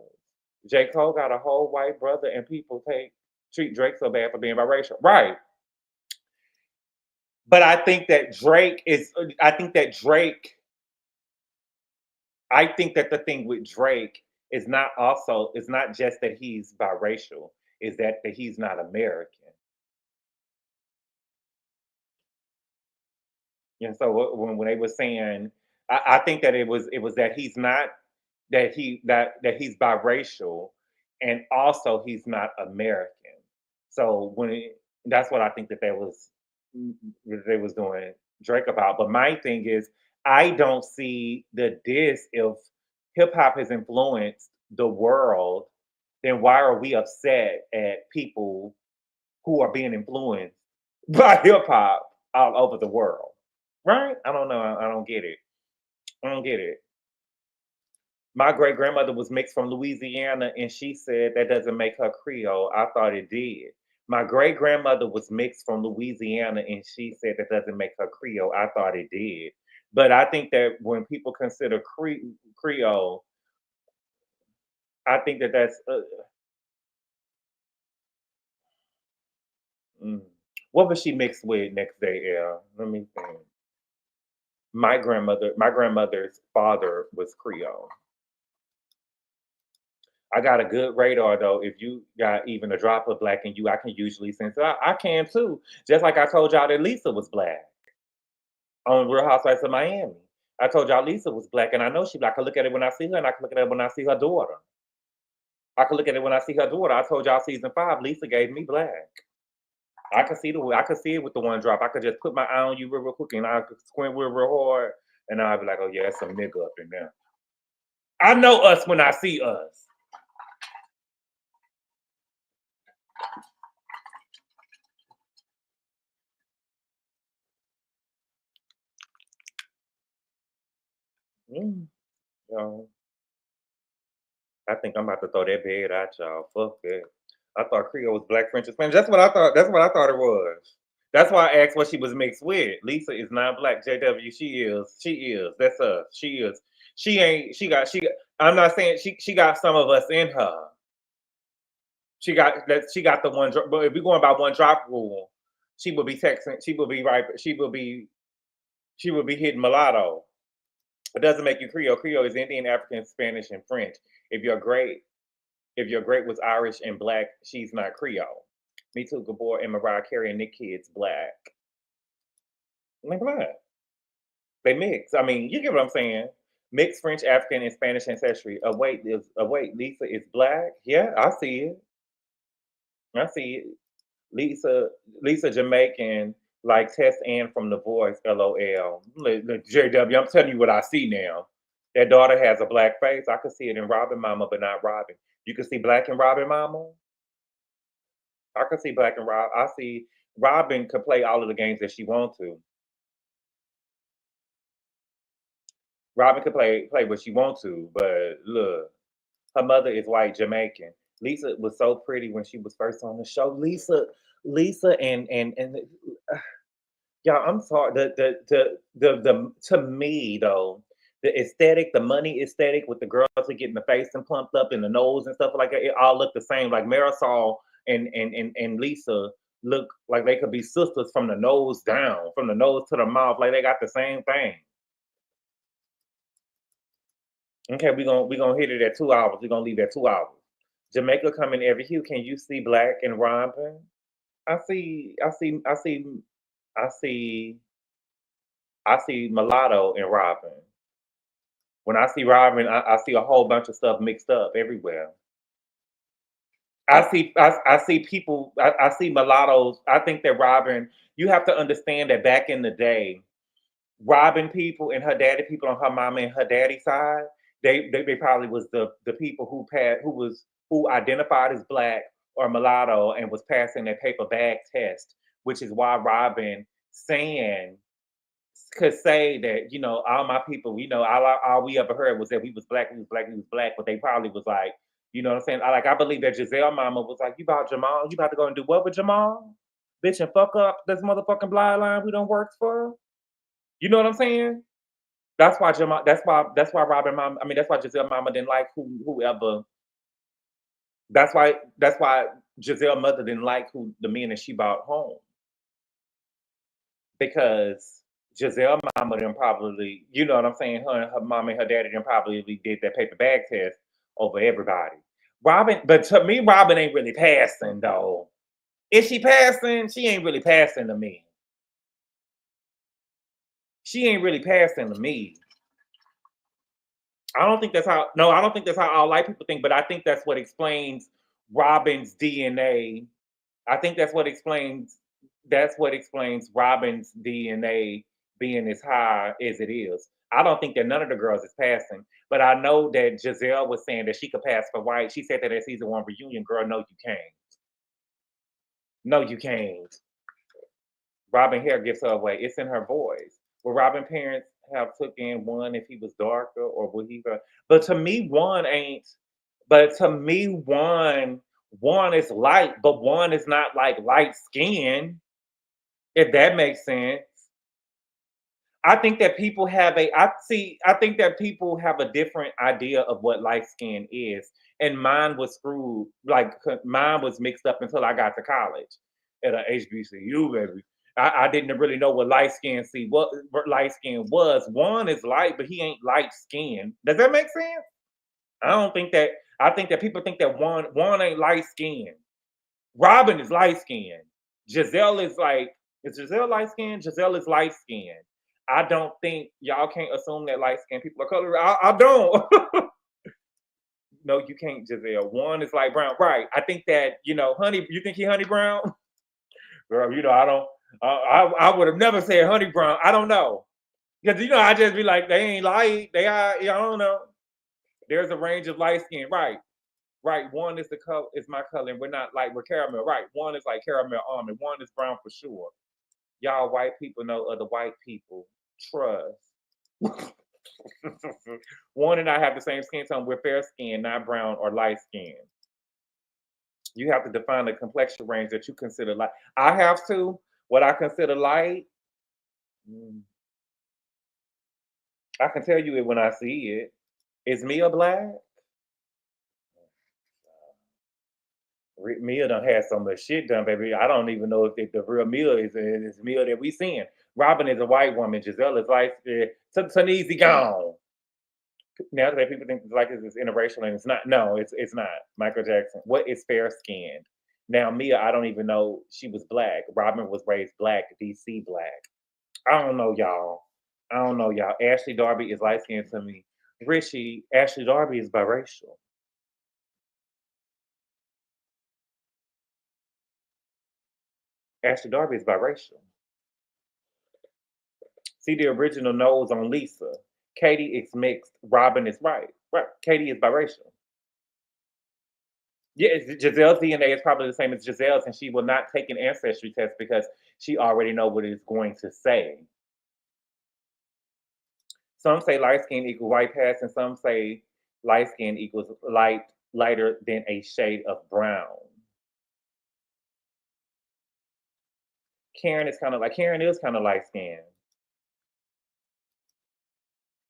J. Cole got a whole white brother, and people treat Drake so bad for being biracial. Right. But I think that the thing with Drake is not just that he's biracial, is that he's not American. And so when they were saying, I think that it was that he's not that he's biracial, and also he's not American. So that's what I think that they was doing Drake about. But my thing is, I don't see the diss. If hip hop has influenced the world, then why are we upset at people who are being influenced by hip hop all over the world? Right? I don't know. I don't get it. I don't get it. My great grandmother was mixed from Louisiana, and she said that doesn't make her Creole. I thought it did. My great grandmother was mixed from Louisiana, and she said that doesn't make her Creole. I thought it did. But I think that when people consider Creole, I think that that's. What was she mixed with next day, L? Let me think. My grandmother's father was Creole. I got a good radar though. If you got even a drop of black in you, I can usually sense it. I can too. Just like I told y'all that Lisa was black on Real Housewives of Miami. I told y'all Lisa was black, and I know she black. I can look at it when I see her, and I can look at it when I see her daughter. I can look at it when I see her daughter. I told y'all season 5, Lisa gave me black. I could see it with the one drop. I could just put my eye on you real quick, and I could squint real hard, and I'd be like, "Oh yeah, that's some nigga up in there." I know us when I see us. Yo, I think I'm about to throw that bed at y'all. Fuck that. I thought Creole was black, French, and Spanish. That's what I thought. That's what I thought it was. That's why I asked what she was mixed with. Lisa is not black. JW, she is. She is. That's us. She is. She ain't. She got. I'm not saying she got some of us in her. She got that. She got the one. But if we're going by one drop rule, she will be texting. She will be right. She will be hitting mulatto. It doesn't make you Creole. Creole is Indian, African, Spanish, and French. If your great was Irish and black, she's not Creole. Me Too, Gabor, and Mariah Carey and Nick Kid's black. They're black. They mix. I mean, you get what I'm saying. Mixed French, African, and Spanish ancestry. Wait, Lisa is black? Yeah, I see it. I see it. Lisa Jamaican, like Tess Ann from The Voice, LOL. JW, I'm telling you what I see now. That daughter has a black face. I could see it in Robin Mama, but not Robin. You can see black in Robin Mama. I can see black and Rob. I see Robin could play all of the games that she wants to. Robin could play what she wants to, but look, her mother is white Jamaican. Lisa was so pretty when she was first on the show. Lisa, and y'all, I'm sorry. The to me though, the aesthetic, the money aesthetic with the girls are getting the face and plumped up and the nose and stuff like that, it all look the same. Like Marisol and Lisa look like they could be sisters from the nose down, from the nose to the mouth, like they got the same thing. Okay, we're gonna hit it at 2 hours. We're gonna leave at 2 hours. Jamaica coming every hue. Can you see black and Robin? I see mulatto in Robin. When I see Robin, I see a whole bunch of stuff mixed up everywhere. I see people. I see mulattoes. I think that Robin. You have to understand that back in the day, Robin people and her daddy people on her mama and her daddy side, they probably was the people who identified as black or mulatto and was passing that paper bag test, which is why Robin could say that, you know, all my people, you know, all we ever heard was that we was black, but they probably was like, you know what I'm saying? I believe that Giselle mama was like, you about Jamal? You about to go and do what with Jamal? Bitch, and fuck up this motherfucking bloodline we done worked for? You know what I'm saying? That's why Jamal, that's why Robin mama, I mean, that's why Giselle mama didn't like whoever. That's why Giselle mother didn't like who the men that she brought home. Because Giselle mama then probably, you know what I'm saying? Her mom and her daddy then probably did that paper bag test over everybody. Robin, but to me, Robin ain't really passing though. Is she passing? She ain't really passing to me. She ain't really passing to me. I don't think that's how all white people think, but I think that's what explains Robin's DNA. I think that's what explains Robin's DNA being as high as it is. I don't think that none of the girls is passing, but I know that Giselle was saying that she could pass for white. She said that at season 1 reunion. Girl, no, you can't. No, you can't. Robin hair gives her away. It's in her voice. Will Robin parents have took in one if he was darker, or would he? But to me, one ain't. But to me, one is light, but one is not like light skin. If that makes sense. I think that people have I think that people have a different idea of what light skin is. And mine was screwed, like mine was mixed up until I got to college at a HBCU, baby. I didn't really know what light skin what light skin was. One is light, but he ain't light skin. Does that make sense? I think that people think that one ain't light skin. Robin is light skin. Giselle is Giselle light skin? Giselle is light skin. I don't think y'all can't assume that light skinned people are color. I don't. No, you can't, Giselle. One is light brown. Right. I think that, honey, you think he honey brown? Girl, I don't, I would have never said honey brown. I don't know. Because, I just be like, they ain't light. They are, I don't know. There's a range of light skin. Right. Right. One is my color, and we're not like, we're caramel. Right. One is like caramel almond. One is brown for sure. Y'all white people know other white people. Trust. One and I have the same skin tone. We're fair skin, not brown or light skin. You have to define the complexion range that you consider light. I have to. What I consider light, I can tell you it when I see it. Is Mia black? Mia done had so much shit done, baby. I don't even know if the real Mia is Mia that we seeing. Robin is a white woman. Giselle is like Tanisi gone. Now that people think like it's interracial, and it's not. No, it's not. Michael Jackson. What is fair skinned? Now Mia, I don't even know she was black. Robin was raised black. DC black. I don't know, y'all. Ashley Darby is light skinned to me. Richie, Ashley Darby is biracial. Ashley Darby is biracial. See the original nose on Lisa. Katie is mixed. Robin is right. Right. Katie is biracial. Yeah, Giselle's DNA is probably the same as Giselle's, and she will not take an ancestry test because she already knows what it's going to say. Some say light skin equals white pass, and some say light skin equals lighter than a shade of brown. Karen is kind of light skinned.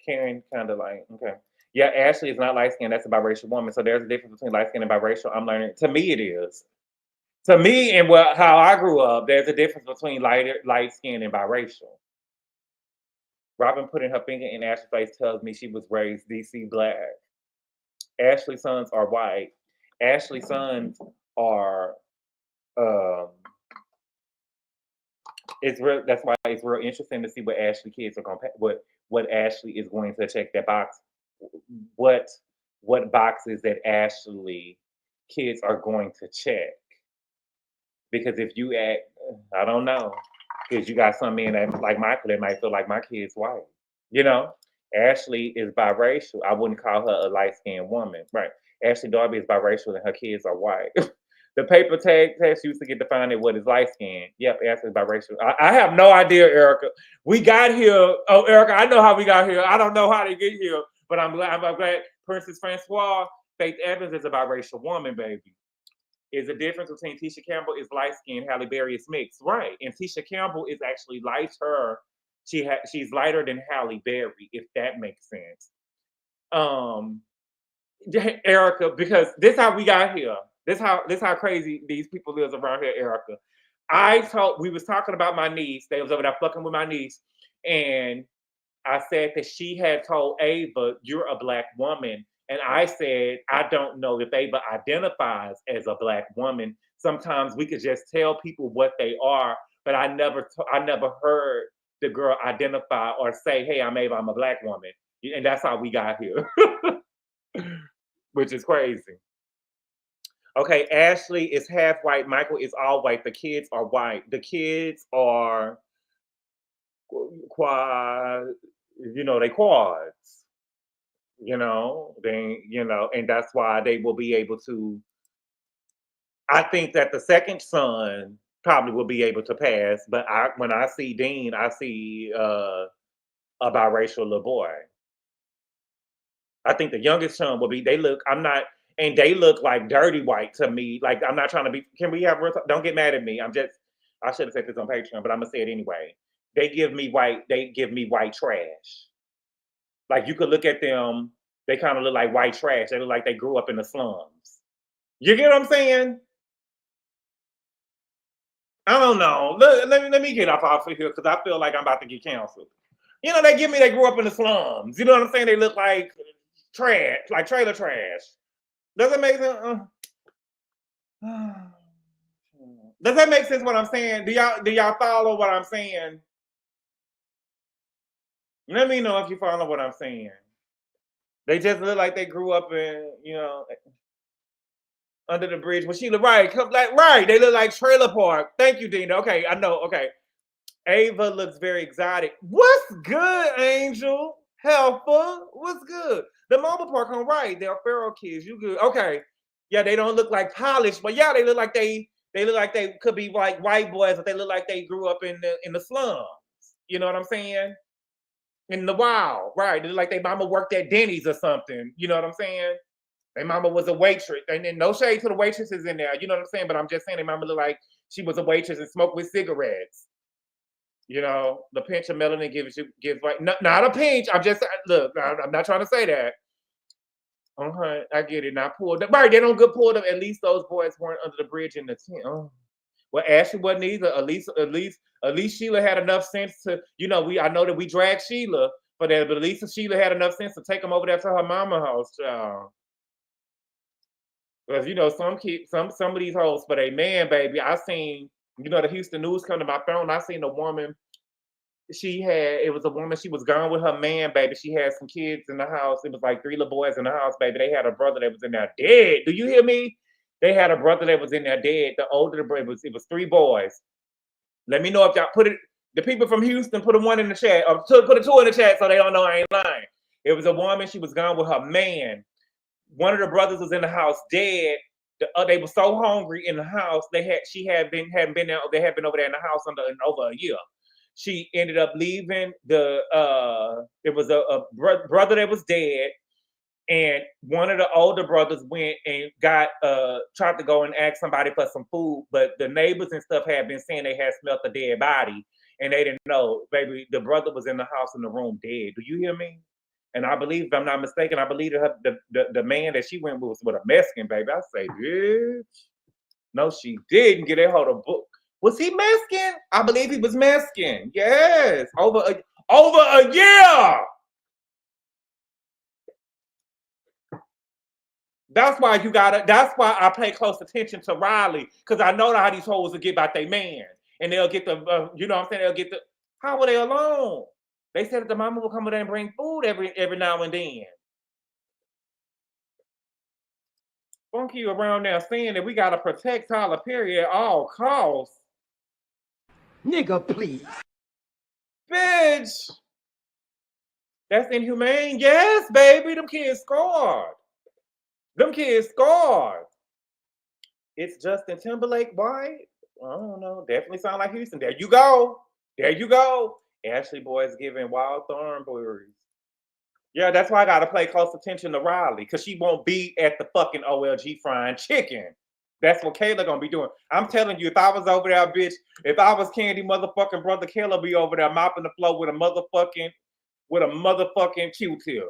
Karen kind of like, okay. Yeah, Ashley is not light skinned. That's a biracial woman. So there's a difference between light skin and biracial. I'm learning. To me, it is. To me, and how I grew up, there's a difference between light skin and biracial. Robin putting her finger in Ashley's face tells me she was raised DC black. Ashley's sons are white. Ashley's sons are that's why it's real interesting to see what Ashley kids are going what Ashley is going to check that box. What boxes that Ashley kids are going to check. Because if you I don't know. Because you got some men that like Michael that might feel like my kid's white. Ashley is biracial. I wouldn't call her a light-skinned woman. Right. Ashley Darby is biracial and her kids are white. The paper tag test used to get defined at what is light skin. Yep, Ashley is biracial. I have no idea, Erica. We got here. Oh, Erica, I know how we got here. I don't know how to get here, but I'm glad Princess Francois, Faith Evans is a biracial woman, baby. Is the difference between Tisha Campbell is light skinned, Halle Berry is mixed. Right. And Tisha Campbell is actually lighter. She's lighter than Halle Berry, if that makes sense. Erica, because this how we got here. This how crazy these people live around here, Erica. We was talking about my niece. They was over there fucking with my niece. And I said that she had told Ava, you're a black woman. And I said, I don't know if Ava identifies as a black woman. Sometimes we could just tell people what they are, but I never heard the girl identify or say, hey, I'm Ava, I'm a black woman. And that's how we got here, which is crazy. Okay, Ashley is half white. Michael is all white. The kids are white. The kids are, quad, they quads, and that's why they will be able to. I think that the second son probably will be able to pass, but when I see Dean, I see a biracial little boy. I think the youngest son will be. They look like dirty white to me. Like I'm not trying to be. Can we have? Don't get mad at me. I should have said this on Patreon, but I'm gonna say it anyway. They give me white. They give me white trash. Like you could look at them. They kind of look like white trash. They look like they grew up in the slums. You get what I'm saying? I don't know. Let me get off of here because I feel like I'm about to get canceled. They grew up in the slums. You know what I'm saying? They look like trash, like trailer trash. Does that make sense? Does that make sense what I'm saying? Do y'all follow what I'm saying? Let me know if you follow what I'm saying. They just look like they grew up in, under the bridge. Well, Sheila, right. Right. They look like trailer park. Thank you, Dina. Okay, I know. Okay. Ava looks very exotic. What's good, Angel? Helpful. What's good? The mobile park on right. They're feral kids. You good? Okay. Yeah, they don't look like polished, but yeah, they look like they could be like white boys, but they look like they grew up in the slums. You know what I'm saying? In the wild, right? They look like their mama worked at Denny's or something. You know what I'm saying? Their mama was a waitress, and then no shade to the waitresses in there. You know what I'm saying? But I'm just saying, their mama looked like she was a waitress and smoked with cigarettes. The pinch of melanin gives like not a pinch. I'm just look. I'm not trying to say that. I get it. Not pulled up. Right? They don't get pulled up. At least those boys weren't under the bridge in the tent. Oh. Well, Ashley wasn't either. At least Sheila had enough sense to. I know that we dragged Sheila for that, but at least Sheila had enough sense to take them over there to her mama house, child. Because some of these hoes for their man, baby. I seen. The Houston News come to my phone. I seen a woman. It was a woman. She was gone with her man, baby. She had some kids in the house. It was like 3 little boys in the house, baby. They had a brother that was in there dead. Do you hear me? They had a brother that was in there dead. The older brother, it was 3 boys. Let me know if y'all put it. The people from Houston put a 1 in the chat, or put a 2 in the chat so they don't know I ain't lying. It was a woman. She was gone with her man. One of the brothers was in the house dead. They were so hungry in the house. They hadn't been there. They had been over there in the house over a year. She ended up leaving it was a brother that was dead, and one of the older brothers went and tried to go and ask somebody for some food, but the neighbors and stuff had been saying they had smelt a dead body, and they didn't know, baby, the brother was in the house in the room dead. Do you hear me? And I believe, if I'm not mistaken, I believe the man that she went with was with a Mexican, baby. I say, bitch. No, she didn't get a hold of book. Was he Mexican? I believe he was Mexican. Yes. Over a year. That's why I pay close attention to Riley, because I know how these hoes will get about their man. And they'll get how were they alone? They said that the mama will come over there and bring food every now and then. Funky around there saying that we gotta protect Tyler Perry at all costs. Nigga, please. Bitch. That's inhumane. Yes, baby. Them kids scarred. It's Justin Timberlake white? I don't know. Definitely sound like Houston. There you go. Ashley Boy's giving wild thornberries. Yeah, that's why I gotta pay close attention to Riley, because she won't be at the fucking OLG frying chicken. That's what Kayla gonna be doing. I'm telling you, if I was over there, bitch, if I was Candy motherfucking brother, Kayla be over there mopping the floor with a motherfucking Q-tip.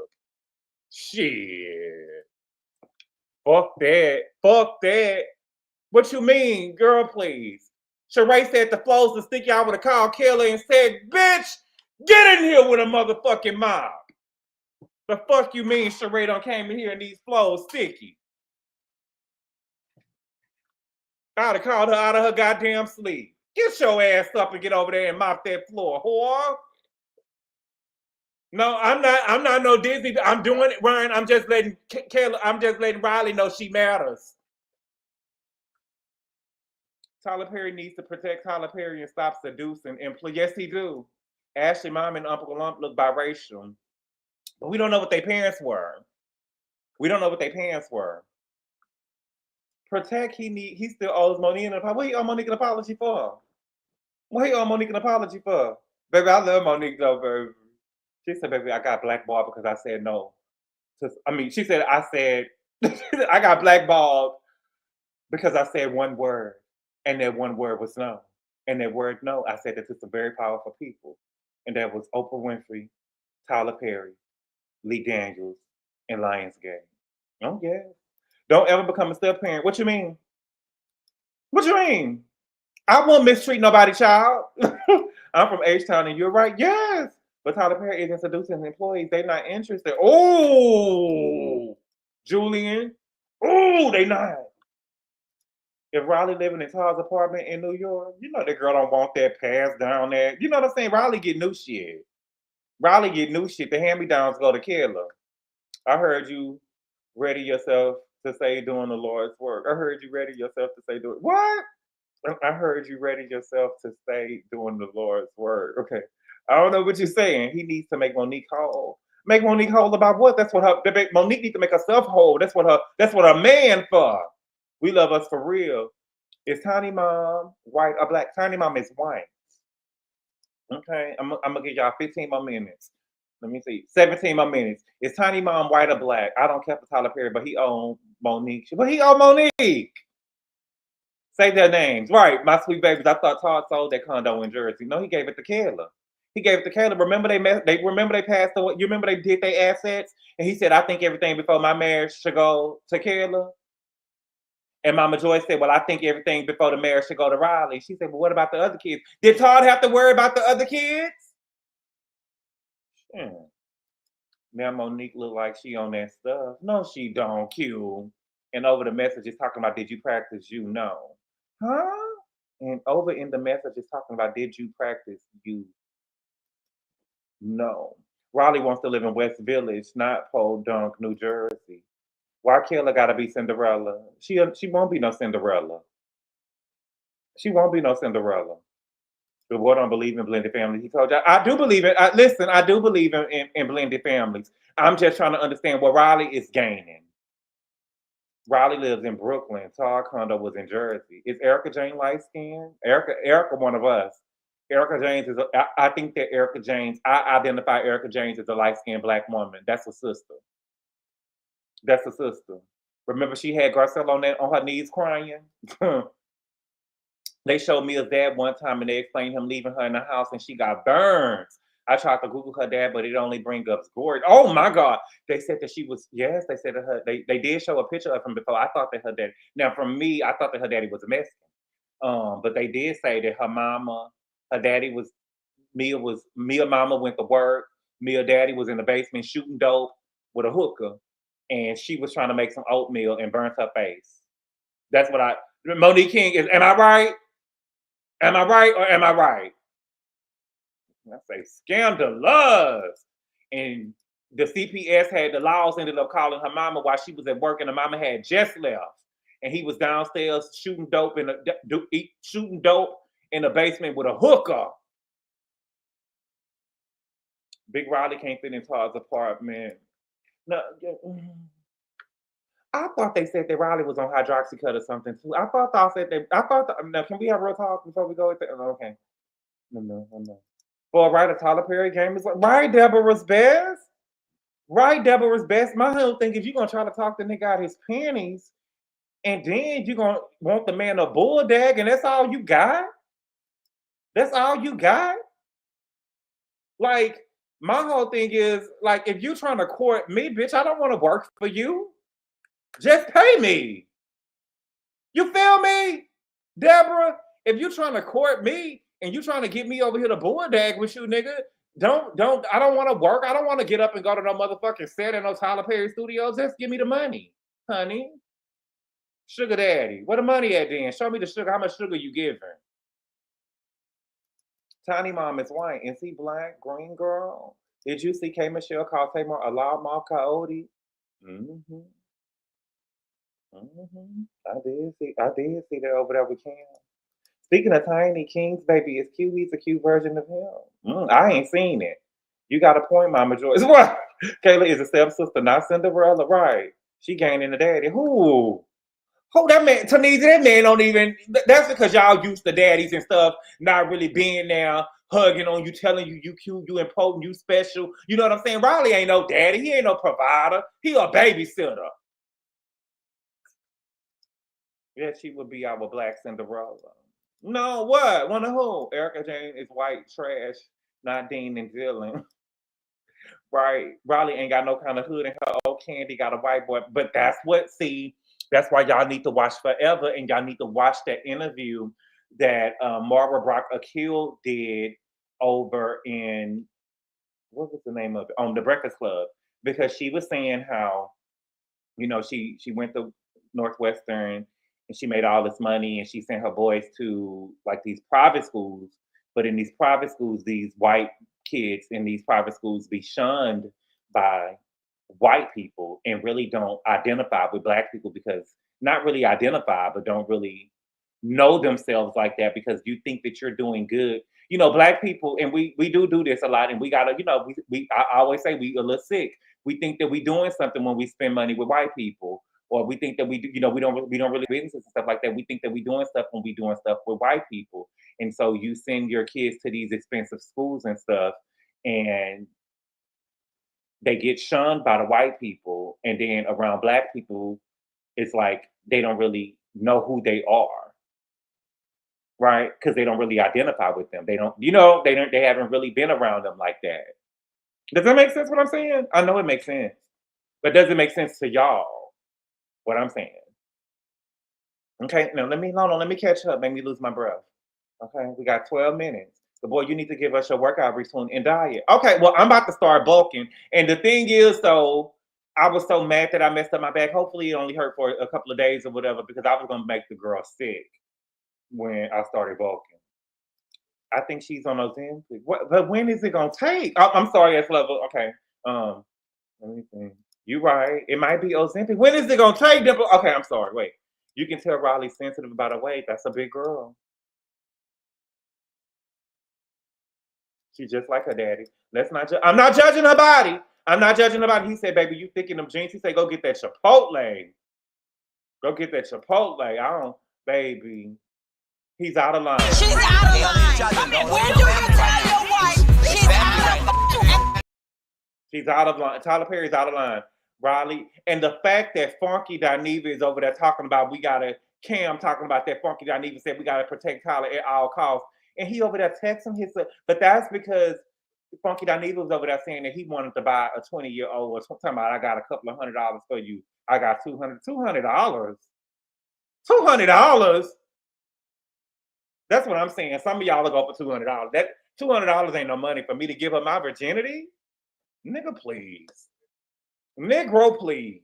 Shit. Fuck that. What you mean, girl, please? Sheree said the flows to stick y'all would have called Kayla and said, bitch, get in here with a motherfucking mop. The fuck you mean Sheree done came in here and these flows sticky? I'd have called her out of her goddamn sleep. Get your ass up and get over there and mop that floor, whore. No, I'm not no Disney. I'm doing it, Ryan. I'm just letting Riley know she matters. Tyler Perry needs to protect Tyler Perry and stop seducing. Yes, he do. Ashley mom and Uncle Lump look biracial, but we don't know what their parents were. We don't know what their parents were. Protect, he still owes Monique an apology. What he owe Monique an apology for? What he owe Monique an apology for? Baby, I love Monique though, baby. She said, baby, I got blackballed because I said no. She said, I got blackballed because I said one word, and that one word was no. And that word no, I said that to some very powerful people. And that was Oprah Winfrey, Tyler Perry, Lee Daniels, and Lionsgate. Oh, yeah. Don't ever become a step parent. What you mean? What you mean? I won't mistreat nobody, child. I'm from H-Town and you're right. Yes. But Tyler Perry isn't seducing employees. They're not interested. Oh, Julian. Oh, they not. If Riley living in Todd's apartment in New York, you know that girl don't want that pass down there. You know what I'm saying? Riley get new shit. Riley get new shit. The hand-me-downs go to Kayla. I heard you ready yourself to say doing the Lord's work. I heard you ready yourself to say doing what? I heard you ready yourself to say doing the Lord's work. Okay. I don't know what you're saying. He needs to make Monique whole. Make Monique whole about what? That's what Monique needs to make herself whole. That's what a man for. We love us for real. Is Tiny Mom white or black? Tiny Mom is white. Okay. I'm gonna give y'all 15 more minutes. Let me see. 17 more minutes. Is Tiny Mom white or black? I don't care for Tyler Perry, but he owned Monique. But he owned Monique. Say their names. Right, my sweet babies. I thought Todd sold that condo in Jersey. No, he gave it to Kayla. He gave it to Kayla. Remember they passed away. You remember they did their assets? And he said, I think everything before my marriage should go to Kayla. And Mama Joy said, well, I think everything before the marriage should go to Riley. She said, well, what about the other kids? Did Todd have to worry about the other kids? Now Monique look like she on that stuff. No, she don't, Q. And over the message is talking about, did you practice you? No. Huh? And over in the message is talking about, did you practice you? No. Riley wants to live in West Village, not Podunk, New Jersey. Why Kayla gotta be Cinderella? She won't be no Cinderella. She won't be no Cinderella. The boy don't believe in blended families. He told you, I do believe it. Listen, I do believe in blended families. I'm just trying to understand what Riley is gaining. Riley lives in Brooklyn. Todd condo was in Jersey. Is Erica Jane light skinned? Erica, one of us. Erica James is. I think that Erica James. I identify Erica James as a light skinned black woman. That's a sister. That's a sister. Remember, she had Garcelle on her knees crying. They showed me his dad one time and they explained him leaving her in the house and she got burned. I tried to Google her dad, but it only brings up Gory. Oh my God. They said that she was, yes, they said that her, they did show a picture of him before. I thought that her dad, now from me, I thought that her daddy was a Mexican. But they did say that her daddy was, Mia mama went to work. Mia daddy was in the basement shooting dope with a hooker. And she was trying to make some oatmeal and burnt her face. That's what Monique King is, am I right? Am I right or am I right? I say scandalous. And the CPS had the laws ended up calling her mama while she was at work, and the mama had just left. And he was downstairs shooting dope in the basement with a hooker. Big Riley can't fit in Todd's apartment. No, I thought they said that Riley was on hydroxycut or something too. Now, can we have real talk before we go with that? Okay. No. For a writer, Tyler Perry game is like, right, Deborah's best. Right, Deborah's best. My whole thing is you're going to try to talk the nigga out his panties and then you're going to want the man a bulldog and that's all you got? That's all you got? Like, my whole thing is, like, if you're trying to court me, bitch, I don't want to work for you. Just pay me. You feel me? Deborah, if you're trying to court me and you're trying to get me over here to bulldog with you, nigga, I don't want to work. I don't want to get up and go to no motherfucking set in no Tyler Perry studios. Just give me the money, honey. Sugar daddy. Where the money at then? Show me the sugar. How much sugar you giving? Tiny Mom is white. Is he black? Green girl? Did you see K. Michelle call Tamar a loudmouth coyote? I did see that over there with Cam. Speaking of Tiny, King's baby is cute. He's a cute version of him. I ain't seen it. You got a point, Mama Joyce. What? Kayla is a stepsister, not Cinderella, right? She gaining the daddy. Who? Who that man? Tanisha, that man don't even. That's because y'all used to daddies and stuff, not really being there, hugging on you, telling you you cute, you important, you special. You know what I'm saying? Riley ain't no daddy. He ain't no provider. He a babysitter. Yeah, she would be our black Cinderella. No, what? One of who? Erica Jane is white trash, not Dean and Dylan. Right. Riley ain't got no kind of hood in her. Old Candy got a white boy. But that's why y'all need to watch Forever, and y'all need to watch that interview that Mara Brock Akil did over in, what was the name of it? On The Breakfast Club. Because she was saying how, you know, she went to Northwestern and she made all this money and she sent her boys to like these private schools. But in these private schools, these white kids in these private schools be shunned by white people and really don't identify with black people, because not really identify, but don't really know themselves like that, because you think that you're doing good. You know, black people, and we do this a lot, and we gotta, you know, I always say we a little sick. We think that we doing something when we spend money with white people, or we think that we do, you know, we don't really businesses and stuff like that. We think that we doing stuff when we doing stuff with white people. And so you send your kids to these expensive schools and stuff, and they get shunned by the white people. And then around black people, it's like they don't really know who they are, right? Because they don't really identify with them. They don't, you know, they haven't really been around them like that. Does that make sense what I'm saying? I know it makes sense. But does it make sense to y'all what I'm saying? Okay, now let me catch up, make me lose my breath. Okay, we got 12 minutes. But boy, you need to give us your workout routine and diet. Okay, well, I'm about to start bulking. And the thing is, though, I was so mad that I messed up my back. Hopefully it only hurt for a couple of days or whatever, because I was going to make the girl sick when I started bulking. I think she's on Ozempic. But when is it going to take? I'm sorry, S level. Okay. Let me think. You right. It might be Ozempic. When is it going to take? Okay, I'm sorry. Wait. You can tell Riley's sensitive about her weight. That's a big girl. She's just like her daddy. Let's not. I'm not judging her body. I'm not judging her body. He said, "Baby, you thick in them jeans." He said, "Go get that Chipotle. Go get that Chipotle." I don't, baby. He's out of line. She's out of line. When do you tell your wife she's out of line? She's out of line. Tyler Perry's out of line. Riley, and the fact that Funky Dineva is over there talking about Cam talking about that Funky Dineva said we gotta protect Tyler at all costs. And he over there texting his, but that's because Funky Dineva was over there saying that he wanted to buy a 20-year-old or talking about, I got a couple of $100 for you. I got $200. $200. That's what I'm saying. Some of y'all will go for $200. That $200 ain't no money for me to give her my virginity. Nigga, please. Negro, please.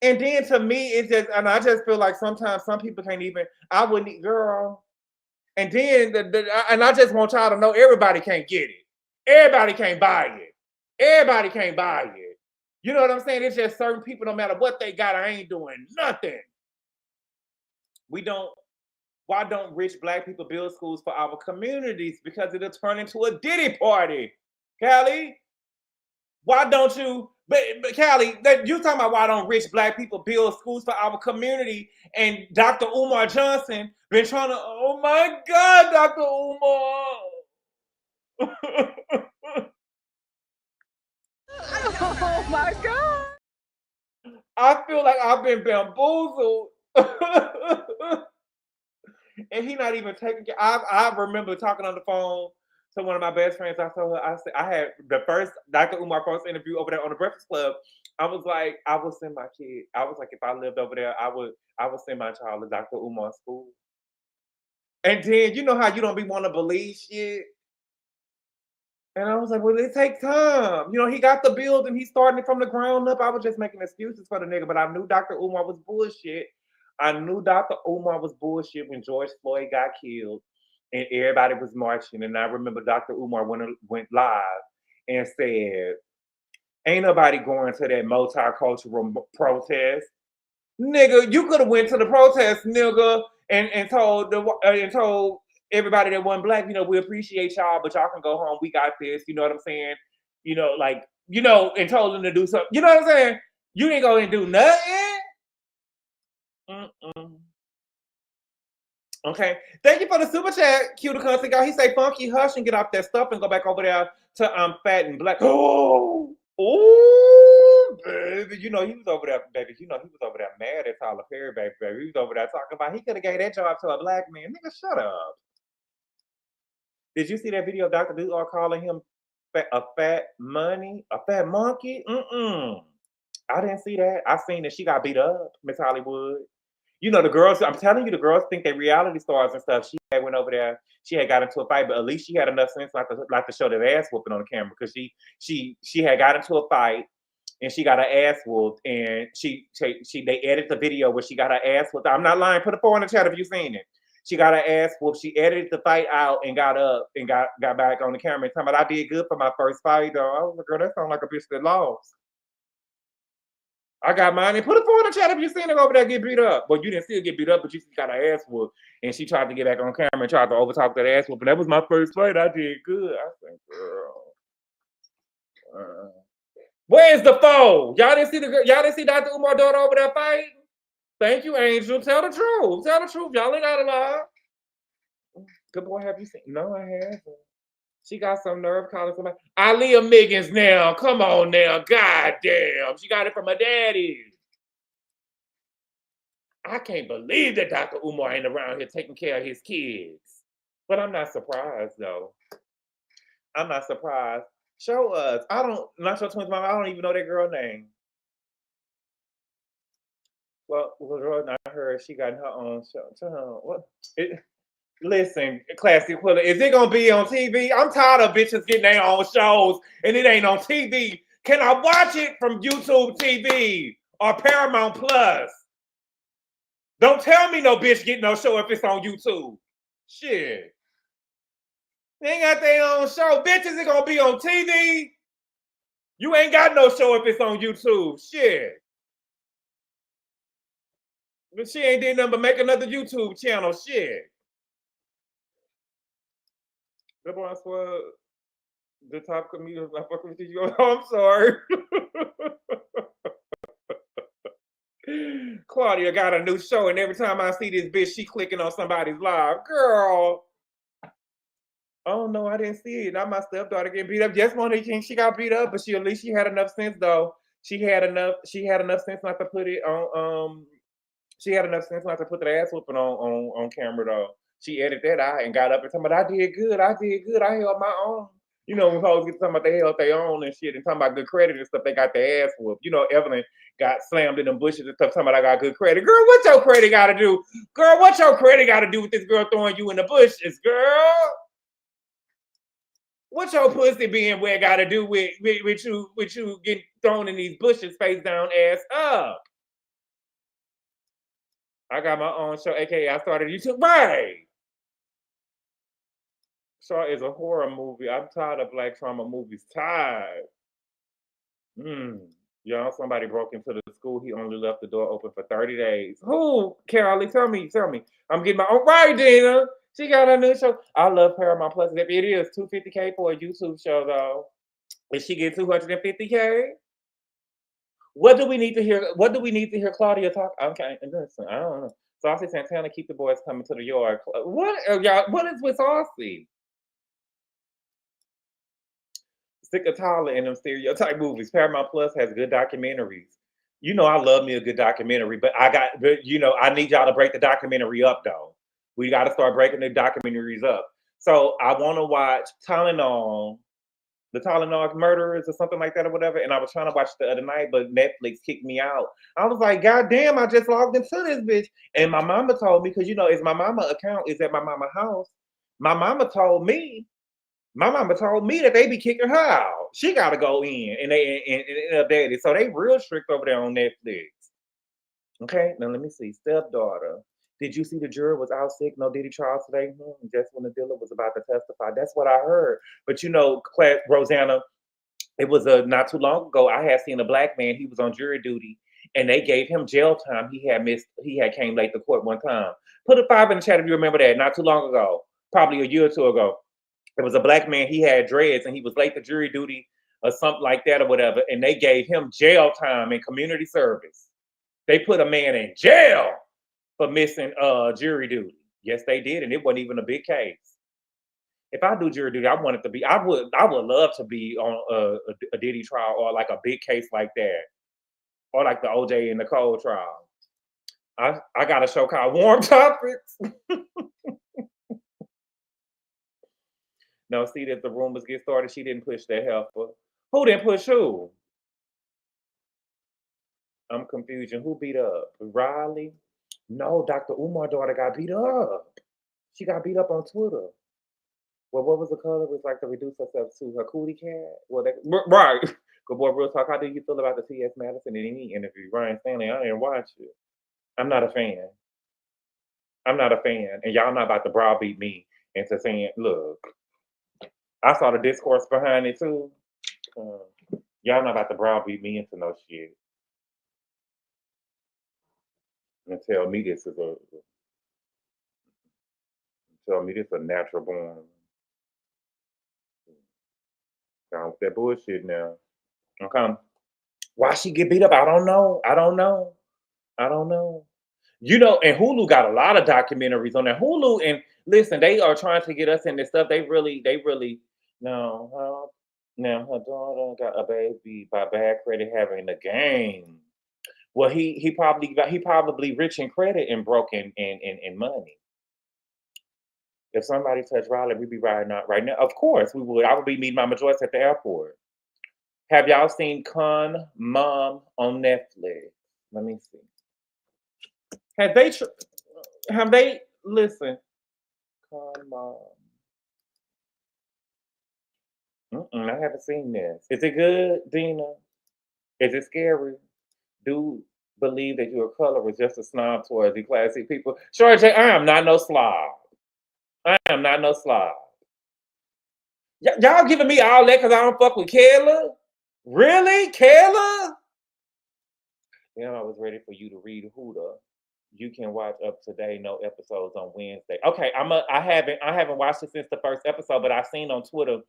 And then to me, it's just, and I just feel like sometimes some people can't even, I wouldn't, girl. And then, and I just want y'all to know, everybody can't get it. Everybody can't buy it. Everybody can't buy it. You know what I'm saying? It's just certain people, no matter what they got, I ain't doing nothing. Why don't rich black people build schools for our communities? Because it'll turn into a Diddy party. Callie, why don't you, but Callie, you talking about why don't rich black people build schools for our community? And Dr. Umar Johnson been trying to, oh my God, Dr. Umar. Oh my God. I feel like I've been bamboozled. And he not even taking care. I remember talking on the phone to one of my best friends. I told her, I said, I had the first Dr. Umar first interview over there on the Breakfast Club. I was like, I would send my kid. I was like, if I lived over there, I would send my child to Dr. Umar's school. And then you know how you don't be want to believe shit. And I was like, well, it takes time. You know, he got the building, he's starting it from the ground up. I was just making excuses for the nigga, but I knew Dr. Umar was bullshit. I knew Dr. Umar was bullshit when George Floyd got killed and everybody was marching. And I remember Dr. Umar went live and said, ain't nobody going to that multicultural protest. Nigga, you could have went to the protest, nigga, and told everybody that wasn't black, we appreciate y'all, but y'all can go home. We got this. You know what I'm saying? And told them to do something. You know what I'm saying? You ain't going to do nothing. Okay. Thank you for the super chat, Q the Country Guy. He say, "Funky, hush and get off that stuff and go back over there to Fat and Black." Oh, baby. He was over there, baby. He was over there mad at Tyler Perry, baby. He was over there talking about he could have gave that job to a black man. Nigga, shut up. Did you see that video of Dr. Dior calling him a fat monkey? I didn't see that. I seen that she got beat up, Miss Hollywood. The girls, I'm telling you, the girls think they reality stars and stuff. She had went over there. She had got into a fight, but at least she had enough sense not to show their ass whooping on the camera, because she had got into a fight and she got her ass whooped, and they edited the video where she got her ass whooped. I'm not lying. Put a 4 in the chat if you seen it. She got her ass whooped. She edited the fight out and got up and got back on the camera and talking about, "I did good for my first fight, though." I was like, "Girl, that sounds like a bitch that lost." I got mine. And put a 4 in the chat if you seen her over there get beat up. Well, you didn't see her get beat up, but you got her ass whooped. And she tried to get back on camera and tried to overtalk that ass whoop. But that was my first fight. I did good. I said, girl. Where's the 4? Y'all didn't see Dr. Umar daughter over there fighting? Thank you, Angel. Tell the truth. Tell the truth. Y'all ain't got a lie. Good boy, have you seen? No, I haven't. She got some nerve calling somebody. Aaliyah Miggins now. Come on now. God damn. She got it from her daddy. I can't believe that Dr. Umar ain't around here taking care of his kids. But I'm not surprised, though. I'm not surprised. Show us. Not your twins mama. I don't even know that girl name. Well, I heard she got her own show. What? Listen, Classy Quilla, is it gonna be on TV? I'm tired of bitches getting their own shows and it ain't on TV. Can I watch it from YouTube TV or Paramount Plus? Don't tell me no bitch getting no show if it's on YouTube. Shit. They ain't got their own show. Bitches, it gonna be on TV. You ain't got no show if it's on YouTube. Shit. But she ain't did nothing but make another YouTube channel. Shit. The boy, I swear, the top comedian, I fuck with you. Oh, I'm sorry. Claudia got a new show, and every time I see this bitch, she clicking on somebody's live. Girl. Oh no, I didn't see it. Not my stepdaughter getting beat up. Just one thing, she got beat up, but at least she had enough sense though. She had enough sense not to put it on. She had enough sense not to put the ass whooping on camera though. She edited that out and got up and talking about, I did good. I held my own. When folks get talking about they held their own and shit and talking about good credit and stuff, they got their ass whooped. Evelyn got slammed in them bushes and stuff, talking about I got good credit. Girl, what your credit got to do? Girl, what your credit got to do with this girl throwing you in the bushes, girl? What your pussy being where got to do with you getting thrown in these bushes face down, ass up? I got my own show, aka I started YouTube. Right. Shaw is a horror movie. I'm tired of black trauma movies. Tired. Y'all, somebody broke into the school. He only left the door open for 30 days. Who? Carolee, tell me. I'm getting my own. Right, Dina. She got a new show. I love Paramount Plus. It is $250K for a YouTube show, though. Is she get $250K? What do we need to hear? Claudia talk? Okay, listen, I don't know. Saucy Santana, keep the boys coming to the yard. What, y'all? What is with Saucy? Stick a Tyler in them stereotype movies. Paramount Plus has good documentaries. I love me a good documentary, but I need y'all to break the documentary up though. We got to start breaking the documentaries up. So I want to watch the Tylenol Murderers or something like that or whatever. And I was trying to watch it the other night, but Netflix kicked me out. I was like, God damn, I just logged into this bitch. And my mama told me, because it's my mama account is at my mama's house. My mama told me that they be kicking her out. She got to go in and update it. So they real strict over there on Netflix. Okay, now let me see. Stepdaughter. Did you see the juror was out sick? No Diddy trial today? Just when the dealer was about to testify. That's what I heard. But Rosanna, it was not too long ago. I had seen a black man. He was on jury duty. and they gave him jail time. He had came late to court one time. Put a 5 in the chat if you remember that. Not too long ago, probably a year or two ago. It was a black man. He had dreads and he was late to jury duty or something like that or whatever. And they gave him jail time in community service. They put a man in jail for missing jury duty. Yes, they did, and it wasn't even a big case. If I do jury duty, I want it to be. I would love to be on a Diddy trial or like a big case like that, or like the OJ and Nicole trial. I got a show called Warm Topics. No, see that the rumors get started. She didn't push that helper. Who didn't push who? I'm confused. Who beat up? Riley? No, Dr. Umar's daughter got beat up. She got beat up on Twitter. Well, what was the color? It was like to reduce herself to her cootie cat. Well, right. Good boy, real talk. How do you feel about the T.S. Madison and any interview? Ryan Stanley, I didn't watch it. I'm not a fan. I'm not a fan. And y'all not about to browbeat me into saying, look, I saw the discourse behind it too. Y'all not about to browbeat me into no shit. And tell me this is a natural born. Down with that bullshit now. Okay. Why she get beat up? I don't know. You know, and Hulu got a lot of documentaries on that. Hulu, and listen, they are trying to get us in this stuff. They really no. Now her daughter got a baby by bad credit having the game. Well, he probably rich in credit and broken in money. If somebody touched Riley, we'd be riding out right now. Of course we would. I would be meeting Mama Joyce at the airport. Have y'all seen Con Mom on Netflix? Let me see. Have they listen? Con Mom. I haven't seen this. Is it good, Dina? Is it scary? Do believe that you're a colorist, just a snob towards the classy people. Sure, Jay, I am not no slob. I am not no slob. Y'all giving me all that because I don't fuck with Kayla? Really? Kayla? You know, I was ready for you to read Huda. You can watch up today, no episodes on Wednesday. Okay, I haven't watched it since the first episode, but I seen on Twitter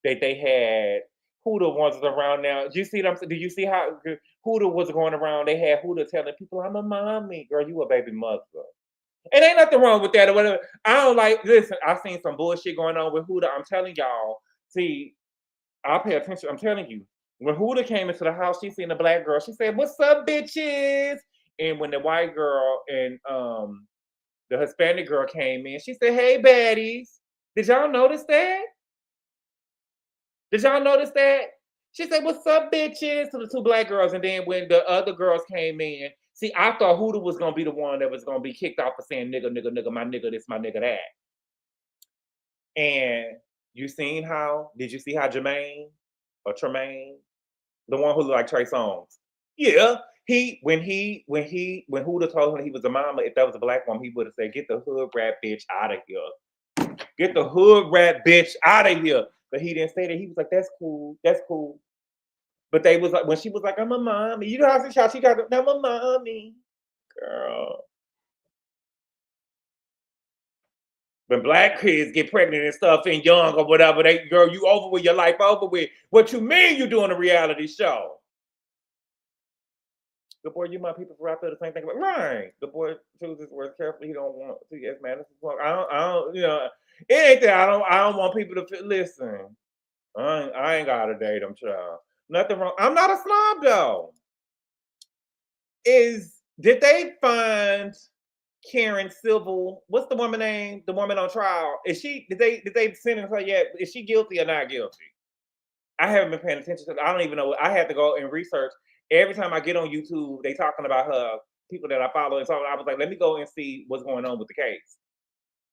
that they had Huda was around now. Did you see them? Did you see how Huda was going around? They had Huda telling people, I'm a mommy. Girl, you a baby mother. And ain't nothing wrong with that or whatever. I don't like, listen, I've seen some bullshit going on with Huda. I'm telling y'all, see, I'll pay attention. I'm telling you, when Huda came into the house, she seen the black girl. She said, what's up, bitches? And when the white girl and the Hispanic girl came in, she said, hey, baddies. Did y'all notice that? Did y'all notice that? She said, what's up, bitches? To the two black girls. And then when the other girls came in, see, I thought Huda was going to be the one that was going to be kicked off for saying, nigga, my nigga, this, my nigga, that. And did you see how Jermaine or Tremaine, the one who looked like Trey Songz? Yeah. When Huda told him he was a mama, if that was a black woman, he would have said, get the hood rat bitch out of here. Get the hood rat bitch out of here. But he didn't say that. He was like, that's cool. That's cool. But they was like, when she was like, I'm a mommy. You know how she got, I'm a mommy. Girl. When black kids get pregnant and stuff and young or whatever, girl, you over with, your life over with. What you mean you doing a reality show? Good boy, you my people for out there the same thing. Right. The boy chooses words carefully. He don't want to yes, man. I don't, you know, it ain't that I don't want people to listen. I ain't got to date them, child. Nothing wrong. I'm not a snob though. Did they find Karen Civil? What's the woman name? The woman on trial. Did they sentence her yet? Is she guilty or not guilty? I haven't been paying attention to it. I don't even know. I had to go and research. Every time I get on YouTube, they talking about her, people that I follow, and so I was like, let me go and see what's going on with the case.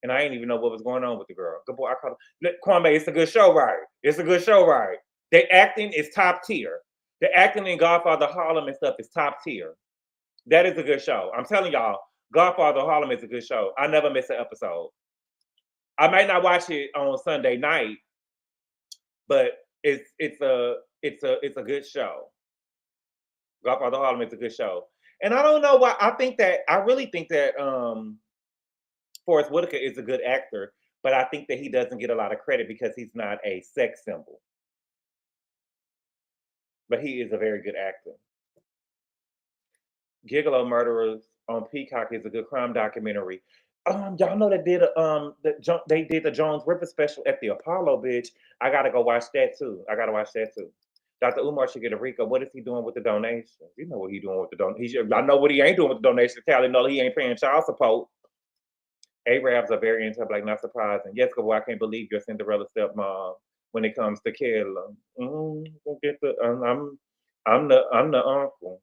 And I didn't even know what was going on with the girl. Good boy, I call it. Kwame, it's a good show, right? It's a good show, right? The acting is top tier. The acting in Godfather Harlem and stuff is top tier. That is a good show. I'm telling y'all, Godfather Harlem is a good show. I never miss an episode. I might not watch it on Sunday night, but it's a good show. Godfather Harlem is a good show. And I don't know why. I really think that Forrest Whitaker is a good actor, but I think that he doesn't get a lot of credit because he's not a sex symbol. But he is a very good actor. Gigolo Murderers on Peacock is a good crime documentary. Y'all know they did the Jones River special at the Apollo, bitch. I gotta go watch that too. Dr. Umar should get a Rico. What is he doing with the donations? You know what he doing with the donations. I know what he ain't doing with the donations. Callie know he ain't paying child support. Arabs are very anti-black, not surprising. Yes, Gabor, I can't believe you're Cinderella stepmom when it comes to Kayla. I'm the uncle.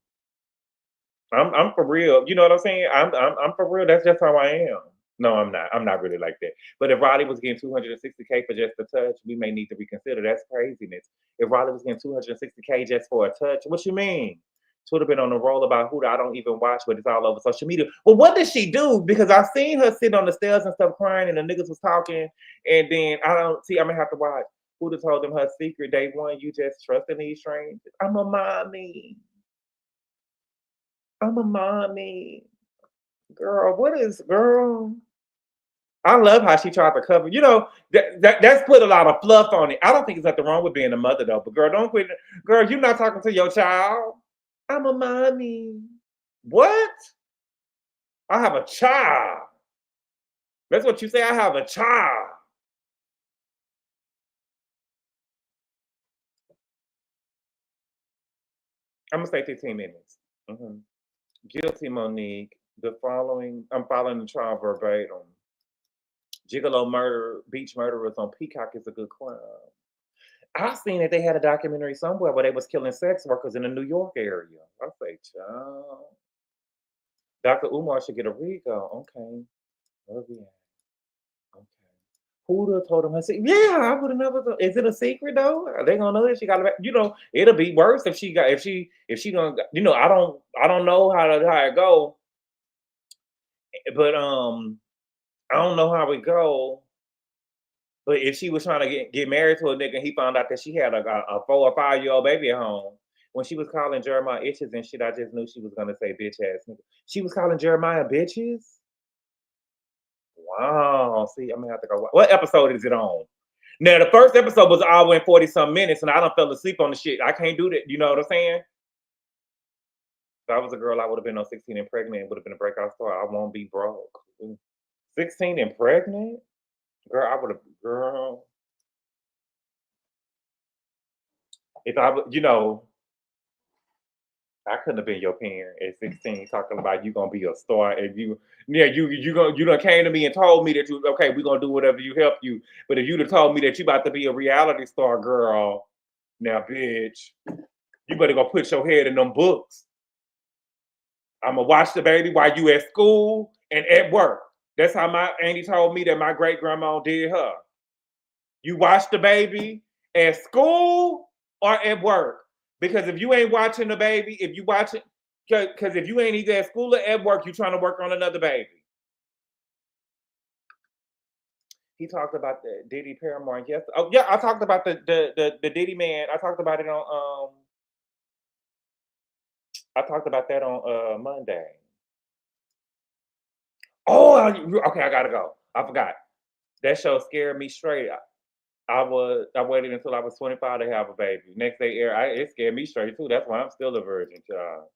I'm for real. You know what I'm saying? I'm for real. That's just how I am. No, I'm not. I'm not really like that. But if Riley was getting $260K for just a touch, we may need to reconsider. That's craziness. If Riley was getting $260K just for a touch, what you mean? She would have been on the roll about who I don't even watch, but it's all over social media. Well, what did she do? Because I seen her sitting on the stairs and stuff crying, and the niggas was talking, and then I'm gonna have to watch. Who'd have told them her secret day one? You just trusting these strangers. I'm a mommy. Girl, what is girl? I love how she tried to cover. You know, that's put a lot of fluff on it. I don't think there's nothing wrong with being a mother though. But girl, don't quit. Girl, you're not talking to your child. I'm a mommy. What? I have a child. That's what you say. I have a child. I'm gonna say 15 minutes. Guilty, Monique. I'm following the trial verbatim. Gigolo Beach Murderers on Peacock is a good crime. I seen that they had a documentary somewhere where they was killing sex workers in the New York area. I say, child. Dr. Umar should get a Rico. Okay. Where we at? Okay. Who would have told him her secret? Yeah, I would have never thought. Is it a secret though? Are they gonna know that she got it? You know, it'll be worse if she gonna, you know, I don't know how it go. But I don't know how it go. But if she was trying to get married to a nigga and he found out that she had a 4 or 5-year-old baby at home, when she was calling Jeremiah itches and shit, I just knew she was gonna say bitch ass nigga. She was calling Jeremiah bitches? Wow. See, I'm gonna have to go. What episode is it on? Now the first episode was an hour and 40-some minutes, and I done fell asleep on the shit. I can't do that. You know what I'm saying? If I was a girl, I would have been on 16 and pregnant. It would have been a breakout star. I won't be broke. 16 and pregnant? Girl, I would have, girl. If I would, you know, I couldn't have been your parent at 16 talking about you gonna be a star and you done came to me and told me that we're gonna do whatever you help you. But if you'd have told me that you about to be a reality star, girl, now bitch, you better go put your head in them books. I'ma watch the baby while you at school and at work. That's how my auntie told me that my great grandma did her. You watch the baby at school or at work. Because if you ain't watching the baby, if you watch it, because if you ain't either at school or at work, you're trying to work on another baby. He talked about the Diddy Paramore. Yes. Oh yeah, I talked about the Diddy man. I talked about it on that on Monday. Oh, okay, I gotta go. I forgot. That show scared me straight. I waited until I was 25 to have a baby. Next day air, it scared me straight too. That's why I'm still a virgin, child.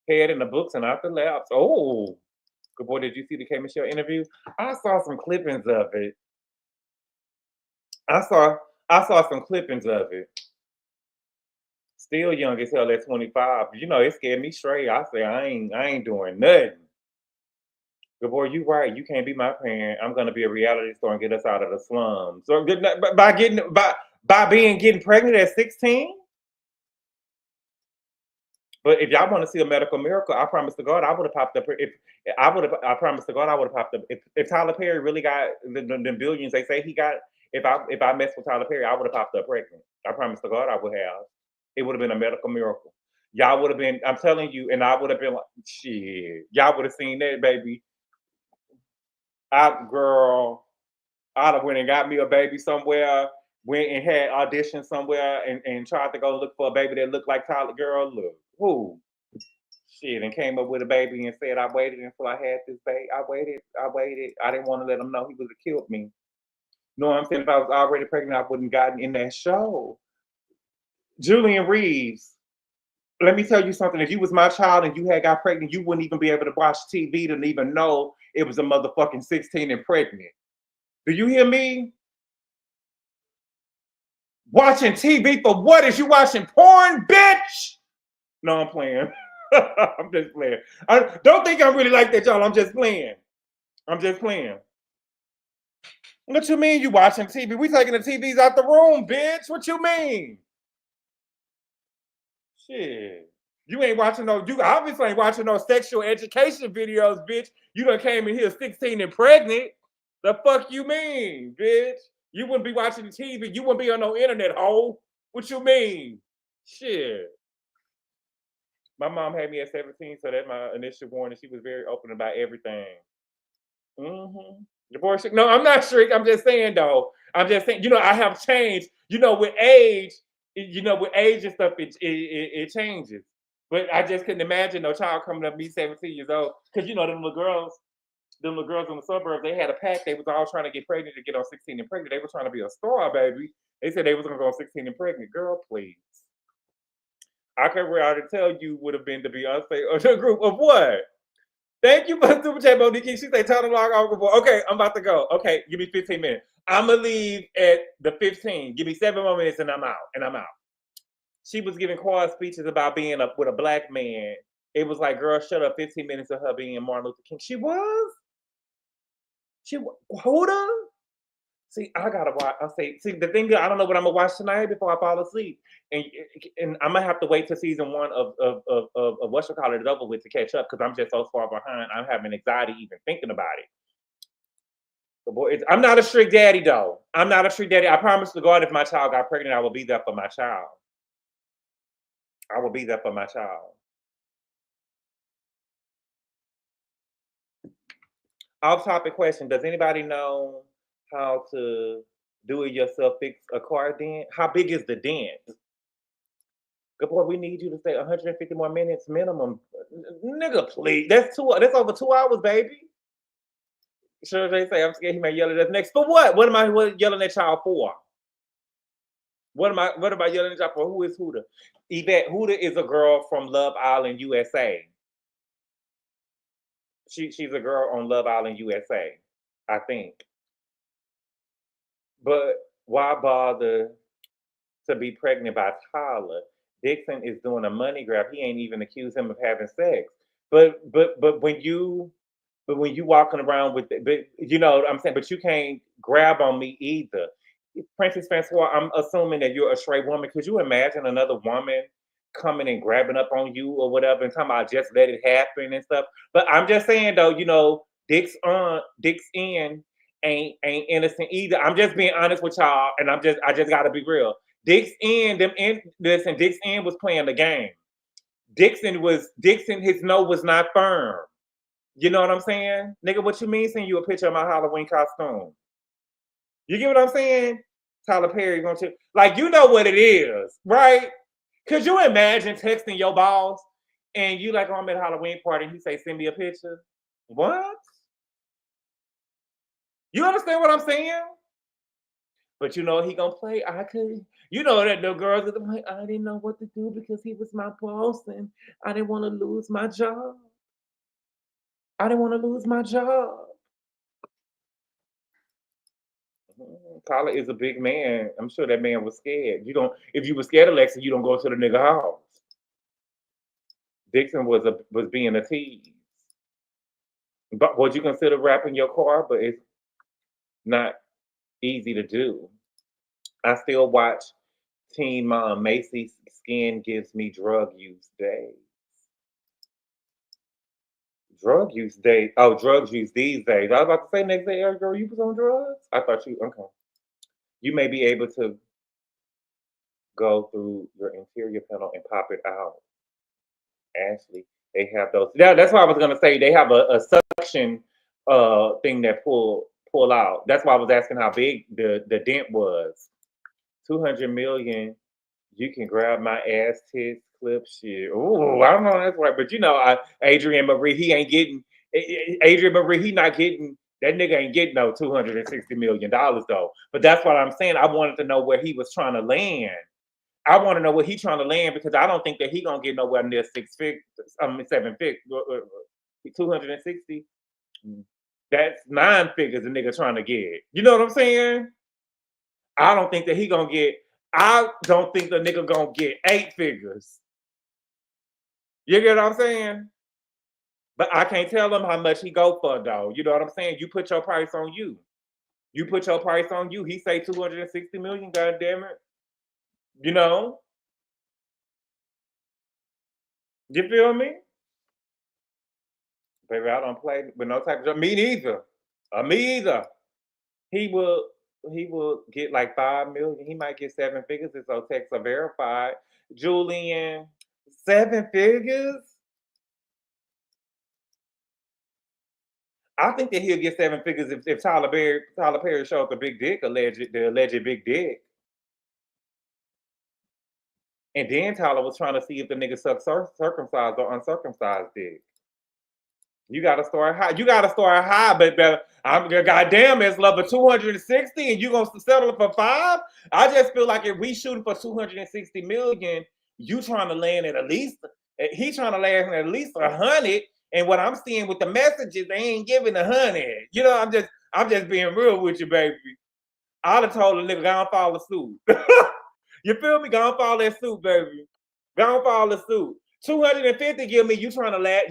Head in the books and out the laps. Oh, good boy. Did you see the K Michelle interview? I saw some clippings of it. I saw some clippings of it. Still young as hell at 25. You know, it scared me straight. I say I ain't doing nothing. Good boy, you right. You can't be my parent. I'm gonna be a reality star and get us out of the slums. So by getting pregnant at 16. But if y'all want to see a medical miracle, I promise to God I would have popped up. I promise to God I would have popped up. If Tyler Perry really got the billions they say he got, if I messed with Tyler Perry, I would have popped up pregnant. I promise to God I would have. It would have been a medical miracle. Y'all would have been. I'm telling you, and I would have been like, shit. Y'all would have seen that, baby. I'd have went and got me a baby somewhere, went and had auditions somewhere and tried to go look for a baby that looked like Tyler. Girl, look. Who? Shit, and came up with a baby and said, I waited until I had this baby. I waited. I didn't want to let him know he would have killed me. No, I'm saying if I was already pregnant, I wouldn't gotten in that show. Julian Reeves, let me tell you something. If you was my child and you had got pregnant, you wouldn't even be able to watch TV to even know it was a motherfucking 16 and pregnant. Do you hear me? Watching TV for what? Is you watching porn, bitch? No, I'm playing. I'm just playing. I don't think I'm really like that, y'all. I'm just playing. I'm just playing. What you mean you watching TV? We taking the TVs out the room, bitch. What you mean? Shit. You ain't watching no, you obviously ain't watching no sexual education videos, bitch. You done came in here 16 and pregnant. The fuck you mean, bitch? You wouldn't be watching the TV. You wouldn't be on no internet, hoe. What you mean? Shit. My mom had me at 17, so that's my initial warning. She was very open about everything. Divorce? No, I'm not strict. I'm just saying, though. I'm just saying, I have changed. With age, with age and stuff, it changes. But I just couldn't imagine no child coming up, me 17 years old. Because, them little girls in the suburbs, they had a pack. They was all trying to get pregnant to get on 16 and pregnant. They were trying to be a star, baby. They said they was going to go on 16 and pregnant. Girl, please. I can't really tell you would have been to Beyonce or the group of what? Thank you for the super chat, Monique. She said, "Tell them log off." Okay, I'm about to go. Okay, give me 15 minutes. I'm gonna leave at the 15. Give me 7 more minutes, and I'm out. She was giving quad speeches about being up with a black man. It was like, girl, shut up. 15 minutes of her being Martin Luther King. She was. Hold on. See, I gotta watch. See, the thing is, I don't know what I'm gonna watch tonight before I fall asleep, and I'm gonna have to wait till season 1 of what's it called, over with to catch up because I'm just so far behind. I'm having anxiety even thinking about it. But boy, I'm not a strict daddy though. I'm not a strict daddy. I promise to God, if my child got pregnant, I will be there for my child. I will be there for my child. Off-topic question: does anybody know how to do it yourself fix a car dent? How big is the dent? Good boy, we need you to stay 150 more minutes minimum. Nigga, please. That's over 2 hours, baby. Sure, they say I'm scared he may yell at us next. For what? What am I yelling at y'all for? What am I yelling at y'all for? Who is Huda? Yvette Huda is a girl from Love Island, USA. She's a girl on Love Island, USA, I think. But why bother to be pregnant by Tyler? Dixon is doing a money grab. He ain't even accused him of having sex. But when you walking around with it, but you know what I'm saying, but you can't grab on me either. Princess Francois, I'm assuming that you're a straight woman. Could you imagine another woman coming and grabbing up on you or whatever and talking about just let it happen and stuff? But I'm just saying though, Dick's in ain't innocent either. I'm just being honest with y'all, and I just gotta be real. Dick's in was playing the game. Dixon, his no was not firm. You know what I'm saying? Nigga, what you mean sending you a picture of my Halloween costume? You get what I'm saying? Tyler Perry gonna check. Like, you know what it is, right? Could you imagine texting your boss and you like, oh, I'm at a Halloween party and he say, send me a picture? What? You understand what I'm saying? But you know he gonna play. I could, that the girls are like, I didn't know what to do because he was my boss and I didn't want to lose my job. Tyler is a big man. I'm sure that man was scared. If you were scared, Alexa, you don't go to the nigga house. Dixon was being a tease. But would you consider wrapping your car? But it's not easy to do. I still watch Teen Mom. Macy's skin gives me drug use days. Drug use days. Oh, drugs use these days. I was about to say next day, girl, you was on drugs? I thought you, okay. You may be able to go through your interior panel and pop it out. Ashley, they have those. Yeah, that's what I was gonna say. They have a suction thing that pull out. That's why I was asking how big the dent was. 200 million You can grab my ass tits clip shit. Ooh, I don't know that's right, but you know, Adrian Marie, he ain't getting Adrian Marie, he not getting that nigga ain't getting no $260 million though. But that's what I'm saying. I wanted to know where he was trying to land. I want to know where he's trying to land because I don't think that he gonna get nowhere near 6 figures. 7 figures. 260. That's 9 figures a nigga trying to get. You know what I'm saying? I don't think that he gonna get. I don't think the nigga gonna get 8 figures. You get what I'm saying? But I can't tell him how much he go for though. You know what I'm saying? You put your price on you. You put your price on you. He say 260 million. God damn it. You know? You feel me? Baby, I don't play with no type of me neither. Me either. He will get like 5 million. He might get 7 figures if those texts are verified. Julian, 7 figures? I think that he'll get 7 figures if Tyler Perry shows the big dick, the alleged big dick. And then Tyler was trying to see if the nigga sucked circumcised or uncircumcised dick. You gotta start high. You gotta start high, but I'm goddamn it's level 260 and you gonna settle for 5? I just feel like if we shooting for 260 million, you trying to land at least he trying to land at least 100. And what I'm seeing with the messages, they ain't giving 100. You know, I'm just being real with you, baby. I'd have told the nigga, go and follow suit. You feel me? Go and follow that suit, baby. Go and follow the suit. 250 give me, you trying to land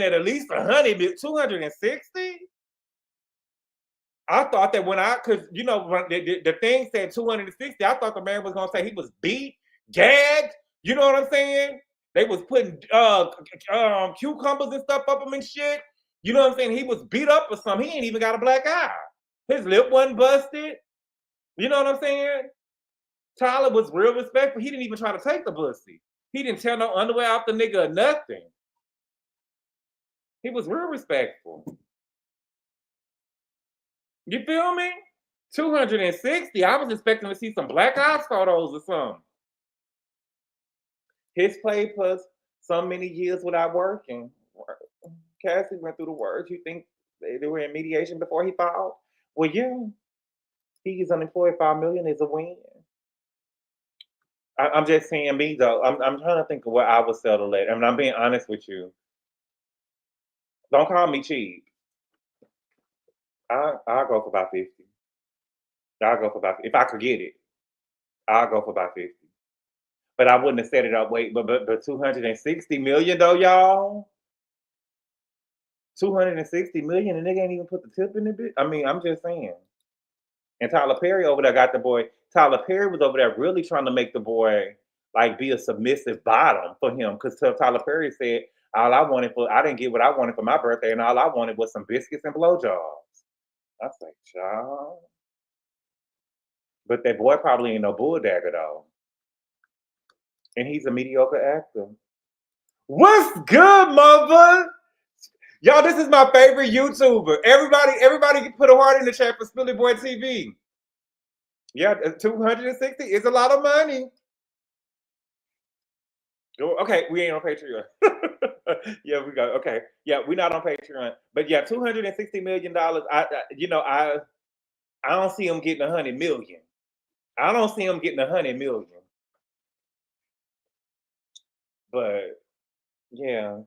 at least 100, 260? I thought that cause you know, the thing said 260, I thought the man was gonna say he was beat, gagged, you know what I'm saying? They was putting cucumbers and stuff up him and shit. You know what I'm saying? He was beat up or something. He ain't even got a black eye. His lip wasn't busted. You know what I'm saying? Tyler was real respectful. He didn't even try to take the pussy. He didn't tear no underwear off the nigga or nothing. He was real respectful. You feel me? 260. I was expecting to see some black eye photos or something. His play plus so many years without working. Cassie went through the words. You think they were in mediation before he filed? Well, yeah. He's unemployed. 5 million is a win. I'm just saying me though. I'm trying to think of what I would settle at. I mean, I'm being honest with you. Don't call me cheap. I'll go for about 50. I'll go for about, if I could get it, I'll go for about 50. But I wouldn't have set it up. Wait, but 260 million though, y'all. 260 million, and they ain't even put the tip in the bit. I mean, I'm just saying. And Tyler Perry over there got the boy. Tyler Perry was over there really trying to make the boy like be a submissive bottom for him, because Tyler Perry said, I didn't get what I wanted for my birthday, and all I wanted was some biscuits and blowjobs. I was like, child. But that boy probably ain't no bulldagger though. And he's a mediocre actor. What's good, mother? Y'all, this is my favorite YouTuber. Everybody put a heart in the chat for Spilly Boy TV. Yeah, 260 is a lot of money. Okay, we ain't on Patreon. Yeah, we go. Okay, yeah, we're not on Patreon. But yeah, $260 million. I don't see him getting 100 million. I don't see him getting 100 million. But yeah.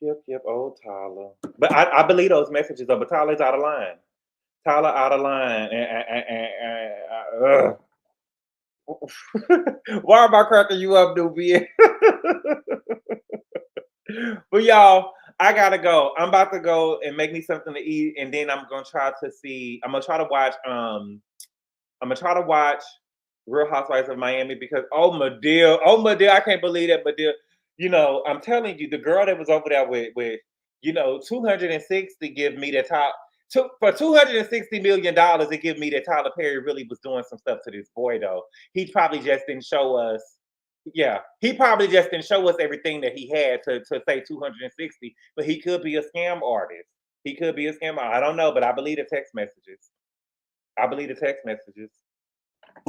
Yep. Oh, Tyler. But I believe those messages though. But Tyler's out of line. Tyler out of line. Why am I cracking you up, Nubia? But y'all, I gotta go. I'm about to go and make me something to eat, and then I'm gonna try to see. I'm gonna try to watch Real Housewives of Miami because Madea, I can't believe that Madea. You know, I'm telling you, the girl that was over there with 260 give me the top. For $260 million, it give me that Tyler Perry really was doing some stuff to this boy, though. He probably just didn't show us. Yeah, he probably just didn't show us everything that he had to say 260, but he could be a scam artist. He could be a scammer. I don't know, but I believe the text messages. I believe the text messages.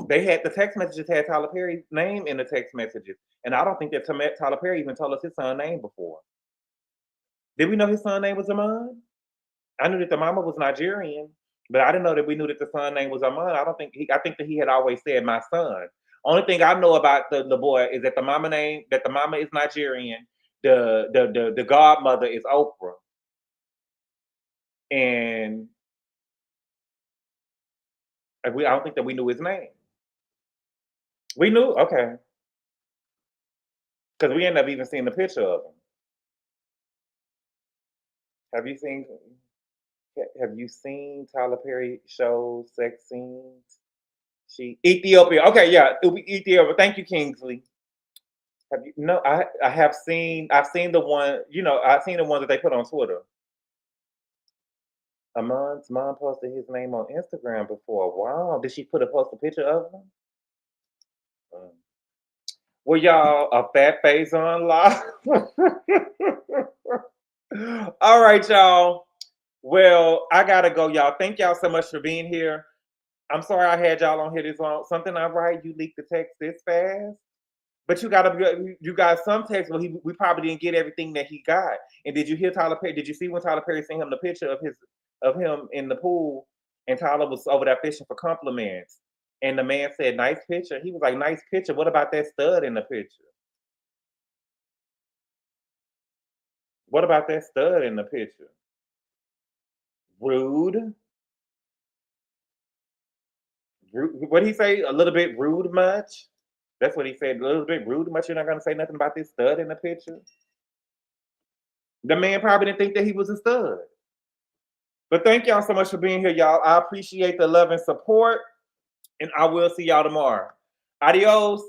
They had the text messages had Tyler Perry's name in the text messages, and I don't think that Tyler Perry even told us his son's name before. Did we know his son's name was Amon? I knew that the mama was Nigerian, but I didn't know that we knew that the son's name was Amon. I think that he had always said my son. Only thing I know about the boy is that the mama is Nigerian, the godmother is Oprah, and I don't think that we knew his name. We knew, okay, because we ended up even seeing the picture of him. Have you seen Tyler Perry show sex scenes? Ethiopia. Okay, yeah, it'll be Ethiopia. Thank you, Kingsley. Have you? No, I have seen. I've seen the one. I've seen the one that they put on Twitter. Amon's mom posted his name on Instagram before. Wow, did she post a picture of him? Well, y'all, a fat face on live. All right, y'all. Well, I gotta go, y'all. Thank y'all so much for being here. I'm sorry I had y'all on here this long. Something I write, you leaked the text this fast. But you got some text. Well, we probably didn't get everything that he got. And did you hear Tyler Perry? Did you see when Tyler Perry sent him the picture of him in the pool, and Tyler was over there fishing for compliments, and the man said, "Nice picture." He was like, "Nice picture. What about that stud in the picture? What about that stud in the picture? Rude. What did he say? A little bit rude much? That's what he said. A little bit rude much. You're not going to say nothing about this stud in the picture?" The man probably didn't think that he was a stud. But thank y'all so much for being here, y'all. I appreciate the love and support, and I will see y'all tomorrow. Adios.